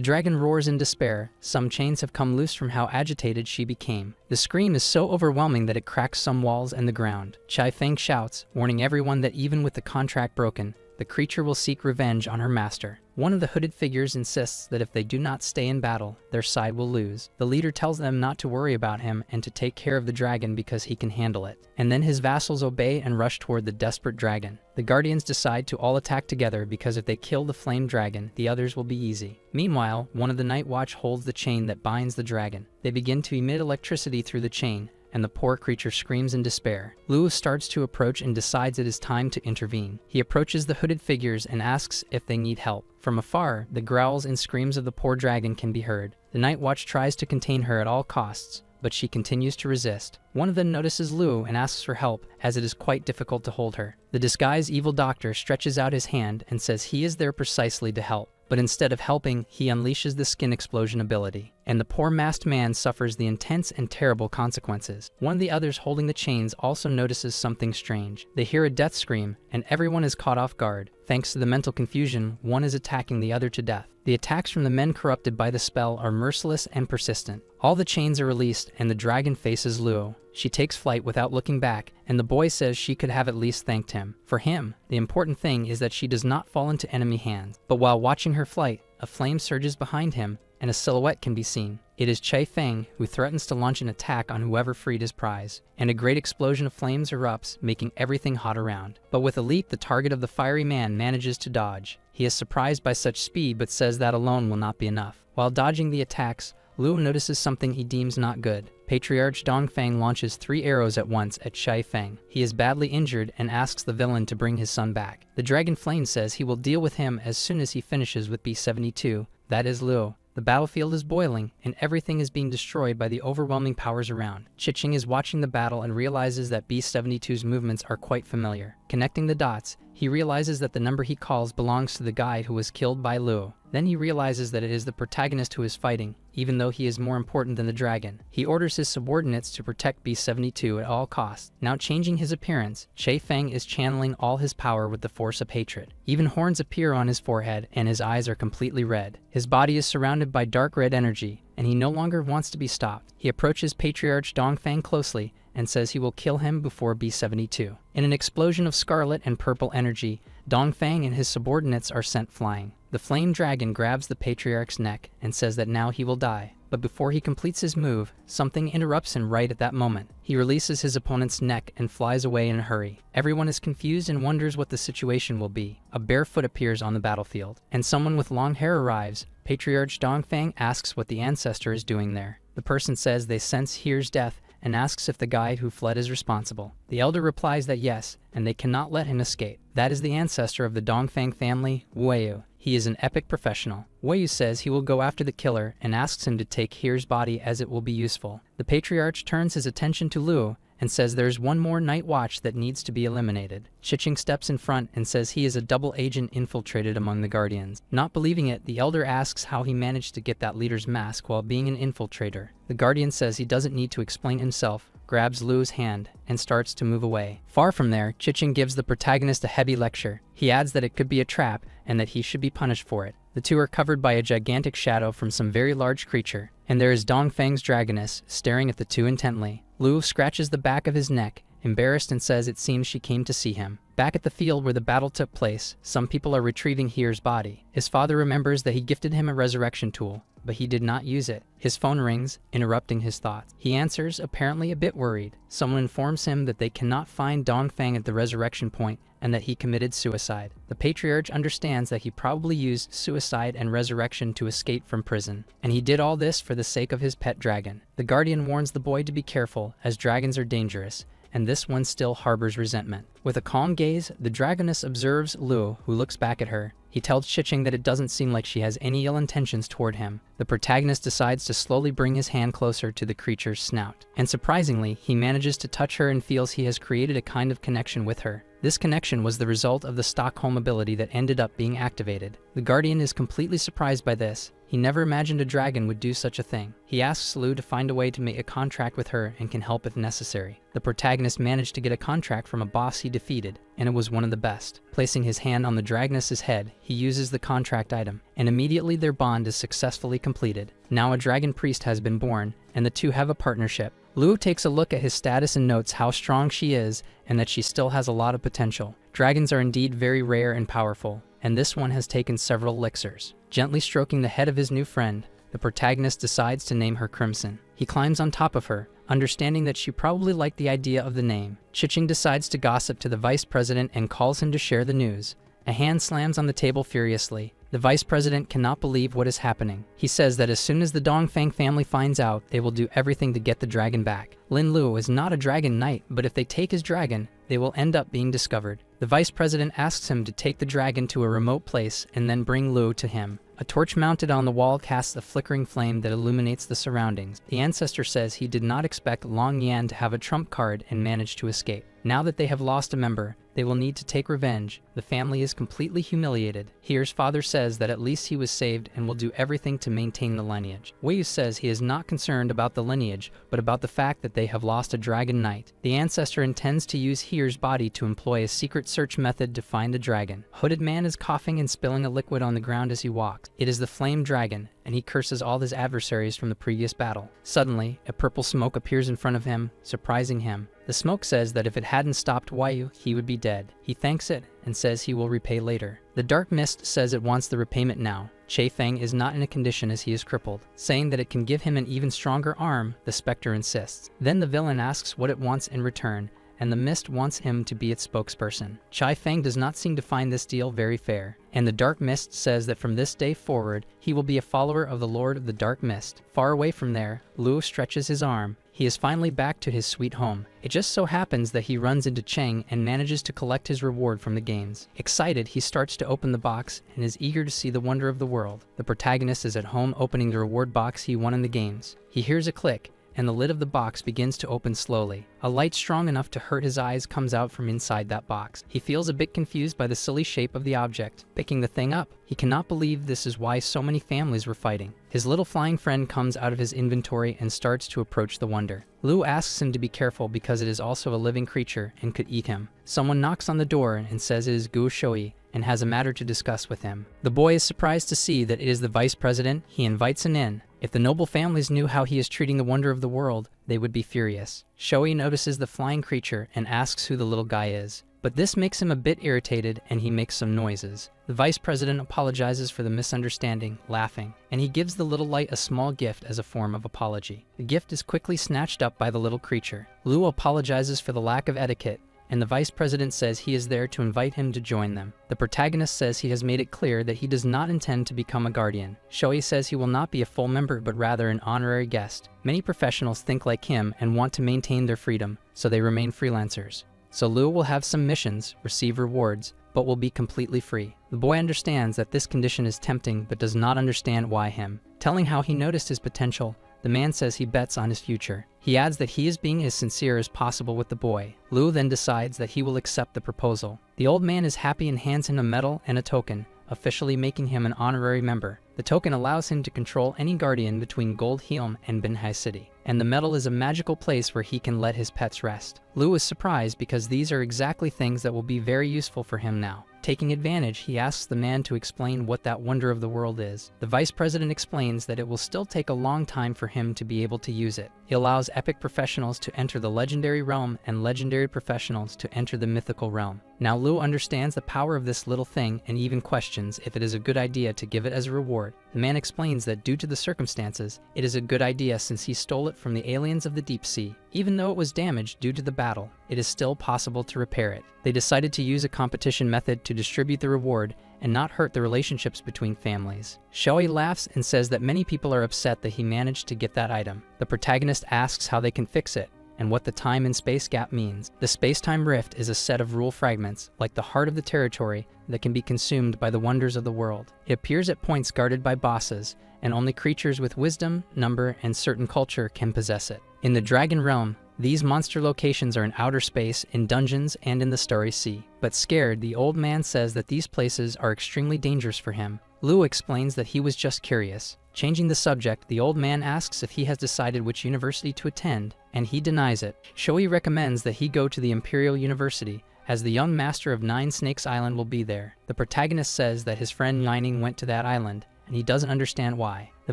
dragon roars in despair. Some chains have come loose from how agitated she became. The scream is so overwhelming that it cracks some walls and the ground. Chai Feng shouts, warning everyone that even with the contract broken, the creature will seek revenge on her master. One of the hooded figures insists that if they do not stay in battle, their side will lose. The leader tells them not to worry about him and to take care of the dragon because he can handle it. And then his vassals obey and rush toward the desperate dragon. The Guardians decide to all attack together because if they kill the flame dragon, the others will be easy. Meanwhile, one of the Night Watch holds the chain that binds the dragon. They begin to emit electricity through the chain, and the poor creature screams in despair. Luo starts to approach and decides it is time to intervene. He approaches the hooded figures and asks if they need help. From afar, the growls and screams of the poor dragon can be heard. The Night Watch tries to contain her at all costs, but she continues to resist. One of them notices Luo and asks for help, as it is quite difficult to hold her. The disguised evil doctor stretches out his hand and says he is there precisely to help. But instead of helping, he unleashes the skin explosion ability, and the poor masked man suffers the intense and terrible consequences. One of the others holding the chains also notices something strange. They hear a death scream, and everyone is caught off guard. Thanks to the mental confusion, one is attacking the other to death. The attacks from the men corrupted by the spell are merciless and persistent. All the chains are released, and the dragon faces Luo. She takes flight without looking back, and the boy says she could have at least thanked him. For him, the important thing is that she does not fall into enemy hands. But while watching her flight, a flame surges behind him, and a silhouette can be seen. It is Chai Feng, who threatens to launch an attack on whoever freed his prize, and a great explosion of flames erupts, making everything hot around. But with a leap, the target of the fiery man manages to dodge. He is surprised by such speed, but says that alone will not be enough. While dodging the attacks, Luo notices something he deems not good. Patriarch Dongfang launches 3 arrows at once at Chai Feng. He is badly injured and asks the villain to bring his son back. The Dragon Flame says he will deal with him as soon as he finishes with B-72, that is Luo. The battlefield is boiling, and everything is being destroyed by the overwhelming powers around. Chiching is watching the battle and realizes that B-72's movements are quite familiar. Connecting the dots, he realizes that the number he calls belongs to the guy who was killed by Luo. Then he realizes that it is the protagonist who is fighting, even though he is more important than the dragon. He orders his subordinates to protect B-72 at all costs. Now changing his appearance, Chai Feng is channeling all his power with the force of hatred. Even horns appear on his forehead, and his eyes are completely red. His body is surrounded by dark red energy, and he no longer wants to be stopped. He approaches Patriarch Dongfang closely and says he will kill him before B-72. In an explosion of scarlet and purple energy, Dongfang and his subordinates are sent flying. The flame dragon grabs the patriarch's neck and says that now he will die. But before he completes his move, something interrupts him right at that moment. He releases his opponent's neck and flies away in a hurry. Everyone is confused and wonders what the situation will be. A bare foot appears on the battlefield, and someone with long hair arrives. Patriarch Dongfang asks what the ancestor is doing there. The person says they sense here's death and asks if the guy who fled is responsible. The elder replies that yes, and they cannot let him escape. That is the ancestor of the Dongfang family, Wu. He is an epic professional. Wu says he will go after the killer and asks him to take Here's body as it will be useful. The patriarch turns his attention to Lu and says there's one more night watch that needs to be eliminated. Chiching steps in front and says he is a double agent infiltrated among the Guardians. Not believing it, the elder asks how he managed to get that leader's mask while being an infiltrator. The Guardian says he doesn't need to explain himself, grabs Lu's hand, and starts to move away. Far from there, Chiching gives the protagonist a heavy lecture. He adds that it could be a trap and that he should be punished for it. The two are covered by a gigantic shadow from some very large creature, and there is Dongfang's dragoness staring at the two intently. Lu scratches the back of his neck, embarrassed, and says it seems she came to see him. Back at the field where the battle took place, some people are retrieving Here's body. His father remembers that he gifted him a resurrection tool, but he did not use it. His phone rings, interrupting his thoughts. He answers, apparently a bit worried. Someone informs him that they cannot find Dongfang at the resurrection point and that he committed suicide. The patriarch understands that he probably used suicide and resurrection to escape from prison, and he did all this for the sake of his pet dragon. The guardian warns the boy to be careful, as dragons are dangerous, and this one still harbors resentment. With a calm gaze, the dragoness observes Lu, who looks back at her. He tells Chiching that it doesn't seem like she has any ill intentions toward him. The protagonist decides to slowly bring his hand closer to the creature's snout, and surprisingly, he manages to touch her and feels he has created a kind of connection with her. This connection was the result of the Stockholm ability that ended up being activated. The Guardian is completely surprised by this. He never imagined a dragon would do such a thing. He asks Lu to find a way to make a contract with her and can help if necessary. The protagonist managed to get a contract from a boss he defeated, and it was one of the best. Placing his hand on the dragoness's head, he uses the contract item, and immediately their bond is successfully completed. Now a dragon priest has been born, and the two have a partnership. Lu takes a look at his status and notes how strong she is and that she still has a lot of potential. Dragons are indeed very rare and powerful, and this one has taken several elixirs. Gently stroking the head of his new friend, the protagonist decides to name her Crimson. He climbs on top of her, understanding that she probably liked the idea of the name. Chiching decides to gossip to the vice president and calls him to share the news. A hand slams on the table furiously. The vice president cannot believe what is happening. He says that as soon as the Dongfang family finds out, they will do everything to get the dragon back. Lin Lu is not a dragon knight, but if they take his dragon, they will end up being discovered. The vice president asks him to take the dragon to a remote place and then bring Lu to him. A torch mounted on the wall casts a flickering flame that illuminates the surroundings. The ancestor says he did not expect Long Yan to have a trump card and manage to escape. Now that they have lost a member, they will need to take revenge. The family is completely humiliated. Here's father says that at least he was saved and will do everything to maintain the lineage. Wei says he is not concerned about the lineage, but about the fact that they have lost a dragon knight. The ancestor intends to use Here's body to employ a secret search method to find the dragon. Hooded man is coughing and spilling a liquid on the ground as he walks. It is the flame dragon, and he curses all his adversaries from the previous battle. Suddenly, a purple smoke appears in front of him, surprising him. The smoke says that if it hadn't stopped Wei, he would be dead. He thanks it and says he will repay later. The dark mist says it wants the repayment now. Che Feng is not in a condition as he is crippled. Saying that it can give him an even stronger arm, the specter insists. Then the villain asks what it wants in return, and the mist wants him to be its spokesperson. Chai Feng does not seem to find this deal very fair, and the Dark Mist says that from this day forward, he will be a follower of the Lord of the Dark Mist. Far away from there, Lu stretches his arm. He is finally back to his sweet home. It just so happens that he runs into Cheng and manages to collect his reward from the games. Excited, he starts to open the box and is eager to see the wonder of the world. The protagonist is at home opening the reward box he won in the games. He hears a click, and the lid of the box begins to open slowly. A light strong enough to hurt his eyes comes out from inside that box. He feels a bit confused by the silly shape of the object. Picking the thing up, he cannot believe this is why so many families were fighting. His little flying friend comes out of his inventory and starts to approach the wonder. Lu asks him to be careful because it is also a living creature and could eat him. Someone knocks on the door and says it is Gu Shui and has a matter to discuss with him. The boy is surprised to see that it is the vice president. He invites him in. If the noble families knew how he is treating the wonder of the world, they would be furious. Shoei notices the flying creature and asks who the little guy is. But this makes him a bit irritated and he makes some noises. The vice president apologizes for the misunderstanding, laughing, and he gives the little light a small gift as a form of apology. The gift is quickly snatched up by the little creature. Lu apologizes for the lack of etiquette and the vice president says he is there to invite him to join them. The protagonist says he has made it clear that he does not intend to become a guardian. Shoei says he will not be a full member but rather an honorary guest. Many professionals think like him and want to maintain their freedom, so they remain freelancers. So Luo will have some missions, receive rewards, but will be completely free. The boy understands that this condition is tempting but does not understand why him. Telling how he noticed his potential, the man says he bets on his future. He adds that he is being as sincere as possible with the boy. Luo then decides that he will accept the proposal. The old man is happy and hands him a medal and a token, officially making him an honorary member. The token allows him to control any guardian between Gold Helm and Binhai City, and the medal is a magical place where he can let his pets rest. Luo is surprised because these are exactly things that will be very useful for him now. Taking advantage, he asks the man to explain what that wonder of the world is. The vice president explains that it will still take a long time for him to be able to use it. He allows epic professionals to enter the legendary realm and legendary professionals to enter the mythical realm. Now Luo understands the power of this little thing and even questions if it is a good idea to give it as a reward. The man explains that due to the circumstances, it is a good idea since he stole it from the aliens of the deep sea. Even though it was damaged due to the battle, it is still possible to repair it. They decided to use a competition method to distribute the reward and not hurt the relationships between families. Shoei laughs and says that many people are upset that he managed to get that item. The protagonist asks how they can fix it and what the time and space gap means. The space-time rift is a set of rule fragments, like the heart of the territory, that can be consumed by the wonders of the world. It appears at points guarded by bosses, and only creatures with wisdom, number, and certain culture can possess it. In the Dragon Realm, these monster locations are in outer space, in dungeons, and in the Starry Sea. But scared, the old man says that these places are extremely dangerous for him. Luo explains that he was just curious. Changing the subject, the old man asks if he has decided which university to attend, and he denies it. Shoei recommends that he go to the Imperial University, as the young master of Nine Snakes Island will be there. The protagonist says that his friend Lining went to that island, and he doesn't understand why. The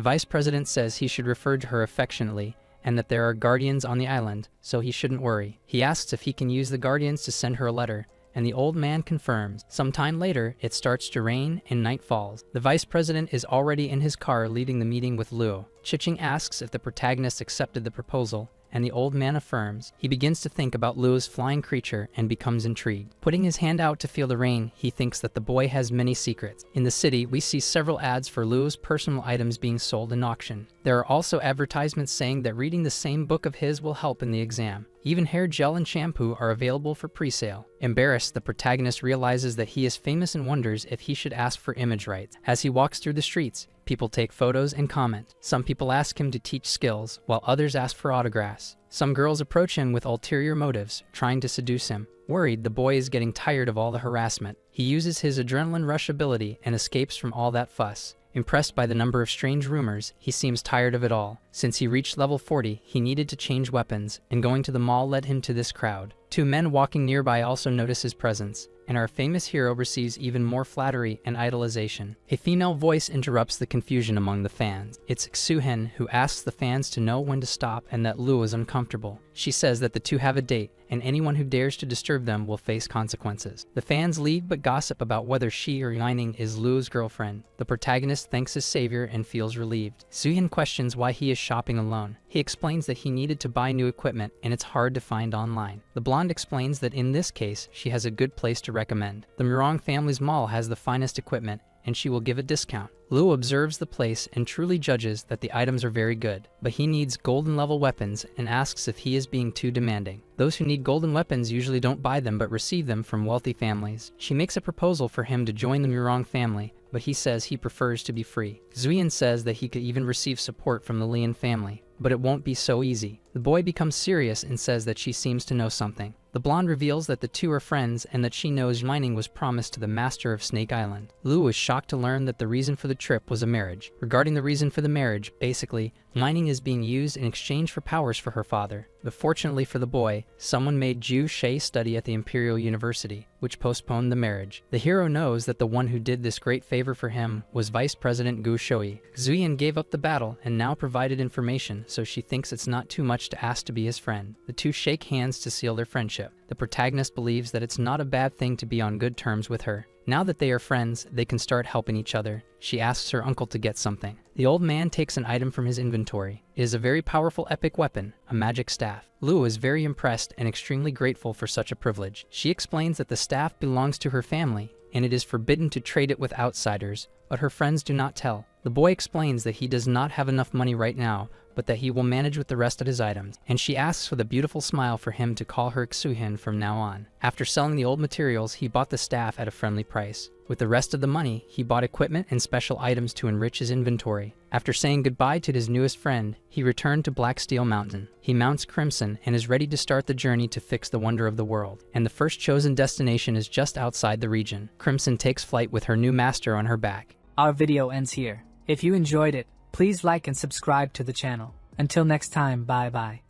vice president says he should refer to her affectionately, and that there are guardians on the island, so he shouldn't worry. He asks if he can use the guardians to send her a letter, and the old man confirms. Sometime later, it starts to rain and night falls. The vice president is already in his car leading the meeting with Luo. Chiching asks if the protagonist accepted the proposal, and the old man affirms. He begins to think about Luo's flying creature and becomes intrigued. Putting his hand out to feel the rain, he thinks that the boy has many secrets. In the city, we see several ads for Luo's personal items being sold in auction. There are also advertisements saying that reading the same book of his will help in the exam. Even hair gel and shampoo are available for pre-sale. Embarrassed, the protagonist realizes that he is famous and wonders if he should ask for image rights. As he walks through the streets, people take photos and comment. Some people ask him to teach skills, while others ask for autographs. Some girls approach him with ulterior motives, trying to seduce him. Worried, the boy is getting tired of all the harassment. He uses his adrenaline rush ability and escapes from all that fuss. Impressed by the number of strange rumors, he seems tired of it all. Since he reached level 40, he needed to change weapons, and going to the mall led him to this crowd. Two men walking nearby also notice his presence, and our famous hero receives even more flattery and idolization. A female voice interrupts the confusion among the fans. It's Xuhen who asks the fans to know when to stop and that Luo is uncomfortable. She says that the two have a date, and anyone who dares to disturb them will face consequences. The fans leave but gossip about whether she or Lining is Luo's girlfriend. The protagonist thanks his savior and feels relieved. Xuhen questions why he is shopping alone. He explains that he needed to buy new equipment and it's hard to find online. The blonde explains that in this case, she has a good place to recommend. The Murong family's mall has the finest equipment, and she will give a discount. Luo observes the place and truly judges that the items are very good, but he needs golden level weapons and asks if he is being too demanding. Those who need golden weapons usually don't buy them but receive them from wealthy families. She makes a proposal for him to join the Murong family, but he says he prefers to be free. Xuyen says that he could even receive support from the Lian family, but it won't be so easy. The boy becomes serious and says that she seems to know something. The blonde reveals that the two are friends and that she knows Lining was promised to the master of Snake Island. Luo is shocked to learn that the reason for the trip was a marriage. Regarding the reason for the marriage, basically, Lining is being used in exchange for powers for her father. But fortunately for the boy, someone made Ju Shei study at the Imperial University, which postponed the marriage. The hero knows that the one who did this great favor for him was Vice President Gu Shoi. Xuyen gave up the battle and now provided information, so she thinks it's not too much touched to ask to be his friend. The two shake hands to seal their friendship. The protagonist believes that it's not a bad thing to be on good terms with her. Now that they are friends, they can start helping each other. She asks her uncle to get something. The old man takes an item from his inventory. It is a very powerful epic weapon, a magic staff. Luo is very impressed and extremely grateful for such a privilege. She explains that the staff belongs to her family, and it is forbidden to trade it with outsiders, but her friends do not tell. The boy explains that he does not have enough money right now, but that he will manage with the rest of his items, and she asks with a beautiful smile for him to call her Xuhin from now on. After selling the old materials, he bought the staff at a friendly price. With the rest of the money, he bought equipment and special items to enrich his inventory. After saying goodbye to his newest friend, he returned to Black Steel Mountain. He mounts Crimson and is ready to start the journey to fix the wonder of the world, and the first chosen destination is just outside the region. Crimson takes flight with her new master on her back. Our video ends here. If you enjoyed it, please like and subscribe to the channel. Until next time, bye bye.